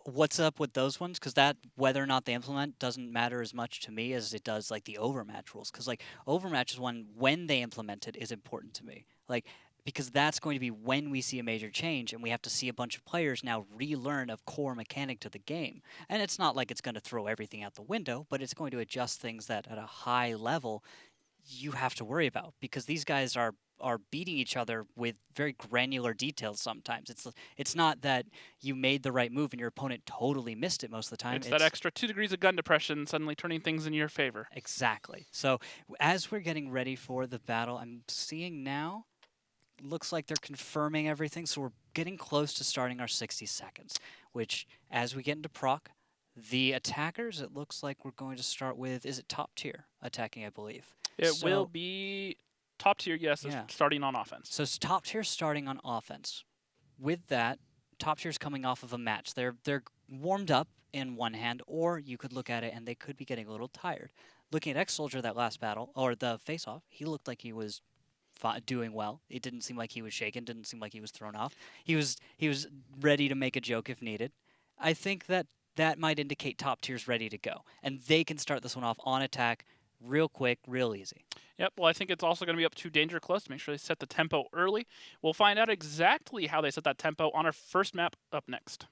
what's up with those ones, because that whether or not they implement doesn't matter as much to me as it does like the overmatch rules. Because like overmatch is one when they implement it is important to me. Like because that's going to be when we see a major change, and we have to see a bunch of players now relearn a core mechanic to the game. And it's not like it's going to throw everything out the window, but it's going to adjust things that at a high level you have to worry about, because these guys are beating each other with very granular details sometimes. It's not that you made the right move and your opponent totally missed it most of the time. It's that extra 2 degrees of gun depression suddenly turning things in your favor. Exactly. So as we're getting ready for the battle, I'm seeing now, looks like they're confirming everything, so we're getting close to starting our 60 seconds, which as we get into proc, the attackers, it looks like we're going to start with, is it top tier attacking, I believe? It will be top tier, yes, starting on offense. So it's top tier starting on offense. With that, top tier's coming off of a match. They're warmed up in one hand, or you could look at it and they could be getting a little tired. Looking at X-Soldier that last battle, or the face-off, he looked like he was doing well. It didn't seem like he was shaken, didn't seem like he was thrown off. He was ready to make a joke if needed. I think that might indicate top tier's ready to go, and they can start this one off on attack real quick, real easy. Yep, well, I think it's also going to be up to Danger Close to make sure they set the tempo early. We'll find out exactly how they set that tempo on our first map up next.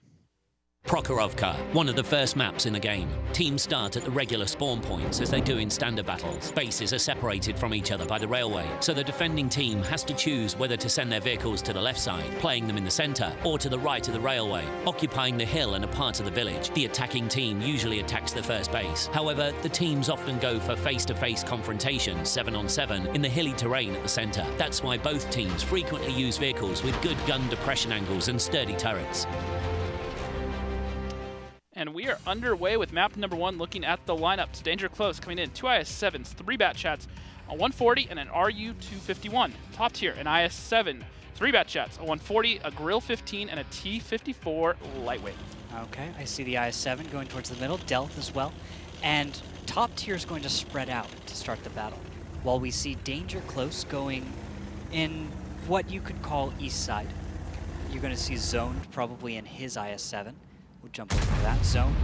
Prokhorovka, one of the first maps in the game. Teams start at the regular spawn points as they do in standard battles. Bases are separated from each other by the railway, so the defending team has to choose whether to send their vehicles to the left side, playing them in the centre, or to the right of the railway, occupying the hill and a part of the village. The attacking team usually attacks the first base. However, the teams often go for face-to-face confrontations, 7-on-7, in the hilly terrain at the centre. That's why both teams frequently use vehicles with good gun depression angles and sturdy turrets. And we are underway with map number 1, looking at the lineups. Danger Close coming in, 2 IS-7s, 3 Bat Chats, a 140, and an RU-251. Top tier, an IS-7, 3 Bat Chats, a 140, a Grill 15, and a T-54 lightweight. Okay, I see the IS-7 going towards the middle, Delth as well. And top tier is going to spread out to start the battle, while we see Danger Close going in what you could call east side. You're going to see Zoned probably in his IS-7. We'll jump over to that. Zoned.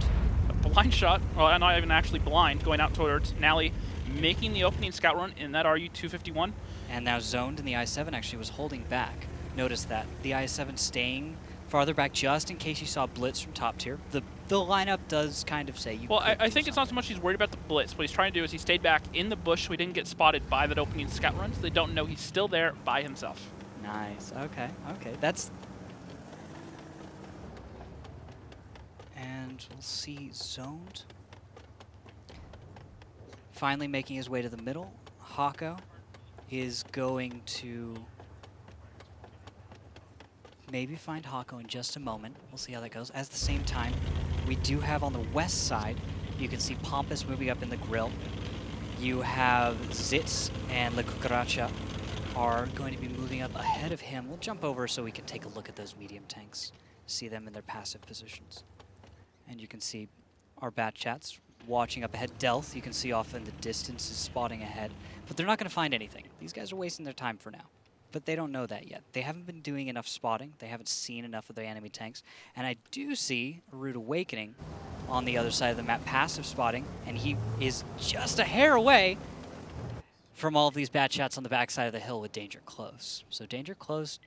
A blind shot, well, not even actually blind, going out towards Nally, making the opening scout run in that RU-251. And now Zoned in the I-7 actually was holding back. Notice that. The I-7 staying farther back just in case you saw blitz from top tier. The lineup does kind of say you Well, I think it's not so much he's worried about the blitz. What he's trying to do is he stayed back in the bush so he didn't get spotted by that opening scout run, so they don't know he's still there by himself. Nice. Okay. That's... And we'll see Zoned. Finally making his way to the middle. Hako is going to maybe find Hako in just a moment. We'll see how that goes. At the same time, we do have on the west side, you can see Pompous moving up in the grill. You have Zitz and La Cucaracha are going to be moving up ahead of him. We'll jump over so we can take a look at those medium tanks, see them in their passive positions. And you can see our Bat Chats watching up ahead. Delth, you can see off in the distance, is spotting ahead. But they're not going to find anything. These guys are wasting their time for now. But they don't know that yet. They haven't been doing enough spotting. They haven't seen enough of the enemy tanks. And I do see a Rude Awakening on the other side of the map, passive spotting. And he is just a hair away from all of these Bat Chats on the backside of the hill with Danger Close. So Danger Close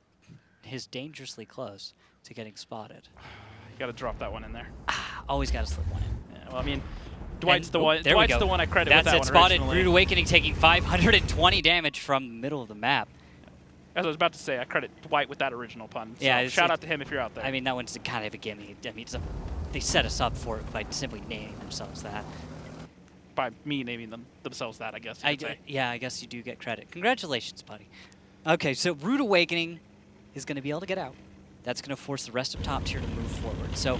is dangerously close to getting spotted. You got to drop that one in there. Always got to slip one in. Yeah, well, I mean, Dwight's the one. There we Dwight's go. the one I credit That's with that it. one Spotted. originally. Rude Awakening taking 520 damage from the middle of the map. As I was about to say, I credit Dwight with that original pun. So Yeah, shout out to him if you're out there. I mean, that one's kind of a gimme. I mean, they set us up for it by simply naming themselves that. By me naming themselves that, I guess you could say. Yeah, I guess you do get credit. Congratulations, buddy. Okay, so Rude Awakening is going to be able to get out. That's going to force the rest of top tier to move forward. So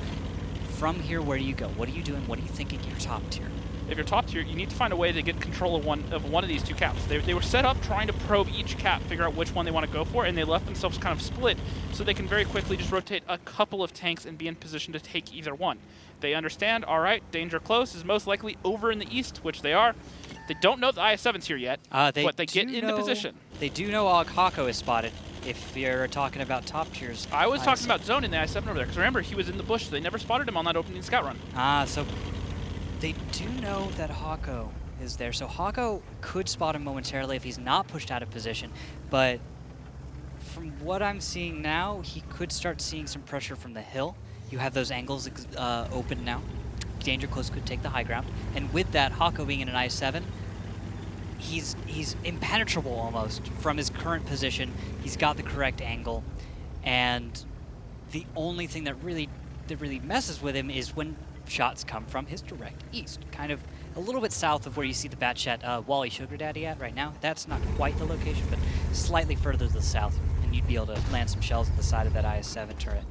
from here, where do you go? What are you doing? What are you thinking you're top tier? If you're top tier, you need to find a way to get control of one of these two caps. They were set up trying to probe each cap, figure out which one they want to go for, and they left themselves kind of split, so they can very quickly just rotate a couple of tanks and be in position to take either one. They understand, all right, Danger Close is most likely over in the east, which they are. They don't know the IS-7's here yet, but they get into position. They do know Hako is spotted, if you're talking about top tiers. I was talking about Zone in the IS-7 over there, because remember, he was in the bush, so they never spotted him on that opening scout run. So they do know that Hako is there. So Hako could spot him momentarily if he's not pushed out of position. But from what I'm seeing now, he could start seeing some pressure from the hill. You have those angles open now. Danger Close could take the high ground. And with that, Hako being in an I-7, he's impenetrable almost from his current position. He's got the correct angle. And the only thing that really messes with him is when shots come from his direct east, kind of a little bit south of where you see the Batchat Wally Sugar Daddy at right now. That's not quite the location, but slightly further to the south, and you'd be able to land some shells at the side of that IS-7 turret.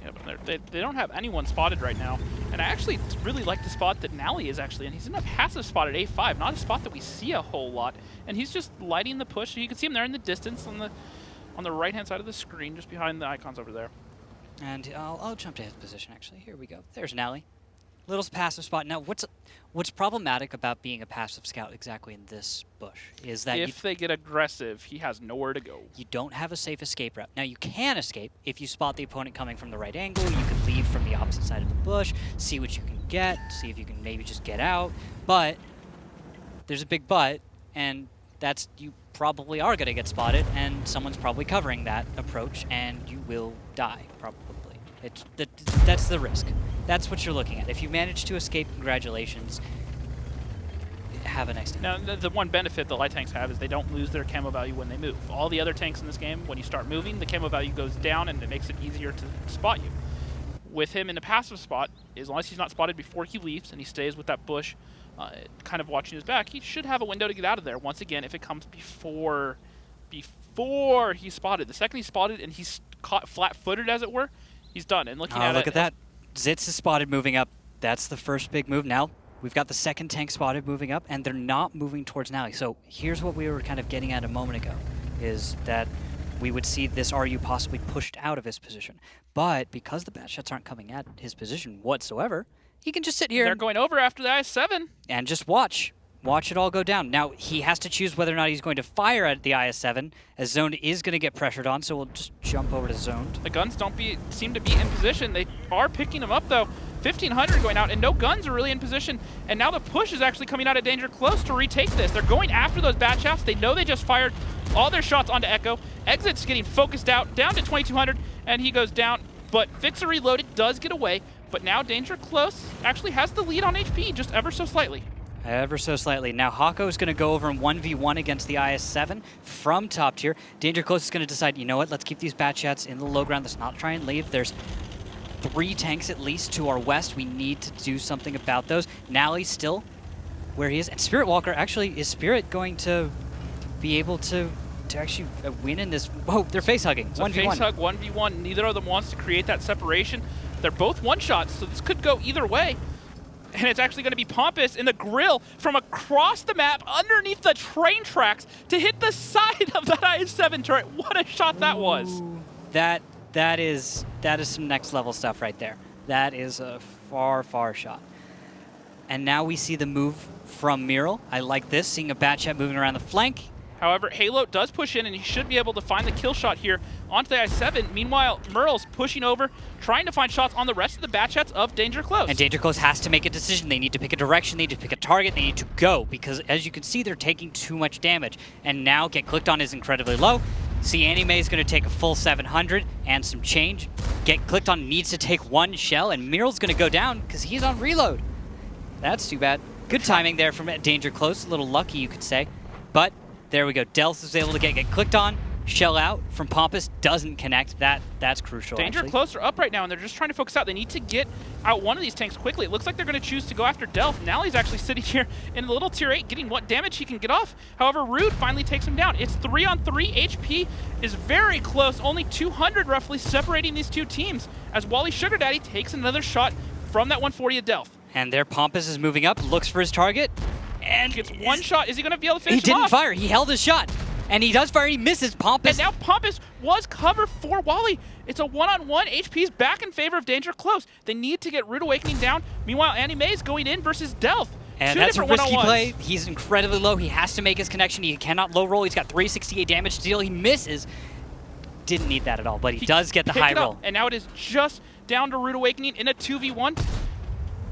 Yeah, but they don't have anyone spotted right now, and I actually really like the spot that Nally is actually in. He's in a passive spot at A5, not a spot that we see a whole lot, and he's just lighting the push. You can see him there in the distance on the right-hand side of the screen, just behind the icons over there. And I'll jump to his position, actually. Here we go. There's Nally. Little passive spot. Now, what's problematic about being a passive scout exactly in this bush is that if they get aggressive, he has nowhere to go. You don't have a safe escape route. Now, you can escape if you spot the opponent coming from the right angle. You can leave from the opposite side of the bush, see what you can get, see if you can maybe just get out. But there's a big but, and that's you probably are going to get spotted, and someone's probably covering that approach, and you will die, probably. That's the risk. That's what you're looking at. If you manage to escape, congratulations. Have a nice day. Now, the one benefit the light tanks have is they don't lose their camo value when they move. All the other tanks in this game, when you start moving, the camo value goes down, and it makes it easier to spot you. With him in a passive spot, as long as he's not spotted before he leaves and he stays with that bush, kind of watching his back, he should have a window to get out of there. Once again, if it comes before he's spotted. The second he's spotted and he's caught flat-footed, as it were, he's done. And looking at look at that. Zitz is spotted moving up. That's the first big move. Now we've got the second tank spotted moving up, and they're not moving towards Nally. So here's what we were kind of getting at a moment ago, is that we would see this RU possibly pushed out of his position. But because the bat shots aren't coming at his position whatsoever, he can just sit here. They're going over after the IS-7. And just watch. Watch it all go down. Now, he has to choose whether or not he's going to fire at the IS-7, as Zoned is going to get pressured on, so we'll just jump over to Zoned. The guns don't seem to be in position. They are picking them up, though. 1,500 going out, and no guns are really in position. And now the push is actually coming out of Danger Close to retake this. They're going after those bat shafts. They know they just fired all their shots onto Echo. Exit's getting focused out, down to 2,200, and he goes down. But Fixer Reloaded does get away, but now Danger Close actually has the lead on HP, just ever so slightly. Ever so slightly. Now Hako is going to go over in 1v1 against the IS-7 from top tier. Danger Close is going to decide, you know what, let's keep these bat chats in the low ground. Let's not try and leave. There's 3 tanks at least to our west. We need to do something about those. Nally's still where he is. And Spirit Walker, actually, is Spirit going to be able to actually win in this? Whoa, they're face hugging. 1v1. Face hug, 1v1. Neither of them wants to create that separation. They're both one-shots, so this could go either way. And it's actually going to be Pompous in the grill from across the map underneath the train tracks to hit the side of that IS-7 turret. What a shot that was. That is some next level stuff right there. That is a far, far shot. And now we see the move from Mural. I like this, seeing a Batchat moving around the flank. However, Halo does push in, and he should be able to find the kill shot here onto the I-7. Meanwhile, Merle's pushing over, trying to find shots on the rest of the Batchats of Danger Close. And Danger Close has to make a decision. They need to pick a direction, they need to pick a target, they need to go, because as you can see, they're taking too much damage. And now Get Clicked On is incredibly low. See, Anime is going to take a full 700 and some change. Get Clicked On needs to take 1 shell, and Mural's going to go down because he's on reload. That's too bad. Good timing there from Danger Close. A little lucky, you could say. But there we go. Delth is able to get clicked on. Shell out from Pompous doesn't connect. That's crucial. Danger actually. Close are up right now, and they're just trying to focus out. They need to get out one of these tanks quickly. It looks like they're going to choose to go after Delth. Nally's actually sitting here in the little tier 8, getting what damage he can get off. However, Rude finally takes him down. It's 3-on-3. HP is very close. Only 200 roughly separating these two teams as Wally Sugar Daddy takes another shot from that 140 of Delth. And there Pompous is moving up, looks for his target, and gets one shot. Is he going to be able to finish him off? He didn't fire. He held his shot. And he does fire, he misses. Pompous. And now Pompous was cover for Wally. It's a 1-on-1. HP's back in favor of Danger Close. They need to get Rude Awakening down. Meanwhile, Annie Mae's going in versus Delth. And that's a risky play. He's incredibly low. He has to make his connection. He cannot low roll. He's got 368 damage to deal. He misses. Didn't need that at all, but he does get the high roll. And now it is just down to Rude Awakening in a 2v1.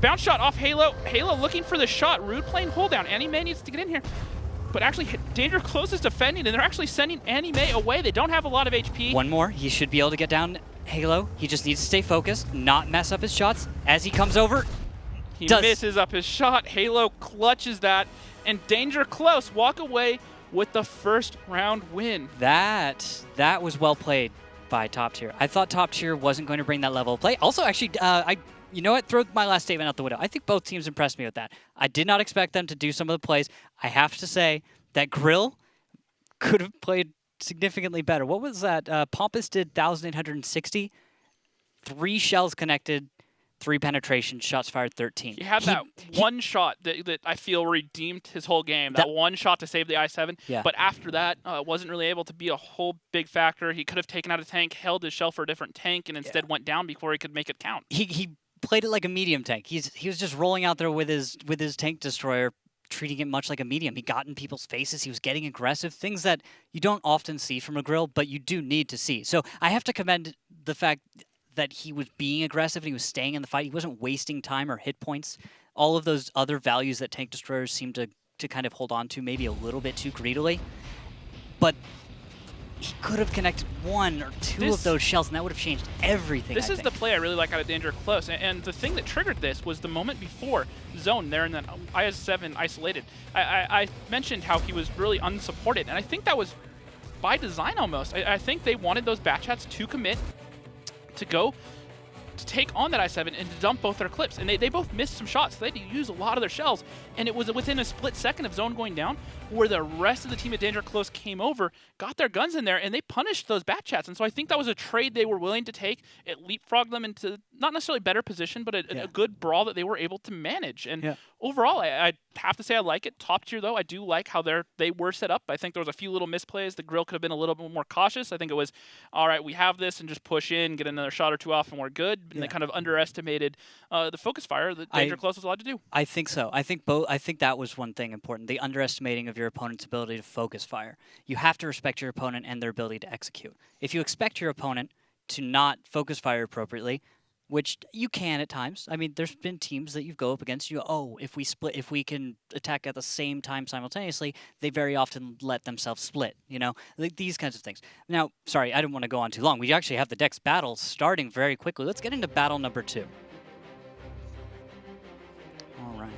Bounce shot off Halo. Halo looking for the shot. Rude playing hold down. Annie Mae needs to get in here. but actually Danger Close is defending, and they're actually sending Anime away. They don't have a lot of HP. One more. He should be able to get down Halo. He just needs to stay focused, not mess up his shots. As he comes over, He misses up his shot. Halo clutches that, and Danger Close walk away with the first round win. That was well played by Top Tier. I thought Top Tier wasn't going to bring that level of play. Also, actually, you know what? Throw my last statement out the window. I think both teams impressed me with that. I did not expect them to do some of the plays. I have to say that Grill could have played significantly better. What was that? Pompous did 1,860, 3 shells connected, 3 penetration, shots fired 13. He had that one shot that I feel redeemed his whole game. That one shot to save the I-7. Yeah. But after that, wasn't really able to be a whole big factor. He could have taken out a tank, held his shell for a different tank, and instead went down before he could make it count. He played it like a medium tank. He was just rolling out there with his tank destroyer, treating it much like a medium. He got in people's faces. He was getting aggressive, things that you don't often see from a Grill, but you do need to see. So I have to commend the fact that he was being aggressive and he was staying in the fight. He wasn't wasting time or hit points. All of those other values that tank destroyers seem to kind of hold on to maybe a little bit too greedily. But he could have connected 1 or 2 of those shells, and that would have changed everything. This is the play I really like out of Danger Close, and the thing that triggered this was the moment before zone there in that IS-7 isolated. I mentioned how he was really unsupported, and I think that was by design almost. I think they wanted those batch hats to commit, to go to take on that I-7 and to dump both their clips. And they both missed some shots, so they had to use a lot of their shells. And it was within a split second of zone going down where the rest of the team at Danger Close came over, got their guns in there, and they punished those bat chats. And so I think that was a trade they were willing to take. It leapfrogged them into not necessarily better position, but a good brawl that they were able to manage. And overall, I have to say I like it. Top Tier, though, I do like how they were set up. I think there was a few little misplays. The Grill could have been a little bit more cautious. I think it was, all right, we have this and just push in, get another shot or two off, and we're good. And they kind of underestimated the focus fire that Danger Close was allowed to do. I think so. I think that was one thing important, the underestimating of your opponent's ability to focus fire. You have to respect your opponent and their ability to execute. If you expect your opponent to not focus fire appropriately, which you can at times. I mean, there's been teams that you go up against, you go, oh, if we can attack at the same time simultaneously, they very often let themselves split, you know, like these kinds of things. Now, sorry, I didn't want to go on too long. We actually have the Dex battle starting very quickly. Let's get into battle number 2. All right.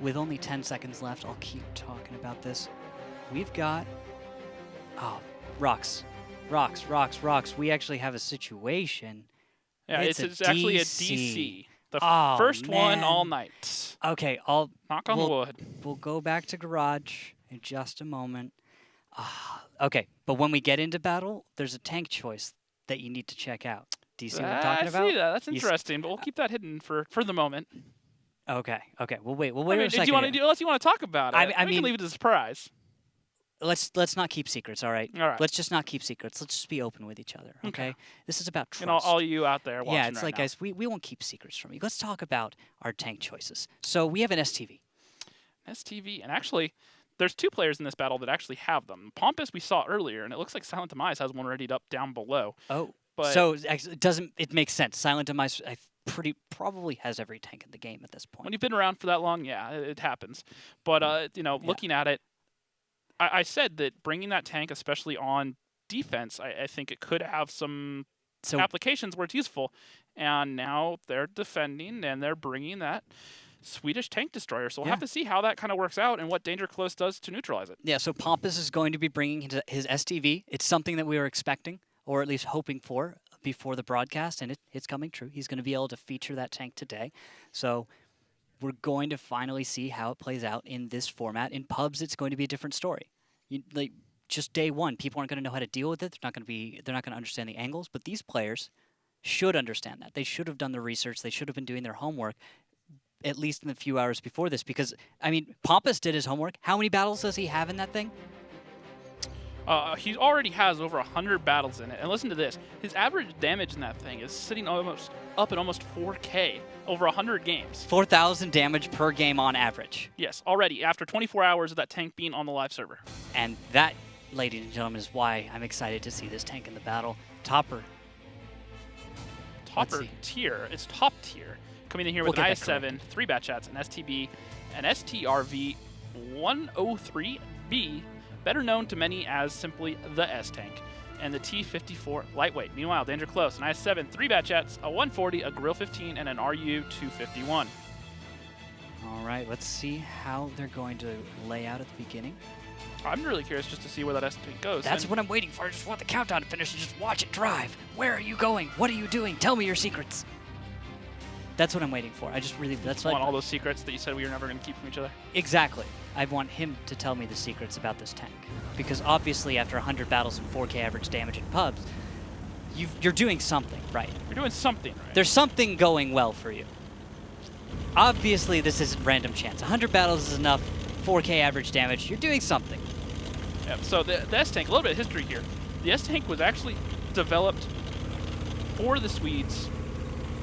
With only 10 seconds left, I'll keep talking about this. We've got, rocks. We actually have a situation. Yeah, it's actually a DC. The first one all night. Okay, knock on wood. We'll go back to Garage in just a moment. Okay, but when we get into battle, there's a tank choice that you need to check out. Do you see what I'm talking about? I see that. That's interesting, but we'll keep that hidden for the moment. Okay. We'll wait. We'll wait a second. Unless you want to talk about it, I we mean, can leave it as a surprise. Let's not keep secrets, all right? All right. Let's just not keep secrets. Let's just be open with each other, okay? This is about trust. And all you out there watching yeah, it's right like, now. guys, we won't keep secrets from you. Let's talk about our tank choices. So we have an STV. STV, and actually, there's 2 players in this battle that actually have them. Pompous we saw earlier, and it looks like Silent Demise has one readied up down below. Oh, but so it makes sense. Silent Demise probably has every tank in the game at this point. When you've been around for that long, yeah, it happens. But looking at it, I said that bringing that tank, especially on defense, I think it could have some applications where it's useful. And now they're defending, and they're bringing that Swedish tank destroyer. So we'll have to see how that kind of works out and what Danger Close does to neutralize it. Yeah, so Pompous is going to be bringing his STV. It's something that we were expecting, or at least hoping for, before the broadcast, and it's coming true. He's going to be able to feature that tank today. So we're going to finally see how it plays out in this format. In pubs, it's going to be a different story. Just day one, people aren't going to know how to deal with it. They're not going to understand the angles. But these players should understand that. They should have done the research. They should have been doing their homework, at least in the few hours before this. Because I mean, Pompous did his homework. How many battles does he have in that thing? He already has over 100 battles in it. And listen to this. His average damage in that thing is sitting almost up at almost 4K over 100 games. 4,000 damage per game on average. Yes, already after 24 hours of that tank being on the live server. And that, ladies and gentlemen, is why I'm excited to see this tank in the battle. Topper tier. It's top tier. Coming in here with an IS-7, 3 bat chats, an STB, an STRV 103 B, better known to many as simply the S-Tank, and the T-54 Lightweight. Meanwhile, Danger Close, an IS-7, 3 bat jets, a 140, a Grill 15, and an RU-251. All right, let's see how they're going to lay out at the beginning. I'm really curious just to see where that S-Tank goes. That's what I'm waiting for. I just want the countdown to finish and just watch it drive. Where are you going? What are you doing? Tell me your secrets. That's what I'm waiting for. I just really, that's want like all those secrets that you said we were never going to keep from each other. Exactly. I want him to tell me the secrets about this tank. Because obviously after 100 battles and 4K average damage in pubs, you're doing something right. You're doing something right. There's something going well for you. Obviously this isn't random chance. 100 battles is enough, 4K average damage, you're doing something. Yeah, so the S-Tank, a little bit of history here. The S-Tank was actually developed for the Swedes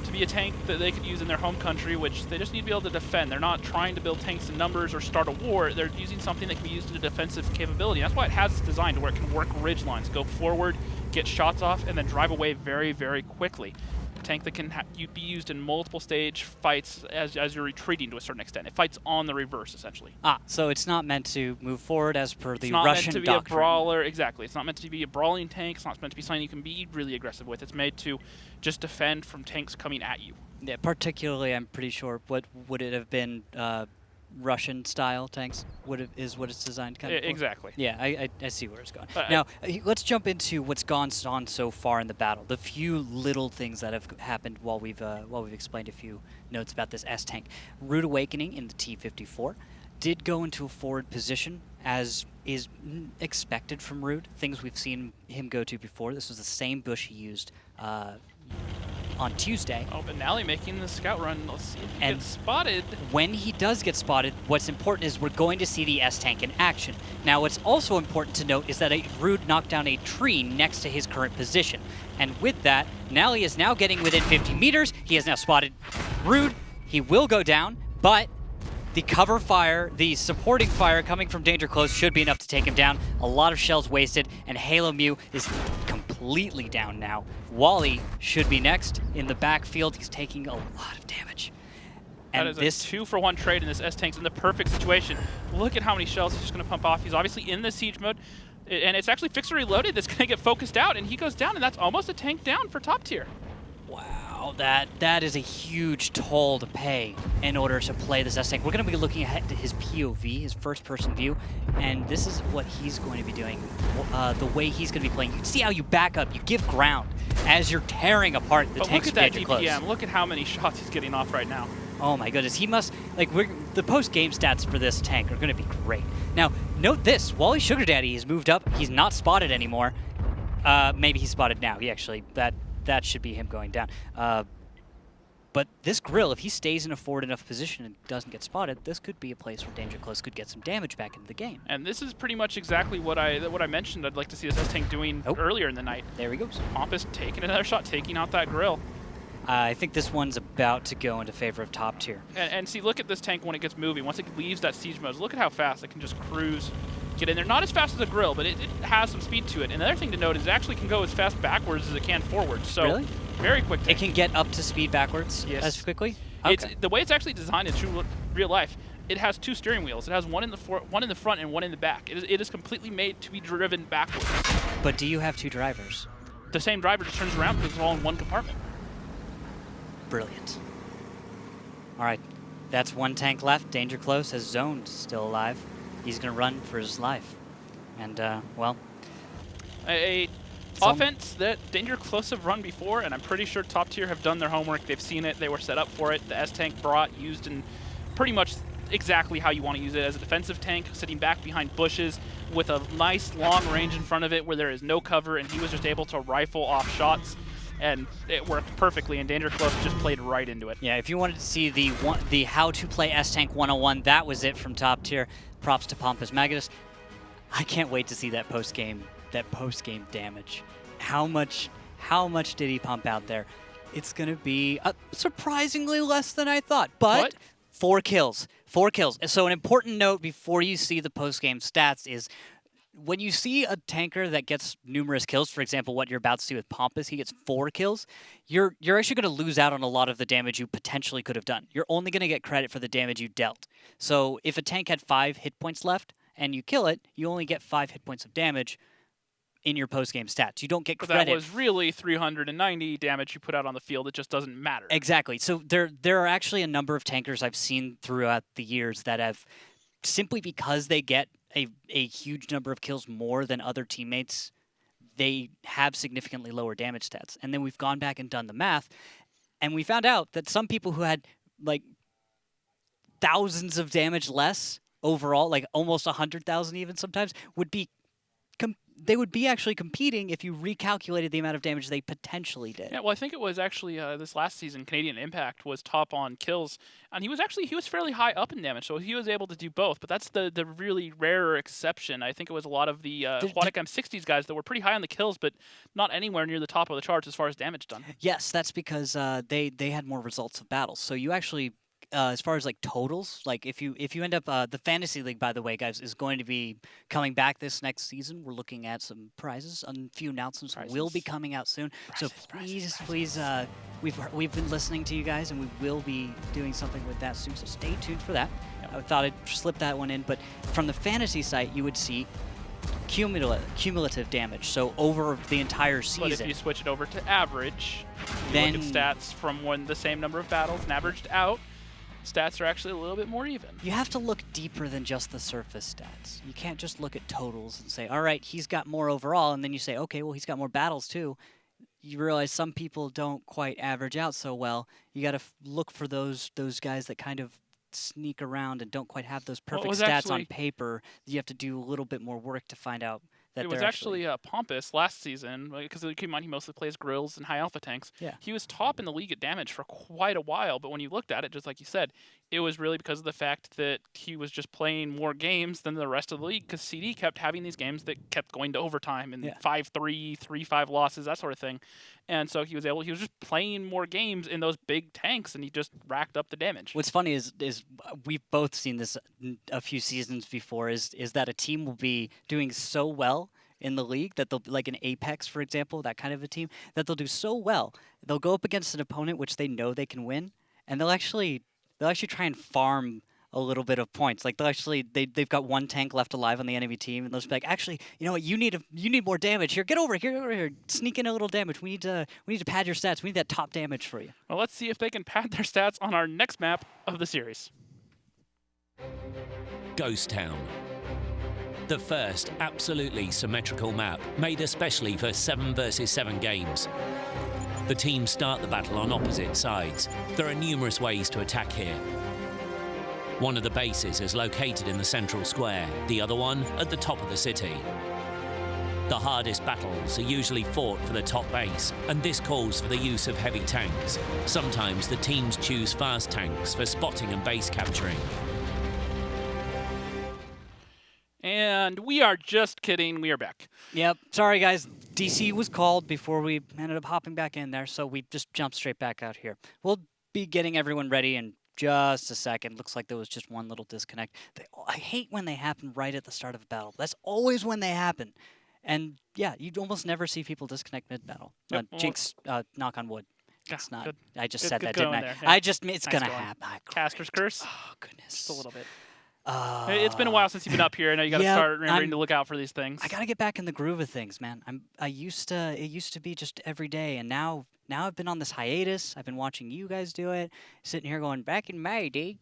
to be a tank that they could use in their home country, which they just need to be able to defend. They're not trying to build tanks in numbers or start a war. They're using something that can be used in a defensive capability. That's why it has its design to where it can work ridge lines, go forward, get shots off, and then drive away very, very quickly. A tank that can be used in multiple stage fights as you're retreating to a certain extent. It fights on the reverse, essentially. So it's not meant to move forward as per the Russian doctrine. It's not meant to be doctrine. a brawler, exactly. It's not meant to be a brawling tank. It's not meant to be something you can be really aggressive with. It's made to just defend from tanks coming at you. Yeah, particularly, I'm pretty sure, what would it have been? Russian-style tanks is what it's designed kind of for? Exactly. Yeah, I see where it's going. Now, let's jump into what's gone on so far in the battle. The few little things that have happened while we've explained a few notes about this S-Tank. Rude Awakening in the T-54 did go into a forward position, as is expected from Rude. Things we've seen him go to before. This was the same bush he used on Tuesday. Oh, but Nally making the scout run. Let's see if he gets spotted. When he does get spotted, what's important is we're going to see the S-Tank in action. Now, what's also important to note is that Rude knocked down a tree next to his current position. And with that, Nally is now getting within 50 meters. He has now spotted Rude. He will go down, but the cover fire, the supporting fire coming from Danger Close should be enough to take him down. A lot of shells wasted, and Halo Mew is completely down now. Wally should be next in the backfield. He's taking a lot of damage. And that is a 2-for-1 trade, and this S-Tank's in the perfect situation. Look at how many shells he's just going to pump off. He's obviously in the siege mode, and it's actually fixed or reloaded that's going to get focused out, and he goes down, and that's almost a tank down for top tier. Wow, that is a huge toll to pay in order to play this S-Tank. We're going to be looking at his POV, his first-person view, and this is what he's going to be doing, the way he's going to be playing. You can see how you back up, you give ground as you're tearing apart the tanks from Danger Close. DPM, look at how many shots he's getting off right now. Oh my goodness, he must, the post-game stats for this tank are going to be great. Now, note this, Wally Sugar Daddy has moved up, he's not spotted anymore. Maybe he's spotted now, he actually, that should be him going down. But this Grill, if he stays in a forward enough position and doesn't get spotted, this could be a place where Danger Close could get some damage back into the game. And this is pretty much exactly what I mentioned I'd like to see this S-Tank doing earlier in the night. There he goes. Pompous taking another shot, taking out that Grill. I think this one's about to go into favor of top tier. And see, look at this tank when it gets moving. Once it leaves that siege mode, look at how fast it can just cruise, get in there. Not as fast as a Grill, but it has some speed to it. And the other thing to note is it actually can go as fast backwards as it can forwards. So really? Very quick tank. It can get up to speed backwards as quickly? Okay. The way it's actually designed in true real life, it has 2 steering wheels. It has one in the front and one in the back. It is completely made to be driven backwards. But do you have 2 drivers? The same driver just turns around because it's all in one compartment. Brilliant. All right, that's 1 tank left. Danger Close has zoned, still alive. He's going to run for his life. And, well... offense that Danger Close have run before, and I'm pretty sure top tier have done their homework. They've seen it. They were set up for it. The S-Tank used in pretty much exactly how you want to use it, as a defensive tank, sitting back behind bushes with a nice long range in front of it where there is no cover, and he was just able to rifle off shots. And it worked perfectly, and Danger Close just played right into it. Yeah, if you wanted to see the how to play S-Tank 101, that was it from top tier. Props to Pompous Magus. I can't wait to see that post-game damage. How much did he pump out there? It's going to be surprisingly less than I thought, but 4 kills. 4 kills. So an important note before you see the post-game stats is when you see a tanker that gets numerous kills, for example, what you're about to see with Pompous, he gets 4 kills, you're actually going to lose out on a lot of the damage you potentially could have done. You're only going to get credit for the damage you dealt. So if a tank had 5 hit points left and you kill it, you only get 5 hit points of damage in your post-game stats. You don't get But credit. that was really 390 damage you put out on the field. It just doesn't matter. Exactly. So there are actually a number of tankers I've seen throughout the years that have, simply because they get a huge number of kills more than other teammates, they have significantly lower damage stats. And then we've gone back and done the math, and we found out that some people who had like thousands of damage less overall, like almost 100,000 even sometimes, would be they would be actually competing if you recalculated the amount of damage they potentially did. Yeah, well, I think it was actually this last season, Canadian Impact was top on kills, and he was fairly high up in damage, so he was able to do both. But that's the really rare exception. I think it was a lot of the Aquatic M60s guys that were pretty high on the kills, but not anywhere near the top of the charts as far as damage done. Yes, that's because they had more results of battles. So you actually, as far as like totals, like if you end up the Fantasy League, by the way, guys, is going to be coming back this next season. We're looking at some prizes. A few announcements will be coming out soon. So please, we've been listening to you guys, and we will be doing something with that soon. So stay tuned for that. Yep. I thought I'd slip that one in, but from the fantasy site, you would see cumulative damage, so over the entire season. But if you switch it over to average, you then look at stats from when the same number of battles and averaged out, stats are actually a little bit more even. You have to look deeper than just the surface stats. You can't just look at totals and say, all right, he's got more overall, and then you say, okay, well, he's got more battles too. You realize some people don't quite average out so well. You got to look for those guys that kind of sneak around and don't quite have those perfect stats on paper. You have to do a little bit more work to find out that it was actually Pompous last season, because keep in mind he mostly plays grills and high alpha tanks. Yeah. He was top in the league at damage for quite a while, but when you looked at it, just like you said, it was really because of the fact that he was just playing more games than the rest of the league, because CD kept having these games that kept going to overtime and 5-3, 3-5 losses, that sort of thing. And so he was just playing more games in those big tanks, and he just racked up the damage. What's funny is we've both seen this a few seasons before, is that a team will be doing so well in the league that they'll, like an Apex, for example, that kind of a team, that they'll do so well. They'll go up against an opponent which they know they can win, and they'll actually try and farm a little bit of points. Like they've got one tank left alive on the enemy team, and they'll just be like, actually, you know what, you need more damage. Here, get over here, sneak in a little damage. We need to pad your stats. We need that top damage for you. Well, let's see if they can pad their stats on our next map of the series. Ghost Town. The first absolutely symmetrical map, made especially for 7 versus 7 games. The teams start the battle on opposite sides. There are numerous ways to attack here. One of the bases is located in the central square, the other one at the top of the city. The hardest battles are usually fought for the top base, and this calls for the use of heavy tanks. Sometimes the teams choose fast tanks for spotting and base capturing. And we are just kidding. We are back. Yep. Sorry, guys. DC was called before we ended up hopping back in there, so we just jumped straight back out here. We'll be getting everyone ready in just a second. Looks like there was just one little disconnect. I hate when they happen right at the start of a battle. That's always when they happen. And, yeah, you almost never see people disconnect mid-battle. Yep. Jinx, knock on wood. It's not. Good. I just Good, said good that, didn't I? there, yeah. It's Nice going to going. happen. Caster's Curse? Oh, goodness. Just a little bit. It's been a while since you've been up here. I know you got to start remembering to look out for these things. I got to get back in the groove of things, man. It used to be just every day, and now I've been on this hiatus. I've been watching you guys do it, sitting here going, back in my day,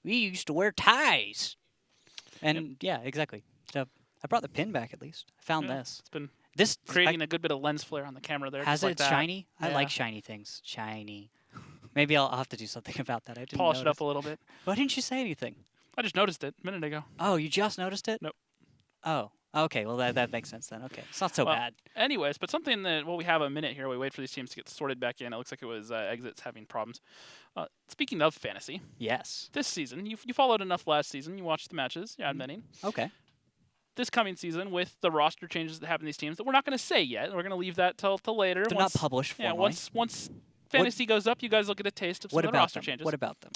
we used to wear ties. And yeah, exactly. So I brought the pin back at least. I found this. It's been this creating a good bit of lens flare on the camera there. Has just it? like It's that. shiny. Yeah. I like shiny things. Shiny. Maybe I'll have to do something about that. I didn't Polish it notice. up a little bit. Why didn't you say anything? I just noticed it a minute ago. Oh, you just noticed it? Nope. Oh, okay. Well, that makes sense then. Okay, it's not so Well, bad. Anyways, but something that, we have a minute here. We wait for these teams to get sorted back in. It looks like it was exits having problems. Speaking of fantasy, Yes. this season, you followed enough last season. You watched the matches, yeah, admitting. Okay. This coming season, with the roster changes that happen in these teams, that we're not going to say yet. We're going to leave that till later. They're not published formally. Yeah, once fantasy goes up, you guys will get a taste of some of the roster changes. What about them?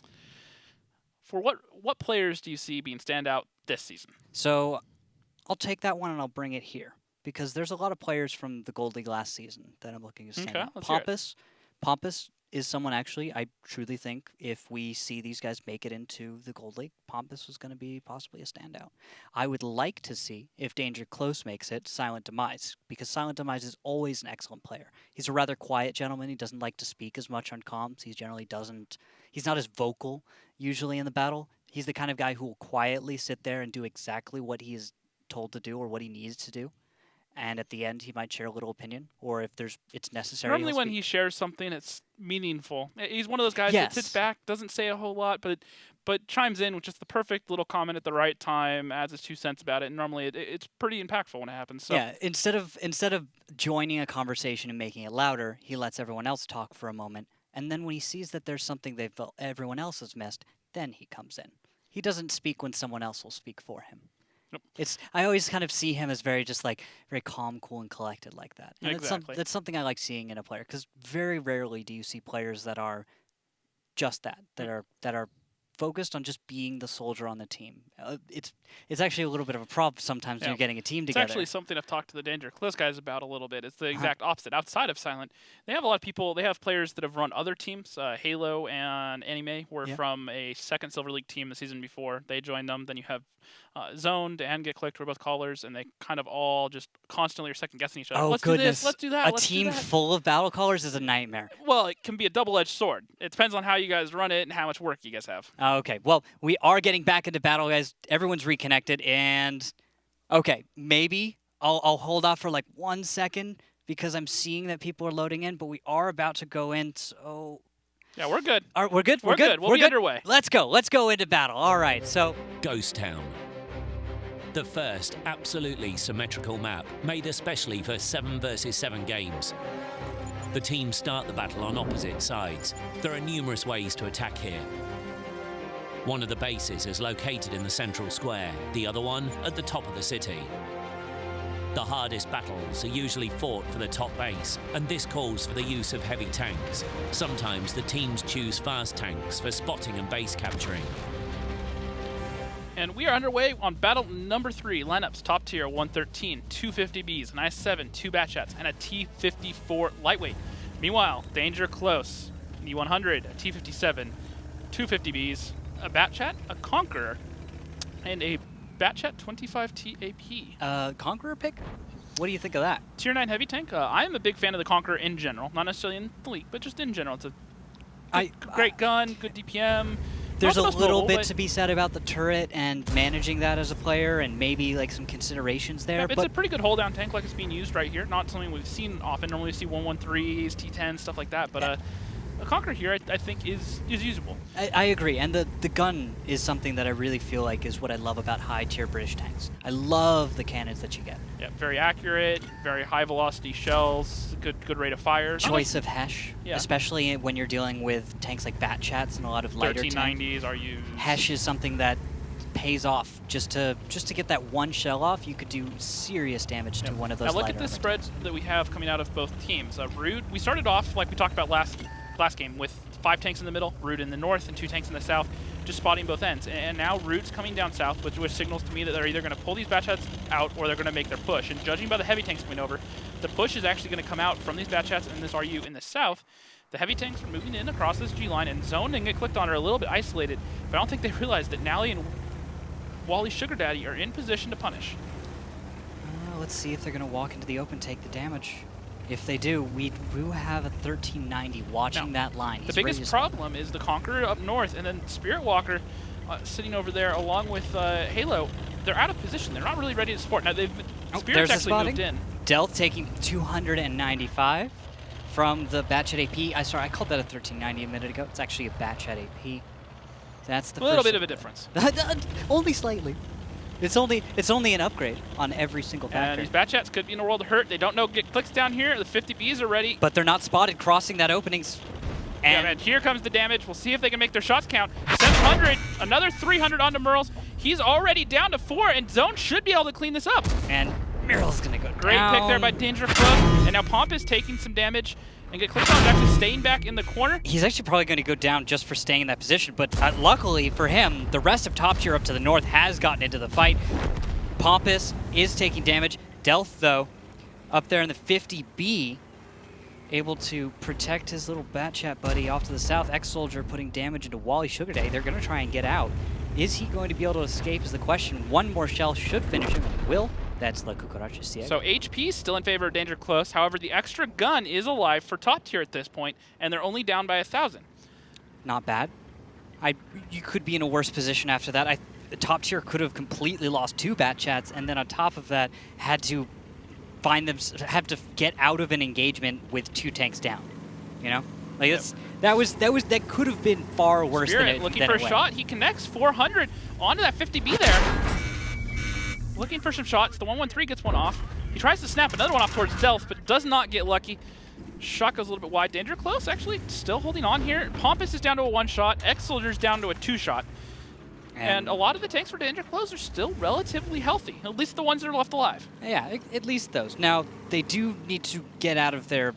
For what players do you see being standout this season? So I'll take that one and I'll bring it here because there's a lot of players from the Gold League last season that I'm looking to stand out. let's hear it. Pompous is someone actually, I truly think if we see these guys make it into the Gold League, Pompous was going to be possibly a standout. I would like to see, if Danger Close makes it, Silent Demise, because Silent Demise is always an excellent player. He's a rather quiet gentleman. He doesn't like to speak as much on comms. He generally doesn't, he's not as vocal usually in the battle. He's the kind of guy who will quietly sit there and do exactly what he is told to do or what he needs to do. And at the end, he might share a little opinion, or if it's necessary. Normally when he shares something, it's meaningful. He's one of those guys that sits back, doesn't say a whole lot, but chimes in with just the perfect little comment at the right time, adds his 2 cents about it, and normally it's pretty impactful when it happens. So. Yeah, instead of joining a conversation and making it louder, he lets everyone else talk for a moment, and then when he sees that there's something everyone else has missed, then he comes in. He doesn't speak when someone else will speak for him. Nope. I always kind of see him as very calm, cool, and collected like that. And exactly. That's something I like seeing in a player, because very rarely do you see players that are just that are focused on just being the soldier on the team. It's actually a little bit of a problem sometimes when you're getting a team together. It's actually something I've talked to the Danger Close guys about a little bit. It's the exact opposite. Outside of Silent, they have a lot of people. They have players that have run other teams. Halo and Anime were from a second Silver League team the season before. They joined them. Then you have Zoned and Get Clicked were both callers, and they kind of all just constantly are second-guessing each other. Oh, let's goodness. do this, let's do that, A team full of battle callers is a nightmare. Well, it can be a double-edged sword. It depends on how you guys run it and how much work you guys have. Okay, well, we are getting back into battle, guys. Everyone's reconnected, and okay, maybe I'll hold off for like 1 second because I'm seeing that people are loading in, but we are about to go in, so... Yeah, we're good. We're good? We're good. We'll be underway. Let's go into battle. All right, so... Ghost Town. The first absolutely symmetrical map, made especially for 7 versus 7 games. The teams start the battle on opposite sides. There are numerous ways to attack here. One of the bases is located in the central square, the other one at the top of the city. The hardest battles are usually fought for the top base, and this calls for the use of heavy tanks. Sometimes the teams choose fast tanks for spotting and base capturing. And we are underway on battle number 3. Lineups top tier 113, 250Bs, an I-7, 2 Batchats, and a T-54 lightweight. Meanwhile, Danger Close, an E-100, a T-57, 250Bs, a Batchat, a Conqueror, and a Batchat 25 TAP. Conqueror pick? What do you think of that? Tier 9 heavy tank. I am a big fan of the Conqueror in general, not necessarily in the league, but just in general. It's a great gun, good DPM. There's a little bit to be said about the turret and managing that as a player, and maybe like some considerations there. Yeah, it's a pretty good hold down tank, like it's being used right here. Not something we've seen often. Normally we see 113s, T10s, stuff like that. But a Conqueror here, I think, is usable. I agree, and the gun is something that I really feel like is what I love about high-tier British tanks. I love the cannons that you get. Yeah, very accurate, very high-velocity shells, good rate of fire. Choice of Hesh, especially when you're dealing with tanks like Batchats and a lot of lighter 1390s are used. Hesh is something that pays off. Just to get that one shell off, you could do serious damage to one of those. Now look at the spreads that we have coming out of both teams. Rude, we started off like we talked about last game with 5 tanks in the middle, Rude in the north, and 2 tanks in the south, just spotting both ends. And now Rude's coming down south, which signals to me that they're either going to pull these Batchats out or they're going to make their push. And judging by the heavy tanks coming over, the push is actually going to come out from these Batchats and this RU in the south. The heavy tanks are moving in across this G line, and Zoned and Get Clicked on are a little bit isolated, but I don't think they realize that Nally and Wally Sugar Daddy are in position to punish. Let's see if they're going to walk into the open, take the damage. If they do, we will have a 1390 watching that line. The biggest problem is the Conqueror up north, and then Spirit Walker sitting over there along with Halo. They're out of position. They're not really ready to support. Now, Spirit's actually moved in. Delth taking 295 from the Batchat AP. Sorry, I called that a 1390 a minute ago. It's actually a Batchat AP. That's the a little bit of a difference. Only slightly. It's only an upgrade on every single factor. And these Batchats could be in a world of hurt. They don't know Get Clicks down here. The 50Bs are ready. But they're not spotted crossing that openings. And here comes the damage. We'll see if they can make their shots count. 700, another 300 onto Merles. He's already down to 4, and Zone should be able to clean this up. And Merle's going to go Great down. pick there by Danger Close. And now Pomp is taking some damage. And Get Clicked on is actually staying back in the corner. He's actually probably going to go down just for staying in that position. But luckily for him, the rest of top tier up to the north has gotten into the fight. Pompous is taking damage. Delth, though, up there in the 50B, able to protect his little Batchat buddy off to the south. X-Soldier putting damage into Wally Sugar Day. They're going to try and get out. Is he going to be able to escape is the question. One more shell should finish him, and will. That's La Cucaracha Ciega. So HP still in favor of Danger Close. However, the extra gun is alive for top tier at this point, and they're only down by 1,000. Not bad. You could be in a worse position after that. Top tier could have completely lost 2 Batchats, and then on top of that, have to get out of an engagement with 2 tanks down. You know, like that could have been far worse. Spirit than it looking for a shot. He connects 400 onto that 50B there. Looking for some shots. The 113 gets one off. He tries to snap another one off towards Delph, but does not get lucky. Shot goes a little bit wide. Danger Close actually still holding on here. Pompous is down to a 1-shot. X-Soldier's down to a 2-shot. And a lot of the tanks for Danger Close are still relatively healthy, at least the ones that are left alive. Yeah, at least those. Now, they do need to get out of their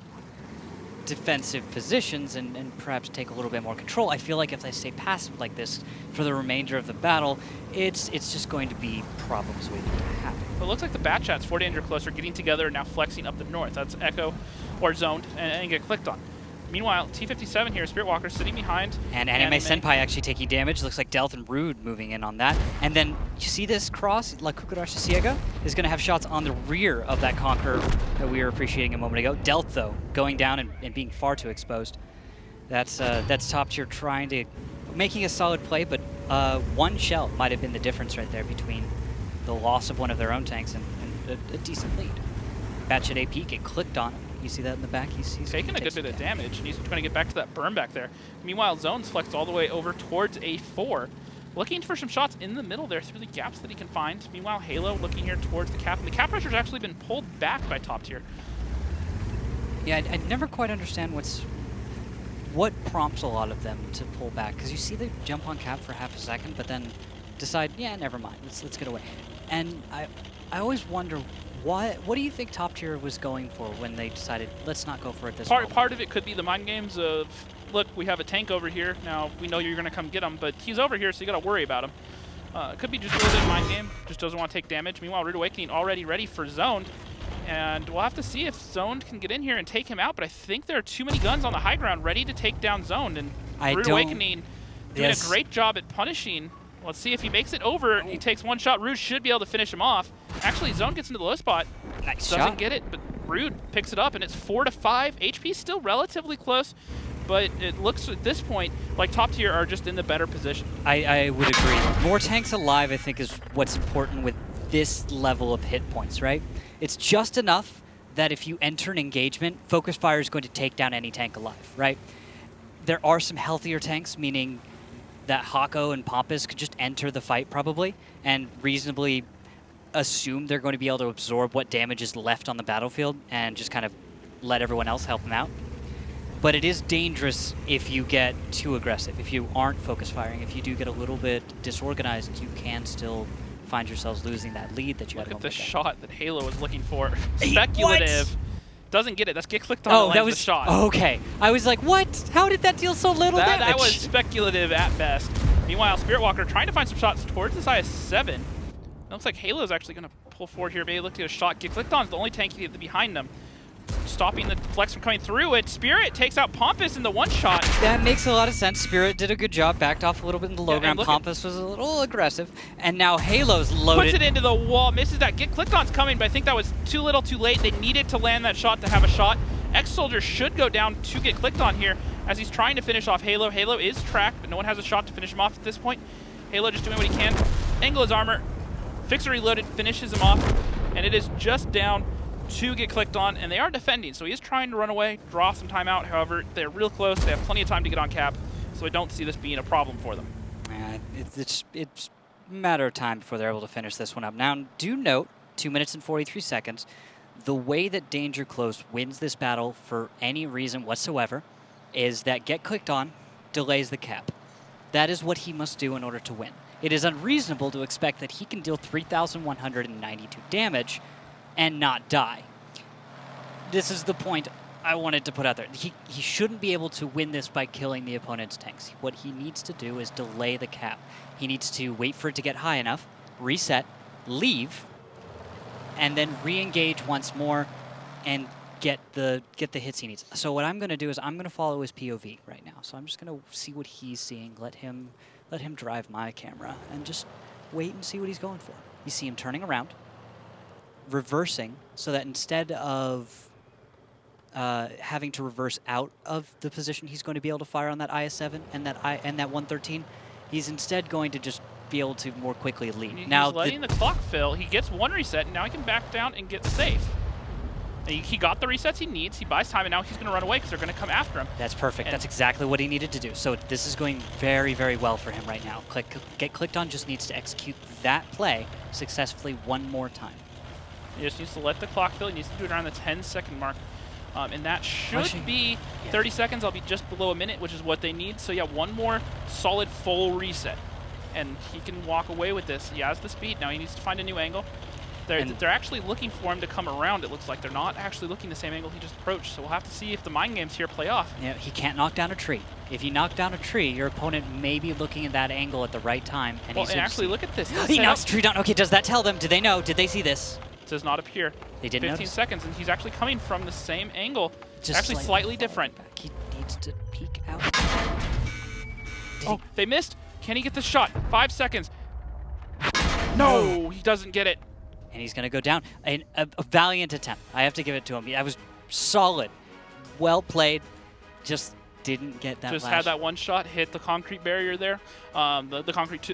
defensive positions and perhaps take a little bit more control. I feel like if they stay passive like this for the remainder of the battle, it's just going to be problems waiting to happen. But it looks like the Batchats for Danger Close are getting together and now flexing up the north. That's Echo or Zoned and get clicked on. Meanwhile, T-57 here, Spirit Walker sitting behind. And Anime Senpai actually taking damage. Looks like Delth and Rude moving in on that. And then, you see this cross? La Cucaracha Ciega is going to have shots on the rear of that Conqueror that we were appreciating a moment ago. Delth, though, going down and being far too exposed. That's top tier making a solid play, but 1 shell might have been the difference right there between the loss of one of their own tanks and a decent lead. Batchat AP get clicked on. You see that in the back? He's taking a good bit of damage, and he's trying to get back to that burn back there. Meanwhile, Zone's flexed all the way over towards A4, looking for some shots in the middle there through the gaps that he can find. Meanwhile, Halo looking here towards the cap, and the cap pressure's actually been pulled back by top tier. Yeah, I never quite understand what prompts a lot of them to pull back, because you see they jump on cap for half a second, but then decide, yeah, never mind, let's get away. And I always wonder, what do you think top tier was going for when they decided, let's not go for it this moment? Part of it could be the mind games of, look, we have a tank over here. Now, we know you're going to come get him, but he's over here, so you got to worry about him. It could be just a little bit of mind game, just doesn't want to take damage. Meanwhile, Rude Awakening already ready for Zoned. And we'll have to see if Zoned can get in here and take him out, but I think there are too many guns on the high ground ready to take down Zoned. And Rude Awakening doing a great job at punishing. Let's see if he makes it over. He takes 1 shot. Rude should be able to finish him off. Actually, Zone gets into the low spot. Nice Doesn't shot. get it, but Rude picks it up, and it's 4-5. HP still relatively close, but it looks at this point like top tier are just in the better position. I would agree. More tanks alive, I think, is what's important with this level of hit points, right? It's just enough that if you enter an engagement, Focus Fire is going to take down any tank alive, right? There are some healthier tanks, meaning that Hako and Pompous could just enter the fight probably and reasonably assume they're going to be able to absorb what damage is left on the battlefield and just kind of let everyone else help them out. But it is dangerous if you get too aggressive, if you aren't focus firing. If you do get a little bit disorganized, you can still find yourselves losing that lead that you had. Look at the shot that Halo was looking for. Speculative. What? Doesn't get it. That's get clicked on. That was the shot. Okay. I was like, what? How did that deal so little damage? That was speculative at best. Meanwhile, Spirit Walker trying to find some shots towards this IS-7. It looks like Halo's actually going to pull forward here. Maybe look to get a shot. Get clicked on is the only tank behind them, stopping the flex from coming through it. Spirit takes out Pompous in the 1-shot. That makes a lot of sense. Spirit did a good job, backed off a little bit in the low ground. Pompous was a little aggressive. And now Halo's loaded. Puts it into the wall, misses that. Get clicked on's coming, but I think that was too little too late. They needed to land that shot to have a shot. X-Soldier should go down to get clicked on here as he's trying to finish off Halo. Halo is tracked, but no one has a shot to finish him off at this point. Halo just doing what he can. Angle his armor, Fixer reloaded, finishes him off, and it is just down to get clicked on, and they are defending, so he is trying to run away, draw some time out. However, they're real close. They have plenty of time to get on cap, so I don't see this being a problem for them. It's a matter of time before they're able to finish this one up. Now, do note, 2 minutes and 43 seconds, the way that Danger Close wins this battle for any reason whatsoever is that get clicked on delays the cap. That is what he must do in order to win. It is unreasonable to expect that he can deal 3,192 damage and not die. This is the point I wanted to put out there. He shouldn't be able to win this by killing the opponent's tanks. What he needs to do is delay the cap. He needs to wait for it to get high enough, reset, leave, and then re-engage once more and get the hits he needs. So what I'm going to do is I'm going to follow his POV right now. So I'm just going to see what he's seeing, let him drive my camera, and just wait and see what he's going for. You see him turning around, reversing, so that instead of having to reverse out of the position he's going to be able to fire on that IS-7 and that 113, he's instead going to just be able to more quickly lead. He's Now letting the clock fill. He gets one reset, and now he can back down and get safe. He got the resets he needs. He buys time, and now he's going to run away because they're going to come after him. That's perfect. That's exactly what he needed to do. So this is going very, very well for him right now. Get clicked on just needs to execute that play successfully one more time. He just needs to let the clock fill. He needs to do it around the 10-second mark. And that should be 30 seconds. I'll be just below a minute, which is what they need. So, yeah, one more solid full reset. And he can walk away with this. He has the speed. Now he needs to find a new angle. They're actually looking for him to come around, it looks like. They're not actually looking the same angle he just approached. So we'll have to see if the mind games here play off. Yeah, he can't knock down a tree. If you knock down a tree, your opponent may be looking at that angle at the right time. And well, and actually, look at this. He knocks the tree down. Okay, does that tell them? Did they know? Did they see this? It does not appear. They didn't 15 notice. seconds, and he's actually coming from the same angle. Just actually slightly different. Back. He needs to peek out. They missed. Can he get the shot? 5 seconds. No, he doesn't get it. And he's going to go down. A valiant attempt. I have to give it to him. That was solid. Well played. Just didn't get that Just last. had that one shot, hit the concrete barrier there. The concrete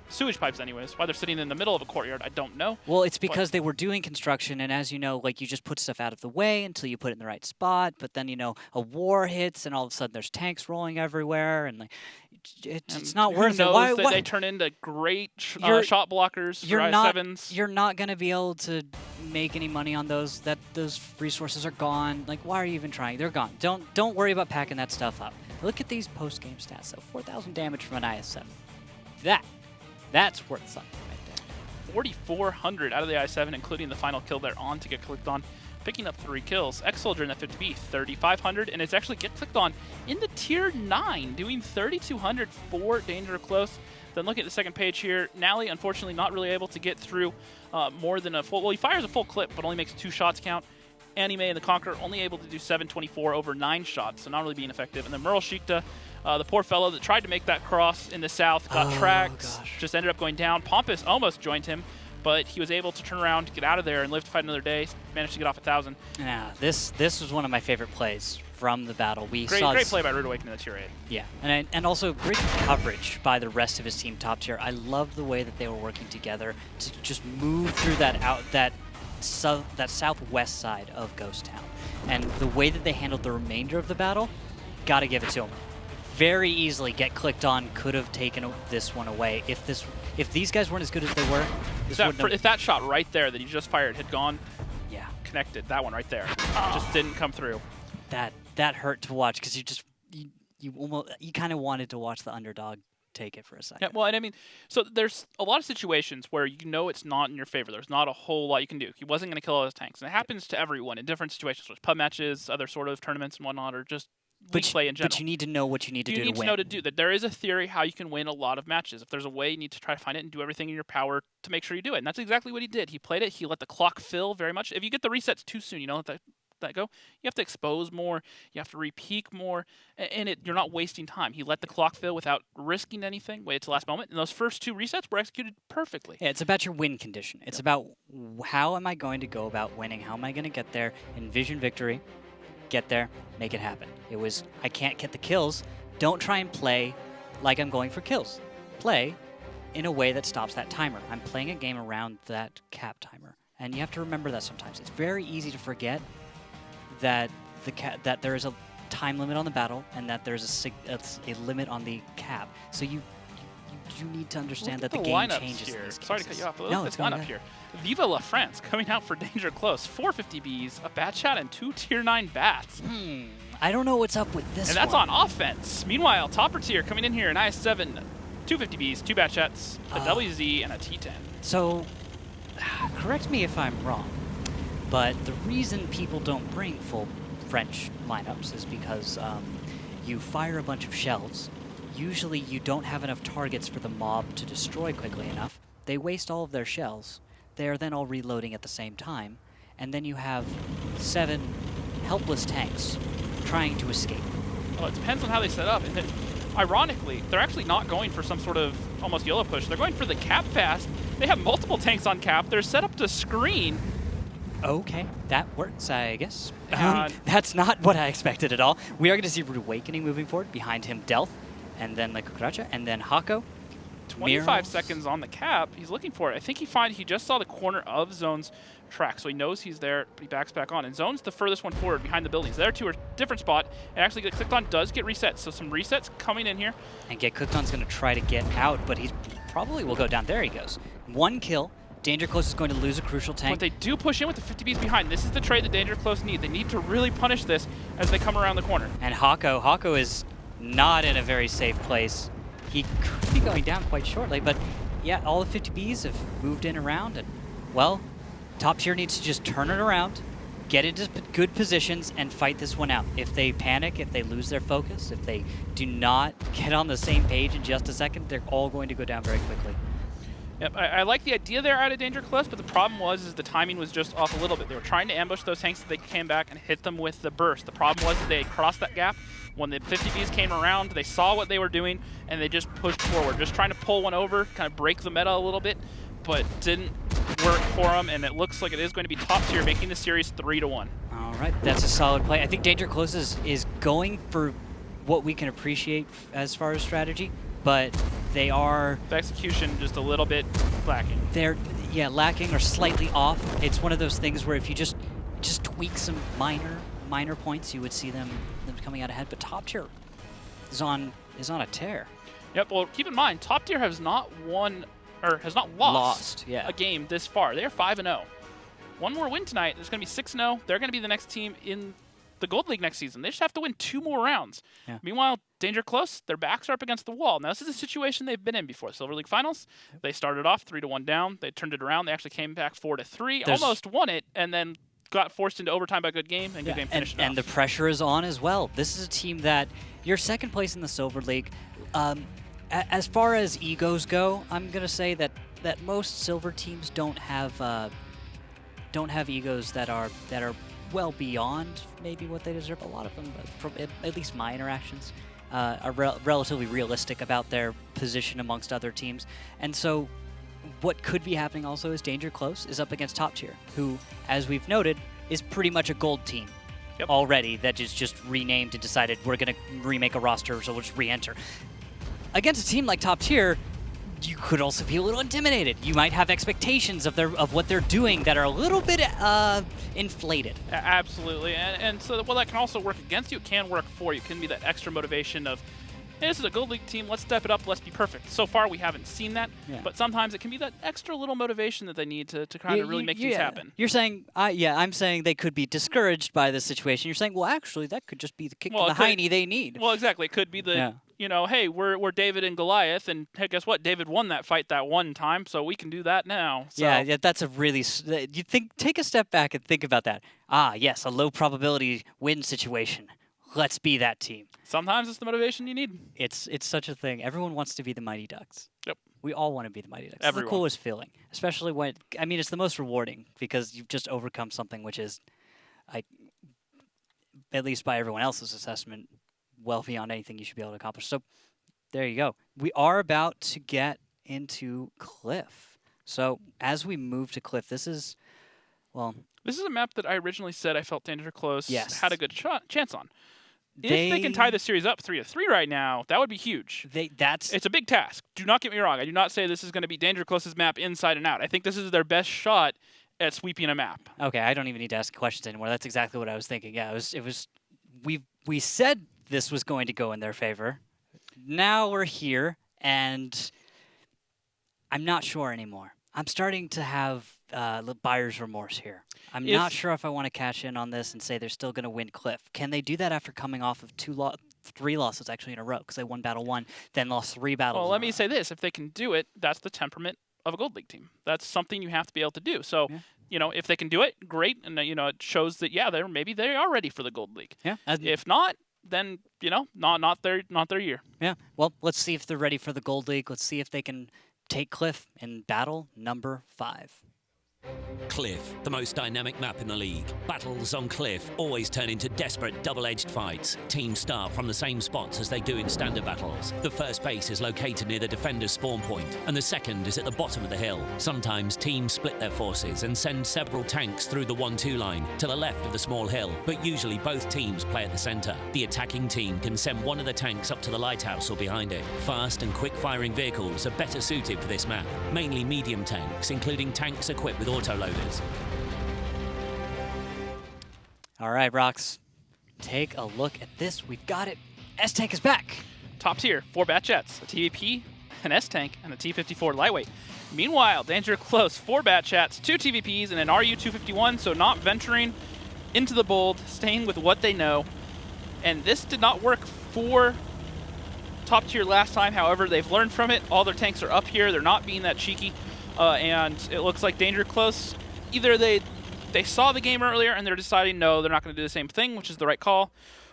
sewage pipes anyways. Why they're sitting in the middle of a courtyard, I don't know. Well, it's because they were doing construction, and as you know, like, you just put stuff out of the way until you put it in the right spot, but then, you know, a war hits, and all of a sudden there's tanks rolling everywhere, and like, it's not worth it. Why they turn into great shot blockers for I-7s? You're not going to be able to make any money on those. Those resources are gone. Like, why are you even trying? They're gone. Don't worry about packing that stuff up. Look at these post-game stats, though. 4,000 damage from an IS-7. That's worth something right there. 4,400 out of the I-7, including the final kill there on to get clicked on. Picking up 3 kills. X-Soldier in that 50B, 3,500, and it's actually get clicked on in the tier 9, doing 3,200 for Danger Close. Then looking at the second page here, Nally, unfortunately, not really able to get through more than a full. Well, he fires a full clip, but only makes 2 shots count. Anime and the Conqueror only able to do 724 over 9 shots, so not really being effective. And then Murovanka, the poor fellow that tried to make that cross in the south, got tracked, just ended up going down. Pompous almost joined him, but he was able to turn around, get out of there, and live to fight another day. Managed to get off 1,000. Yeah, this was one of my favorite plays from the battle. Great play by Rude Awakening in the tier 8. Yeah, and also great coverage by the rest of his team top tier. I love the way that they were working together to just move through that southwest side of Ghost Town. And the way that they handled the remainder of the battle, gotta give it to them. Very easily get clicked on, could have taken this one away. If these guys weren't as good as they were, if that shot right there that he just fired had gone, yeah, connected, that one right there, just didn't come through. That hurt to watch because you kind of wanted to watch the underdog take it for a second. Yeah, well, and I mean, so there's a lot of situations where you know it's not in your favor. There's not a whole lot you can do. He wasn't going to kill all his tanks, and it happens to everyone in different situations, with pub matches, other sort of tournaments and whatnot, or just play in general. But you need to know what you need to do to win. You need to know to do that. There is a theory how you can win a lot of matches. If there's a way, you need to try to find it and do everything in your power to make sure you do it. And that's exactly what he did. He played it. He let the clock fill very much. If you get the resets too soon, you don't let that go. You have to expose more. You have to re-peak more. And you're not wasting time. He let the clock fill without risking anything. Waited till the last moment. And those first 2 resets were executed perfectly. Yeah, it's about your win condition. It's about how am I going to go about winning? How am I going to get there? Envision victory. Get there, make it happen. It was, I can't get the kills. Don't try and play like I'm going for kills. Play in a way that stops that timer. I'm playing a game around that cap timer. And you have to remember that sometimes. It's very easy to forget that that there is a time limit on the battle and that there's a limit on the cap. So you need to understand that the game changes in these cases. Sorry to cut you off, but look at this lineup here. Viva La France coming out for Danger Close. 450Bs, a bat shot, and 2 tier 9 bats. I don't know what's up with this one. And that's on offense. Meanwhile, topper tier coming in here, an IS-7, 2 50Bs, 2 bat shots, a WZ, and a T10. So, correct me if I'm wrong, but the reason people don't bring full French lineups is because you fire a bunch of shells. Usually you don't have enough targets for the mob to destroy quickly enough. They waste all of their shells. They are then all reloading at the same time. and then you have 7 helpless tanks trying to escape. Well, it depends on how they set up. And then, ironically, they're actually not going for some sort of almost yellow push. They're going for the cap fast. They have multiple tanks on cap. They're set up to screen. Okay, that works, I guess. And- That's not what I expected at all. We are going to see Rude Awakening moving forward. Behind him, Delph, and then like Kukracha, and then Hako. 25 Mirrors. seconds on the cap. He's looking for it. I think he just saw the corner of Zone's track, so he knows he's there, but he backs back on. And Zone's the furthest one forward behind the buildings. The other two are different spot, and actually get clicked on does get reset. So some resets coming in here. And Get Cooked On's going to try to get out, but he probably will go down. There he goes. 1 kill. Danger Close is going to lose a crucial tank. But they do push in with the 50 Bs behind. This is the trade that Danger Close need. They need to really punish this as they come around the corner. And Hako is not in a very safe place. He could be going down quite shortly, but yeah, all the 50 Bs have moved in around, and well, Top Tier needs to just turn it around, get into good positions, and fight this one out. If they panic, if they lose their focus, if they do not get on the same page in just a second, they're all going to go down very quickly. Yep, I like the idea there out of Danger Close, but the problem is the timing was just off a little bit. They were trying to ambush those tanks, so they came back and hit them with the burst. The problem was they crossed that gap. When the 50 Bs came around, they saw what they were doing, and they just pushed forward, just trying to pull one over, kind of break the meta a little bit, but didn't work for them, and it looks like it is going to be Top Tier, making the series 3-1. All right, that's a solid play. I think Danger Close is going for what we can appreciate as far as strategy, but they are... The execution just a little bit lacking. They're, yeah, lacking or slightly off. It's one of those things where if you just tweak some minor points, you would see them coming out ahead. But Top Tier is on a tear. Yep. Well, keep in mind, Top Tier has not won or has not lost yeah. a game this far. They're 5-0. One more win tonight. It's going to be 6-0. They're going to be the next team in the Gold League next season. They just have to win 2 more rounds. Yeah. Meanwhile, Danger Close, their backs are up against the wall. Now, this is a situation they've been in before. Silver League Finals, they started off 3-1 down. They turned it around. They actually came back 4-3, almost won it, and then got forced into overtime by Good Game, and Good Game finished it off. And the pressure is on as well. This is a team that you're second place in the Silver League. As far as egos go, I'm gonna say that most Silver teams don't have egos that are well beyond maybe what they deserve. A lot of them, from at least my interactions, are relatively realistic about their position amongst other teams. And so what could be happening also is Danger Close is up against Top Tier, who, as we've noted, is pretty much a gold team already that is just renamed and decided we're going to remake a roster, so we'll just re-enter. Against a team like Top Tier, you could also be a little intimidated. You might have expectations of what they're doing that are a little bit inflated. Absolutely, and so that can also work against you. It can work for you. It can be that extra motivation of, hey, this is a Gold League team, let's step it up, let's be perfect. So far, we haven't seen that, but sometimes it can be that extra little motivation that they need to kind of really make things happen. You're saying, I'm saying they could be discouraged by this situation. You're saying, well, actually, that could just be the kick in the hiney they need. Well, exactly. It could be the, hey, we're David and Goliath, and hey, guess what? David won that fight that one time, so we can do that now. So. Yeah, that's a really, take a step back and think about that. Ah, yes, a low probability win situation. Let's be that team. Sometimes it's the motivation you need. It's such a thing. Everyone wants to be the Mighty Ducks. Yep. We all want to be the Mighty Ducks. Everyone. It's the coolest feeling, especially when, it's the most rewarding because you've just overcome something which is, at least by everyone else's assessment, well beyond anything you should be able to accomplish. So there you go. We are about to get into Cliff. So as we move to Cliff, this is a map that I originally said I felt Danger Close had a good chance on. If they can tie the series up 3-3 right now, that would be huge. It's a big task. Do not get me wrong. I do not say this is going to be Danger Close's map inside and out. I think this is their best shot at sweeping a map. Okay, I don't even need to ask questions anymore. That's exactly what I was thinking. Yeah, we said this was going to go in their favor. Now we're here, and I'm not sure anymore. I'm starting to have buyer's remorse here. I'm not sure if I want to cash in on this and say they're still going to win Cliff. Can they do that after coming off of 3 losses actually in a row? Because they won Battle 1, then lost 3 battles. Well, let me say this. If they can do it, that's the temperament of a Gold League team. That's something you have to be able to do. So, if they can do it, great. And, it shows that, maybe they are ready for the Gold League. Yeah. If not, then, not their year. Yeah. Well, let's see if they're ready for the Gold League. Let's see if they can take Cliff in battle number 5. Cliff, the most dynamic map in the league. Battles on Cliff always turn into desperate double-edged fights. Teams start from the same spots as they do in standard battles. The first base is located near the defender's spawn point, and the second is at the bottom of the hill. Sometimes teams split their forces and send several tanks through the 1-2 line to the left of the small hill, but usually both teams play at the center. The attacking team can send one of the tanks up to the lighthouse or behind it. Fast and quick-firing vehicles are better suited for this map, mainly medium tanks, including tanks equipped with autoloaders. All right, Rox, take a look at this. We've got it. S-Tank is back. Top tier, 4 bat jets, a TVP, an S-Tank, and a T-54 lightweight. Meanwhile, Danger Close, 4 bat chats, 2 TVPs, and an RU-251, so not venturing into the bold, staying with what they know. And this did not work for top tier last time. However, they've learned from it. All their tanks are up here. They're not being that cheeky. And it looks like Danger Close, either they saw the game earlier and they're deciding, no, they're not going to do the same thing, which is the right call,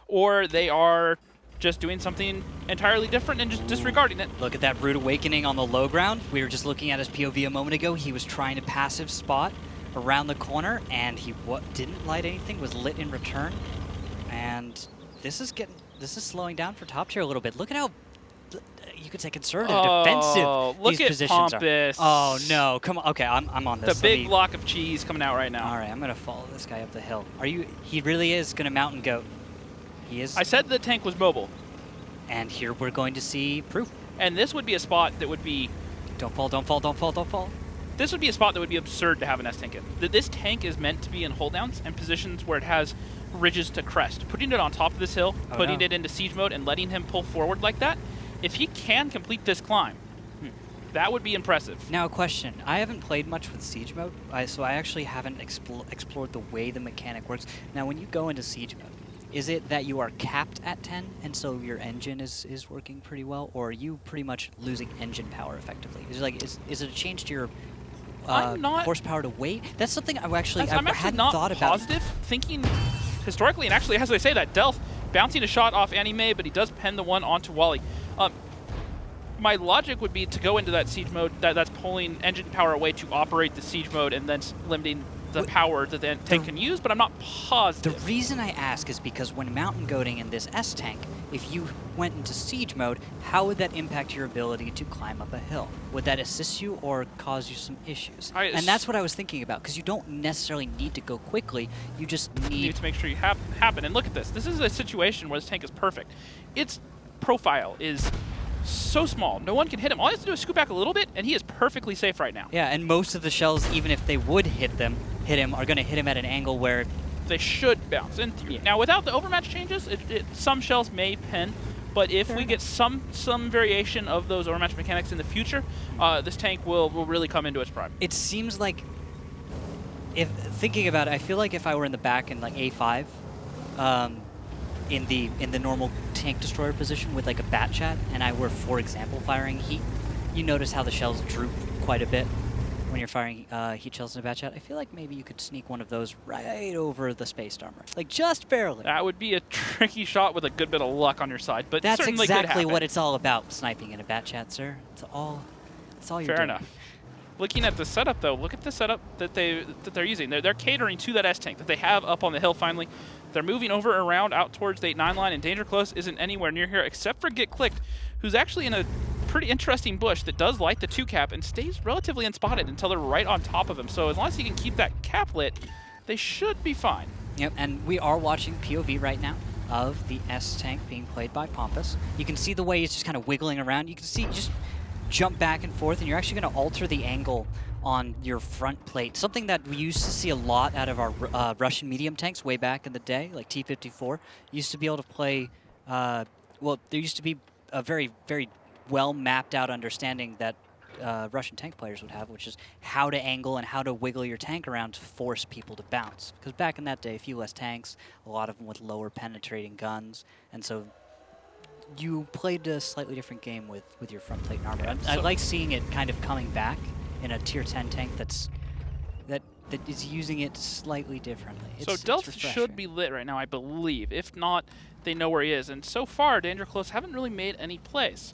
or they are just doing something entirely different and just disregarding it. Look at that Rude Awakening on the low ground. We were just looking at his POV a moment ago. He was trying to passive spot around the corner, and he didn't light anything, was lit in return. And this is slowing down for top tier a little bit. Look at how, you could say, conservative, defensive look these at positions Pompous. are. Oh no, come on. Okay, I'm on this. The big block of cheese coming out right now. All right, I'm gonna follow this guy up the hill. He really is gonna mountain goat. He is. I said the tank was mobile. And here we're going to see proof. And this would be a spot that would be... Don't fall, don't fall, don't fall, don't fall. This would be a spot that would be absurd to have an S-Tank in. This tank is meant to be in holddowns and positions where it has ridges to crest. Putting it on top of this hill, putting it into siege mode, and letting him pull forward like that, if he can complete this climb, that would be impressive. Now a question. I haven't played much with siege mode, so I actually haven't explored the way the mechanic works. Now when you go into siege mode, is it that you are capped at 10 and so your engine is working pretty well, or are you pretty much losing engine power effectively? Is it a change to your horsepower to weight? That's something I'm actually hadn't thought about. Positive, thinking historically, and actually as I say that, Delph bouncing a shot off Anime, but he does pen the one onto Wally. My logic would be to go into that siege mode that's pulling engine power away to operate the siege mode and then limiting the power that the tank can use, but I'm not positive. The reason I ask is because when mountain goating in this S-Tank, if you went into siege mode, how would that impact your ability to climb up a hill? Would that assist you or cause you some issues? And that's what I was thinking about, because you don't necessarily need to go quickly, you just need to make sure you happen. And look at this. This is a situation where this tank is perfect. Its profile is so small, no one can hit him. All he has to do is scoot back a little bit, and he is perfectly safe right now. Yeah, and most of the shells, even if they would hit him, are going to hit him at an angle where they should bounce. And now, without the overmatch changes, some shells may pen, but if we get some variation of those overmatch mechanics in the future, this tank will really come into its prime. It seems like, if thinking about it, I feel like if I were in the back in like A5, in the normal tank destroyer position with like a bat chat, and I were, for example, firing heat, you notice how the shells droop quite a bit when you're firing heat shells in a bat chat. I feel like maybe you could sneak one of those right over the space armor, like just barely. That would be a tricky shot with a good bit of luck on your side, but that's certainly exactly what it's all about, sniping in a bat chat, sir. It's all you're doing. Fair enough. Looking at the setup, though, look at the setup that they're using. They're catering to that S-Tank that they have up on the hill finally. They're moving over around out towards the 8-9 line, and Danger Close isn't anywhere near here except for Get Clicked, who's actually in a pretty interesting bush that does light the 2 cap and stays relatively unspotted until they're right on top of him. So as long as he can keep that cap lit, they should be fine. Yep, and we are watching POV right now of the S-Tank being played by Pompous. You can see the way he's just kind of wiggling around. You can see just jump back and forth, and you're actually going to alter the angle on your front plate. Something that we used to see a lot out of our Russian medium tanks way back in the day, like T-54, used to be able to play, well, there used to be a very, very well mapped out understanding that Russian tank players would have, which is how to angle and how to wiggle your tank around to force people to bounce. Because back in that day, a few less tanks, a lot of them with lower penetrating guns, and so you played a slightly different game with your front plate and armor. Yeah, I like seeing it kind of coming back in a tier 10 tank that is using it slightly differently. So Delph should be lit right now, I believe. If not, they know where he is. And so far, Danger Close haven't really made any plays.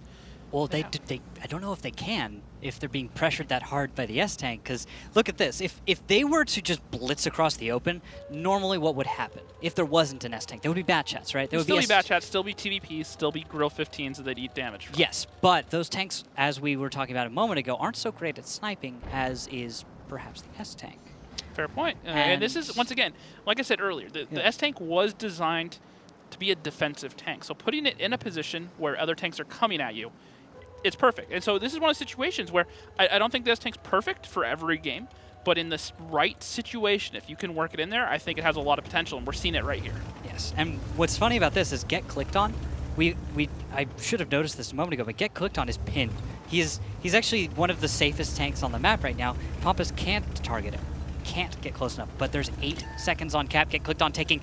Well, I don't know if they can if they're being pressured that hard by the S-Tank, because look at this. If they were to just blitz across the open, normally what would happen if there wasn't an S-Tank? There would be bat chats, right? There would still be bat chats, still be TVPs, still be Grill 15s that eat damage from. Yes, but those tanks, as we were talking about a moment ago, aren't so great at sniping as is perhaps the S-Tank. Fair point. And this is, once again, like I said earlier, the S-Tank was designed to be a defensive tank. So putting it in a position where other tanks are coming at you, it's perfect. And so this is one of the situations where I don't think this tank's perfect for every game, but in this right situation, if you can work it in there, I think it has a lot of potential, and we're seeing it right here. Yes, and what's funny about this is Get Clicked On. I should have noticed this a moment ago, but Get Clicked On is pinned. He's actually one of the safest tanks on the map right now. Pompous can't target him, can't get close enough, but there's 8 seconds on cap. Get Clicked On taking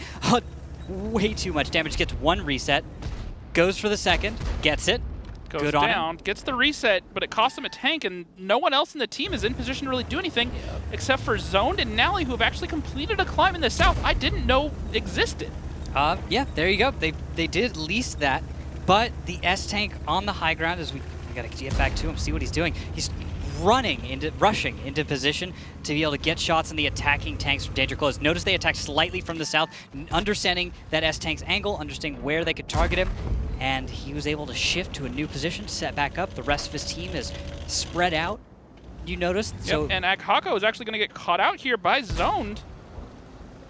way too much damage, gets 1 reset, goes for the second, gets it. Goes Good down, gets the reset, but it costs him a tank, and no one else in the team is in position to really do anything except for Zoned and Nally, who have actually completed a climb in the south I didn't know existed. Yeah, there you go. They did at least that, but the S-Tank on the high ground, as we got to get back to him, see what he's doing. He's rushing into position to be able to get shots on the attacking tanks from danger close. Notice they attacked slightly from the south, understanding that S-Tank's angle, understanding where they could target him, and he was able to shift to a new position, set back up. The rest of his team is spread out, you noticed. Yep, So and Akhako is actually going to get caught out here by Zoned.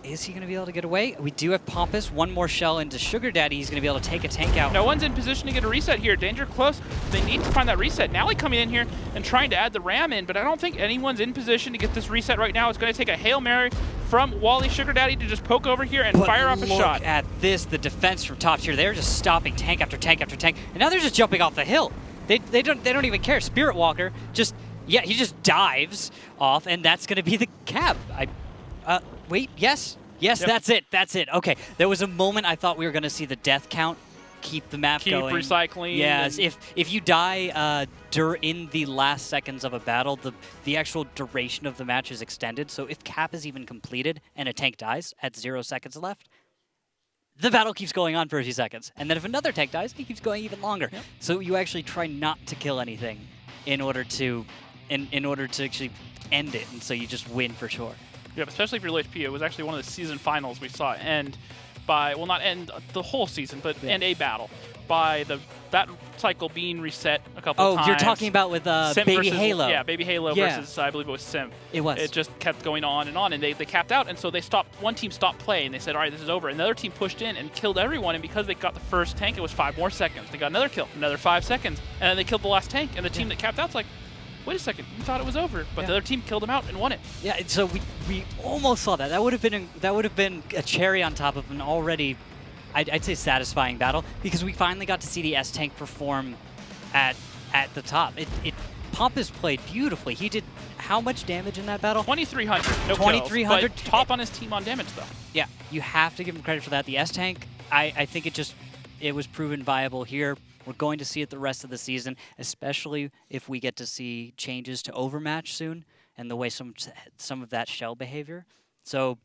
is he going to be able to get away? We do have Pompous. One more shell into Sugar Daddy. He's going to be able to take a tank out. No one's in position to get a reset here. Danger close. They need to find that reset. Nally coming in here and trying to add the ram in, but I don't think anyone's in position to get this reset right now. It's going to take a Hail Mary from Wally Sugar Daddy to just poke over here and fire off a shot. Look at this, the defense from top tier. They're just stopping tank after tank after tank, and now they're just jumping off the hill. They don't even care. Spirit Walker he just dives off, and that's going to be the cap. Wait, yes. Yes, Yep. That's it. Okay, there was a moment I thought we were going to see the death count keep the map going. Keep recycling. Yes, if you die in the last seconds of a battle, the actual duration of the match is extended. So if cap is even completed and a tank dies at 0 seconds left, the battle keeps going on for a few seconds. And then if another tank dies, it keeps going even longer. Yep. So you actually try not to kill anything in order to actually end it, and so you just win for sure. Yeah, especially if you're low HP. It was actually one of the season finals we saw end by, well, not end the whole season, but end a battle by that cycle being reset a couple of times. Oh, you're talking about with Baby Halo. Yeah, Baby Halo versus, I believe it was Sim. It was. It just kept going on, and they capped out, and so they stopped. One team stopped playing. They said, all right, this is over. And the other team pushed in and killed everyone, and because they got the first tank, it was 5 more seconds. They got another kill, another 5 seconds, and then they killed the last tank, and the team that capped out's like, wait a second, you thought it was over, but the other team killed them out and won it. Yeah, so we almost saw that. That would have been a cherry on top of an already, I'd say, satisfying battle, because we finally got to see the S-Tank perform at the top. Pompous played beautifully. He did how much damage in that battle? 2,300. No 2,300. But top on his team on damage, though. Yeah, you have to give him credit for that. The S-Tank, I think it was proven viable here. We're going to see it the rest of the season, especially if we get to see changes to Overmatch soon and the way some of that shell behavior. So,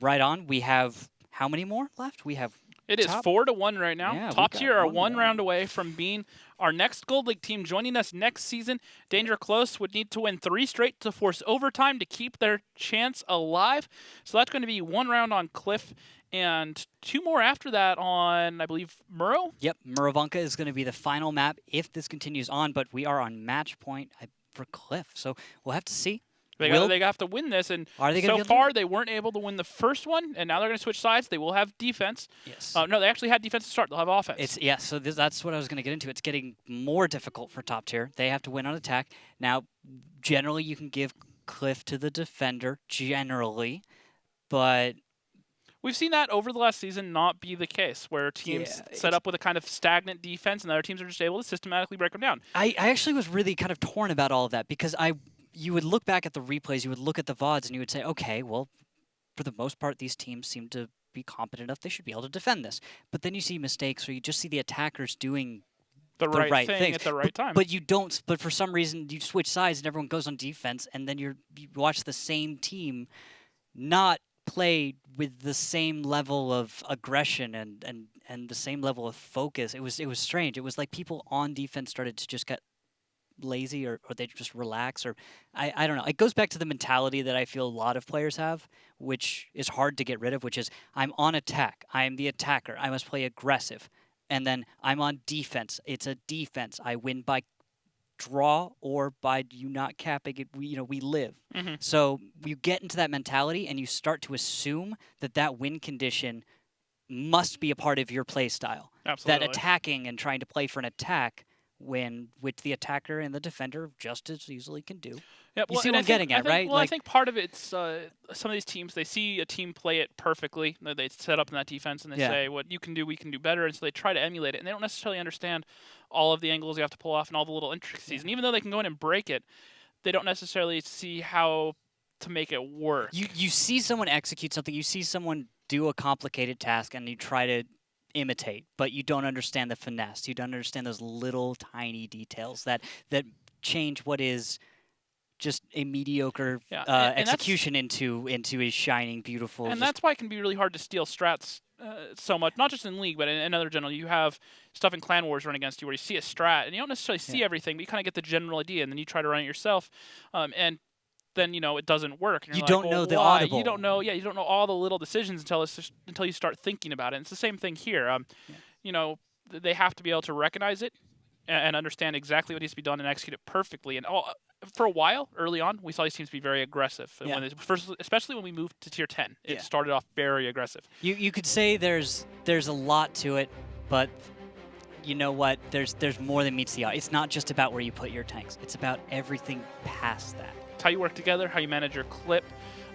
right on. We have how many more left? We have. It is 4-1 right now. Yeah, top tier are one more. round away from being our next Gold League team joining us next season. Danger Close would need to win 3 straight to force overtime to keep their chance alive. So that's going to be 1 round on Cliff and 2 more after that on, I believe, Muro? Yep, Murovanka is going to be the final map if this continues on, but we are on match point for Cliff. So we'll have to see. They have to win this, and are they so far they weren't able to win the first one, and now they're going to switch sides. They will have defense. Yes. No, they actually had defense to start. They'll have offense. So that's what I was going to get into. It's getting more difficult for top tier. They have to win on attack. Now, generally, you can give Cliff to the defender, generally, but we've seen that over the last season not be the case, where teams set up with a kind of stagnant defense, and other teams are just able to systematically break them down. I actually was really kind of torn about all of that, because you would look back at the replays, you would look at the VODs, and you would say, okay, well, for the most part, these teams seem to be competent enough. They should be able to defend this. But then you see mistakes, or you just see the attackers doing the right thing things at the right time. But you don't. But for some reason, you switch sides, and everyone goes on defense, and then you watch the same team not play with the same level of aggression and and the same level of focus. It was strange. It was like people on defense started to just get lazy or they just relax, or I don't know. It goes back to the mentality that I feel a lot of players have, which is hard to get rid of, which is I'm on attack. I am the attacker. I must play aggressive. And then I'm on defense. It's a defense. I win by draw or by you not capping it. We live. Mm-hmm. So you get into that mentality and you start to assume that win condition must be a part of your play style. Absolutely. That attacking and trying to play for an attack which the attacker and the defender just as easily can do. Yep. You see what I'm getting at, right? Well, I think part of it's some of these teams, they see a team play it perfectly. They set up in that defense, and they say, what you can do, we can do better. And so they try to emulate it. And they don't necessarily understand all of the angles you have to pull off and all the little intricacies. And even though they can go in and break it, they don't necessarily see how to make it work. You see someone execute something. You see someone do a complicated task, and you try to imitate, but you don't understand the finesse. You don't understand those little tiny details that change what is just a mediocre and execution into a shining, beautiful. And that's why it can be really hard to steal strats so much, not just in League, but in other general. You have stuff in Clan Wars run against you where you see a strat, and you don't necessarily see everything, but you kind of get the general idea, and then you try to run it yourself, and then it doesn't work. And you you're don't like, know the why? audible. You don't know. Yeah, you don't know all the little decisions until you start thinking about it. And it's the same thing here. They have to be able to recognize it and understand exactly what needs to be done and execute it perfectly. And for a while, early on, we saw these teams be very aggressive. Yeah. Especially when we moved to Tier 10, it started off very aggressive. You could say there's a lot to it, but you know what? There's more than meets the eye. It's not just about where you put your tanks. It's about everything past that. How you work together, how you manage your clip,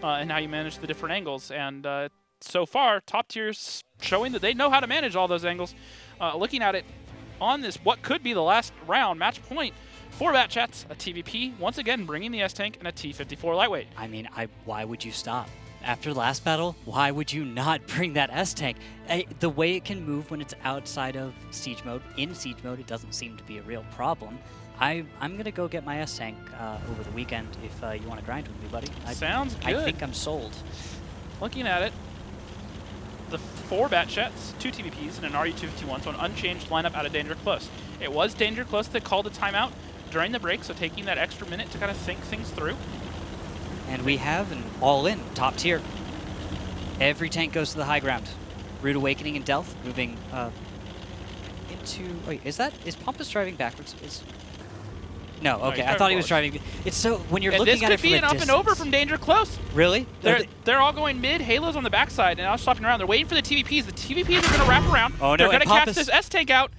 and how you manage the different angles. And so far, Top Tier's showing that they know how to manage all those angles. Looking at it on this, what could be the last round, match point for Batchats, a TVP, once again bringing the S-Tank and a T-54 lightweight. I mean, why would you stop? After the last battle, why would you not bring that S-Tank? The way it can move when it's outside of Siege Mode, in Siege Mode, it doesn't seem to be a real problem. I'm going to go get my S-Tank over the weekend if you want to grind with me, buddy. Sounds good. I think I'm sold. Looking at it, the 4 Batchats, 2 TVPs, and an RU-251, so an unchanged lineup out of Danger Close. It was Danger Close that called a timeout during the break, so taking that extra minute to kind of think things through. And we have an all-in, top tier. Every tank goes to the high ground. Rude Awakening and Delph moving into... Wait, is Pompous driving backwards? No, okay. I thought he was driving. It's so when you're looking at it from a distance. This could be an up and over from Danger Close. Really? They're all going mid. Halo's on the backside, and now stopping around. They're waiting for the TVPs. The TVPs are going to wrap around. Oh no! They're going to catch this S-Tank out.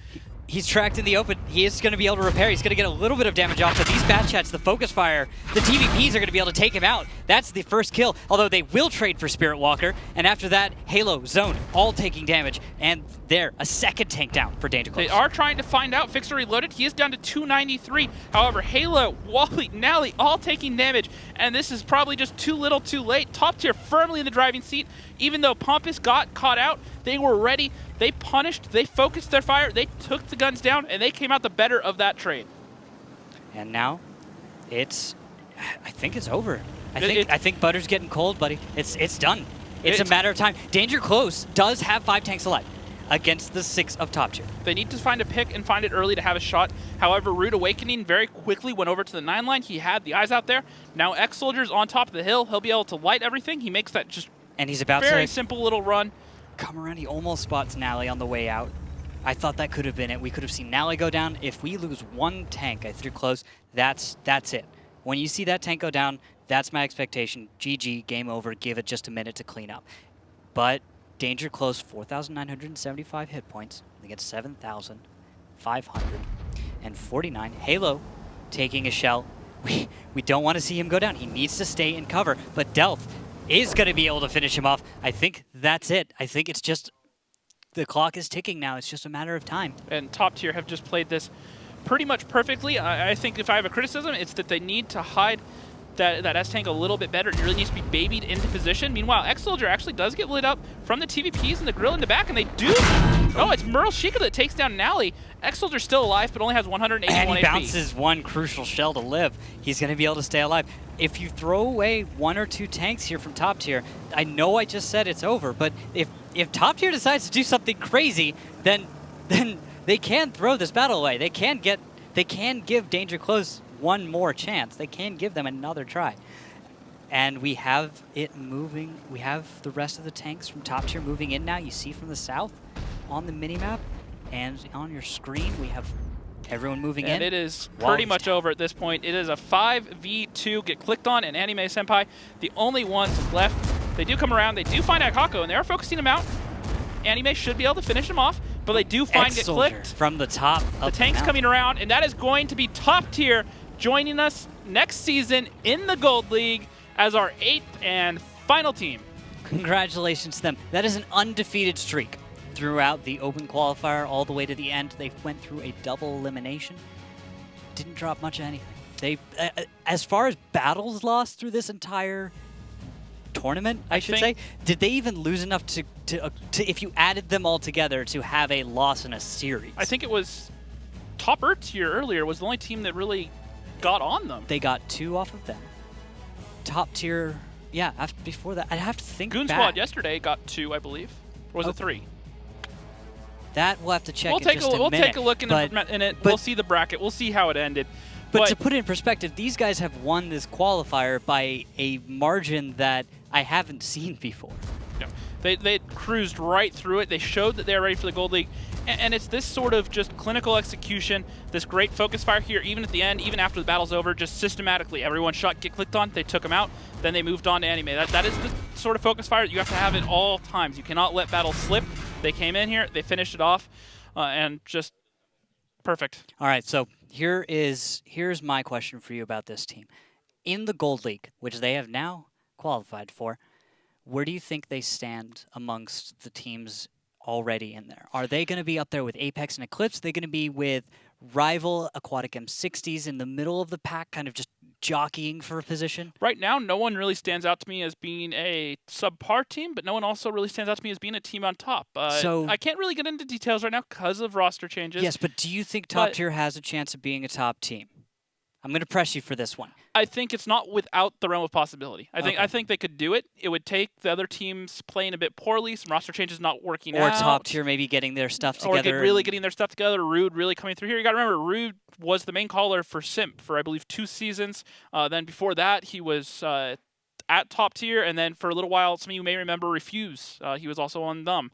He's tracked in the open. He is going to be able to repair. He's going to get a little bit of damage off, but these Batchats, the focus fire, the TVPs are going to be able to take him out. That's the first kill, although they will trade for Spirit Walker. And after that, Halo, Zone, all taking damage. And there, a second tank down for Danger Close. They are trying to find out. Fixer Reloaded, he is down to 293. However, Halo, Wally, Nally, all taking damage. And this is probably just too little too late. Top tier firmly in the driving seat. Even though Pompous got caught out, they were ready. They punished, they focused their fire, they took the guns down, and they came out the better of that trade. And now, I think it's over. I think Butter's getting cold, buddy. It's done. It's a matter of time. Danger Close does have 5 tanks alive against the 6 of top tier. They need to find a pick and find it early to have a shot. However, Rude Awakening very quickly went over to the 9 line. He had the eyes out there. Now X-Soldier's on top of the hill. He'll be able to light everything. He makes that just and he's about very to simple little run. Come around. He almost spots Nally on the way out. I thought that could have been it. We could have seen Nally go down. If we lose 1 tank, I threw close. That's it. When you see that tank go down, that's my expectation. GG, game over. Give it just a minute to clean up. But Danger Close, 4,975 hit points against 7,549. Halo taking a shell. We don't want to see him go down. He needs to stay in cover. But Delph is going to be able to finish him off. I think that's it. I think it's just the clock is ticking now. It's just a matter of time. And top tier have just played this pretty much perfectly. I think if I have a criticism, it's that they need to hide that S-Tank a little bit better. It really needs to be babied into position. Meanwhile, X-Soldier actually does get lit up from the TVPs and the grill in the back, and they do. Oh, it's Merle Sheikah that takes down Nally. X-Soldier's still alive, but only has 181 And he HP. bounces 1 crucial shell to live. He's going to be able to stay alive. If you throw away 1 or 2 tanks here from top tier, I know I just said it's over, but if if top tier decides to do something crazy, then they can throw this battle away. They can give Danger Close one more chance. They can give them another try. And we have it moving. We have the rest of the tanks from top tier moving in now. You see from the south on the minimap, and on your screen we have everyone moving in. And it is pretty much over at this point. It is a 5v2. Get clicked on, and Anime Senpai, the only ones left. They do come around. They do find Akako, and they are focusing him out. Anime should be able to finish him off, but they do find Get Clicked. From the top. The tank's coming around, and that is going to be top tier joining us next season in the Gold League as our 8th and final team. Congratulations to them. That is an undefeated streak throughout the open qualifier all the way to the end. They went through a double elimination. Didn't drop much of anything. They, as far as battles lost through this entire tournament, I should say, did they even lose enough to if you added them all together to have a loss in a series? I think it was Topper tier earlier was the only team that really got on them. They got 2 off of them. Top tier, yeah, before that, I'd have to think Goon back. Squad yesterday got 2, I believe. Or was it 3? That we'll have to check We'll take a look in it. We'll see the bracket. We'll see how it ended. But to put it in perspective, these guys have won this qualifier by a margin that I haven't seen before. Yeah. They cruised right through it. They showed that they're ready for the Gold League. And it's this sort of just clinical execution, this great focus fire here, even at the end, even after the battle's over, just systematically. Everyone Get Clicked on, they took them out, then they moved on to Anime. That is the sort of focus fire that you have to have at all times. You cannot let battles slip. They came in here, they finished it off, and just perfect. All right, so here's my question for you about this team. In the Gold League, which they have now qualified for, where do you think they stand amongst the teams already in there? Are they going to be up there with Apex and Eclipse? Are they going to be with rival Aquatic M60s in the middle of the pack, kind of just jockeying for a position? Right now, no one really stands out to me as being a subpar team, but no one also really stands out to me as being a team on top. So I can't really get into details right now because of roster changes. Yes, but do you think top tier has a chance of being a top team? I'm going to press you for this one. I think it's not without the realm of possibility. I think they could do it. It would take the other teams playing a bit poorly, some roster changes not working out. Or top tier maybe getting their stuff together. Or really getting their stuff together. Rude really coming through here. You got to remember, Rude was the main caller for Simp for, I believe, 2 seasons. Then before that, he was at top tier. And then for a little while, some of you may remember Refuse. He was also on them.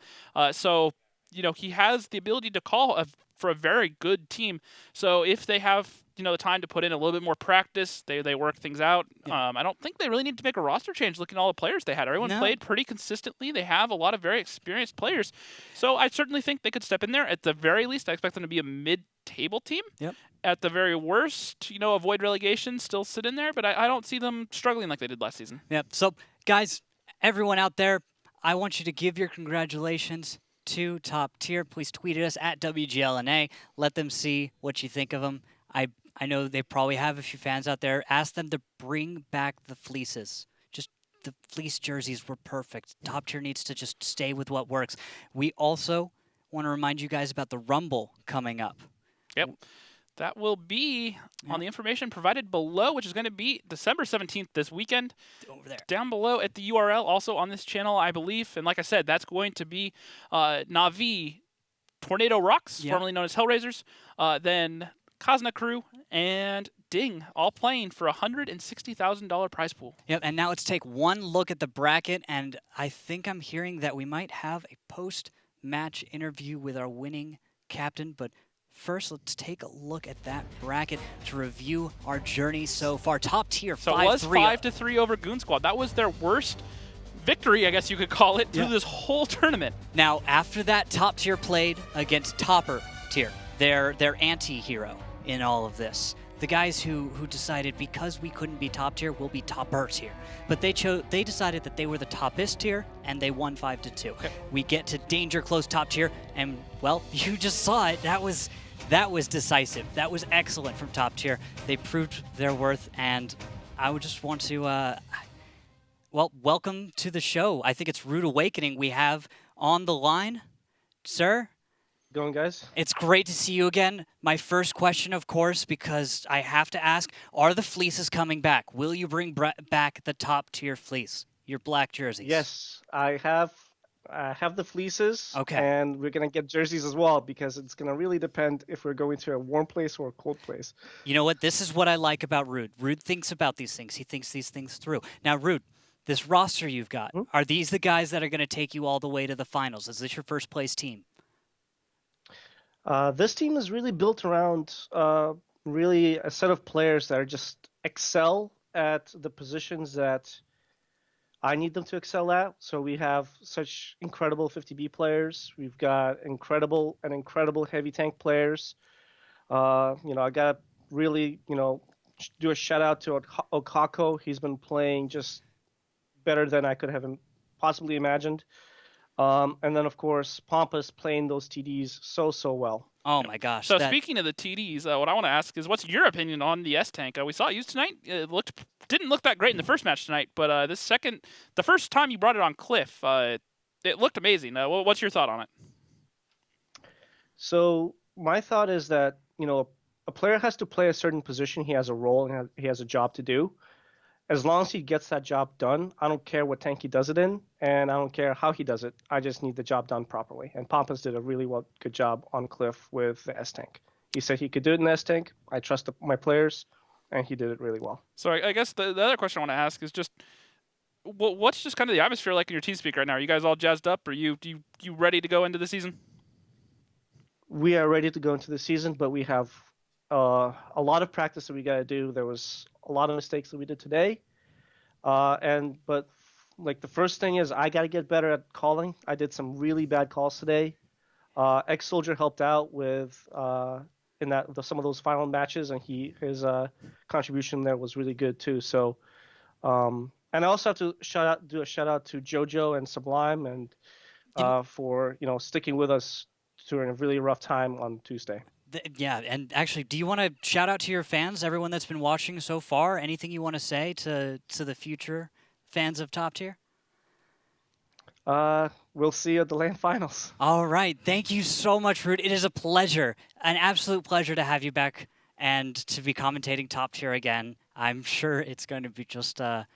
So, you know, he has the ability to call for a very good team. So if they have the time to put in a little bit more practice, they work things out. Yeah. I don't think they really need to make a roster change looking at all the players they had. Everyone played pretty consistently. They have a lot of very experienced players. So I certainly think they could step in there. At the very least, I expect them to be a mid-table team. Yep. At the very worst, avoid relegation, still sit in there, but I don't see them struggling like they did last season. Yep. So, guys, everyone out there, I want you to give your congratulations to top tier. Please tweet at us at WGLNA. Let them see what you think of them. I know they probably have a few fans out there. Ask them to bring back the fleeces. Just the fleece jerseys were perfect. Top tier needs to just stay with what works. We also want to remind you guys about the Rumble coming up. Yep. That will be on the information provided below, which is going to be December 17th this weekend. Over there. Down below at the URL, also on this channel, I believe. And like I said, that's going to be Na'Vi Tornado Rocks, formerly known as Hellraisers, then Kazna Crew, and Ding, all playing for a $160,000 prize pool. Yep, and now let's take one look at the bracket, and I think I'm hearing that we might have a post-match interview with our winning captain, but first, let's take a look at that bracket to review our journey so far. Top tier, 5-3. So it was 5-3 over Goon Squad. That was their worst victory, I guess you could call it, through this whole tournament. Now, after that, top tier played against topper tier, their anti-hero in all of this. The guys who decided because we couldn't be top tier, we'll be topper tier. But they decided that they were the toppest tier, and they won 5-2. Okay. We get to danger close top tier, and well, you just saw it. That was decisive. That was excellent from top tier. They proved their worth, and I would just want to, welcome to the show. I think it's Rude Awakening we have on the line. Sir? Going, guys? It's great to see you again. My first question, of course, because I have to ask, are the fleeces coming back? Will you bring back the top tier fleece, your black jerseys? Yes, I have have the fleeces. Okay. And we're going to get jerseys as well, because it's going to really depend if we're going to a warm place or a cold place. You know what? This is what I like about Rude. Rude thinks about these things. He thinks these things through. Now, Rude, this roster you've got, are these the guys that are going to take you all the way to the finals? Is this your first place team? This team is really built around really a set of players that are just excel at the positions that I need them to excel at. So we have such incredible 50B players. We've got incredible heavy tank players. I got really, do a shout out to Okako. He's been playing just better than I could have possibly imagined. And then, of course, Pampas playing those TDs so well. Oh, my gosh. So speaking of the TDs, what I want to ask is, what's your opinion on the S-Tank? We saw it used tonight. It didn't look that great in the first match tonight, but the first time you brought it on Cliff, it looked amazing. What's your thought on it? So my thought is that, a player has to play a certain position. He has a role and he has a job to do. As long as he gets that job done, I don't care what tank he does it in, and I don't care how he does it. I just need the job done properly. And Pampas did a really good job on Cliff with the S-Tank. He said he could do it in the S-Tank. I trust my players, and he did it really well. So I guess the other question I want to ask is just, what's just kind of the atmosphere like in your team speak right now? Are you guys all jazzed up? Are you ready to go into the season? We are ready to go into the season, but we have a lot of practice that we got to do. There was a lot of mistakes that we did today. But the first thing is I got to get better at calling. I did some really bad calls today. Ex-Soldier helped out with some of those final matches, and his contribution there was really good too. So, and I also have to do a shout out to JoJo and Sublime and for sticking with us during a really rough time on Tuesday. Yeah, and actually, do you want to shout out to your fans, everyone that's been watching so far? Anything you want to say to the future fans of Top Tier? We'll see you at the LAN finals. All right. Thank you so much, Rude. It is a pleasure, an absolute pleasure to have you back and to be commentating Top Tier again. I'm sure it's going to be just a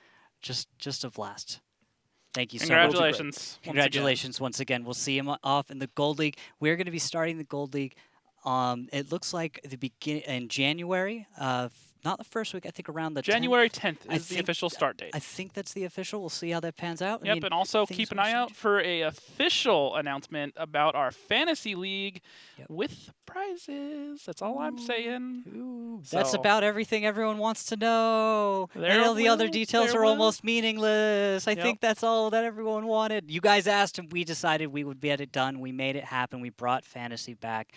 blast. Thank you so much. Congratulations once again. We'll see him off in the Gold League. We're going to be starting the Gold League. It looks like the beginning in January, not the first week. I think around the January 10th is the official start date. I think that's the official. We'll see how that pans out. Yep, and also keep an eye out for a official announcement about our fantasy league with prizes. That's all I'm saying. That's about everything everyone wants to know. And all the other details are almost meaningless. I think that's all that everyone wanted. You guys asked, and we decided we would get it done. We made it happen. We brought fantasy back.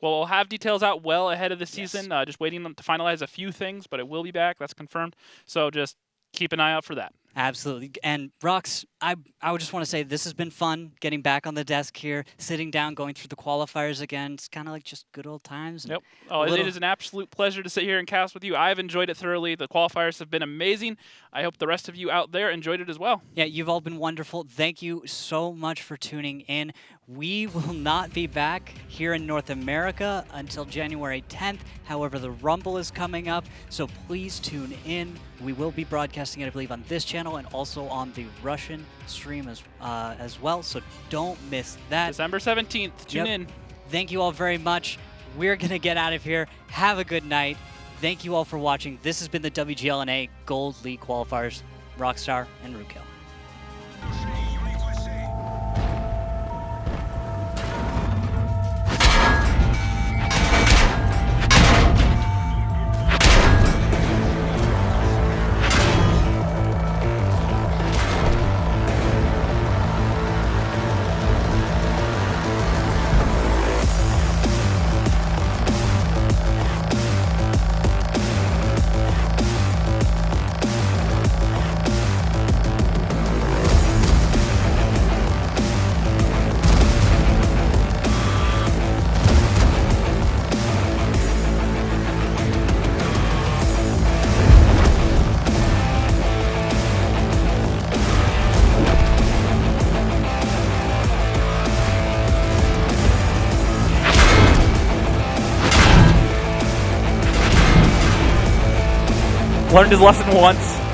Well, we'll have details out well ahead of the season. Just waiting to finalize a few things, but it will be back. That's confirmed. So just keep an eye out for that. Absolutely. And Rox, I would just want to say this has been fun getting back on the desk here, sitting down, going through the qualifiers again. It's kind of like just good old times. Yep. Oh, it is an absolute pleasure to sit here and cast with you. I've enjoyed it thoroughly. The qualifiers have been amazing. I hope the rest of you out there enjoyed it as well. Yeah, you've all been wonderful. Thank you so much for tuning in. We will not be back here in North America until January 10th. However, the Rumble is coming up, so please tune in. We will be broadcasting it, I believe, on this channel and also on the Russian stream as well, so don't miss that. December 17th. Tune in. Thank you all very much. We're going to get out of here. Have a good night. Thank you all for watching. This has been the WGLNA Gold League Qualifiers, Rockstar and Rookhill. Learned his lesson once.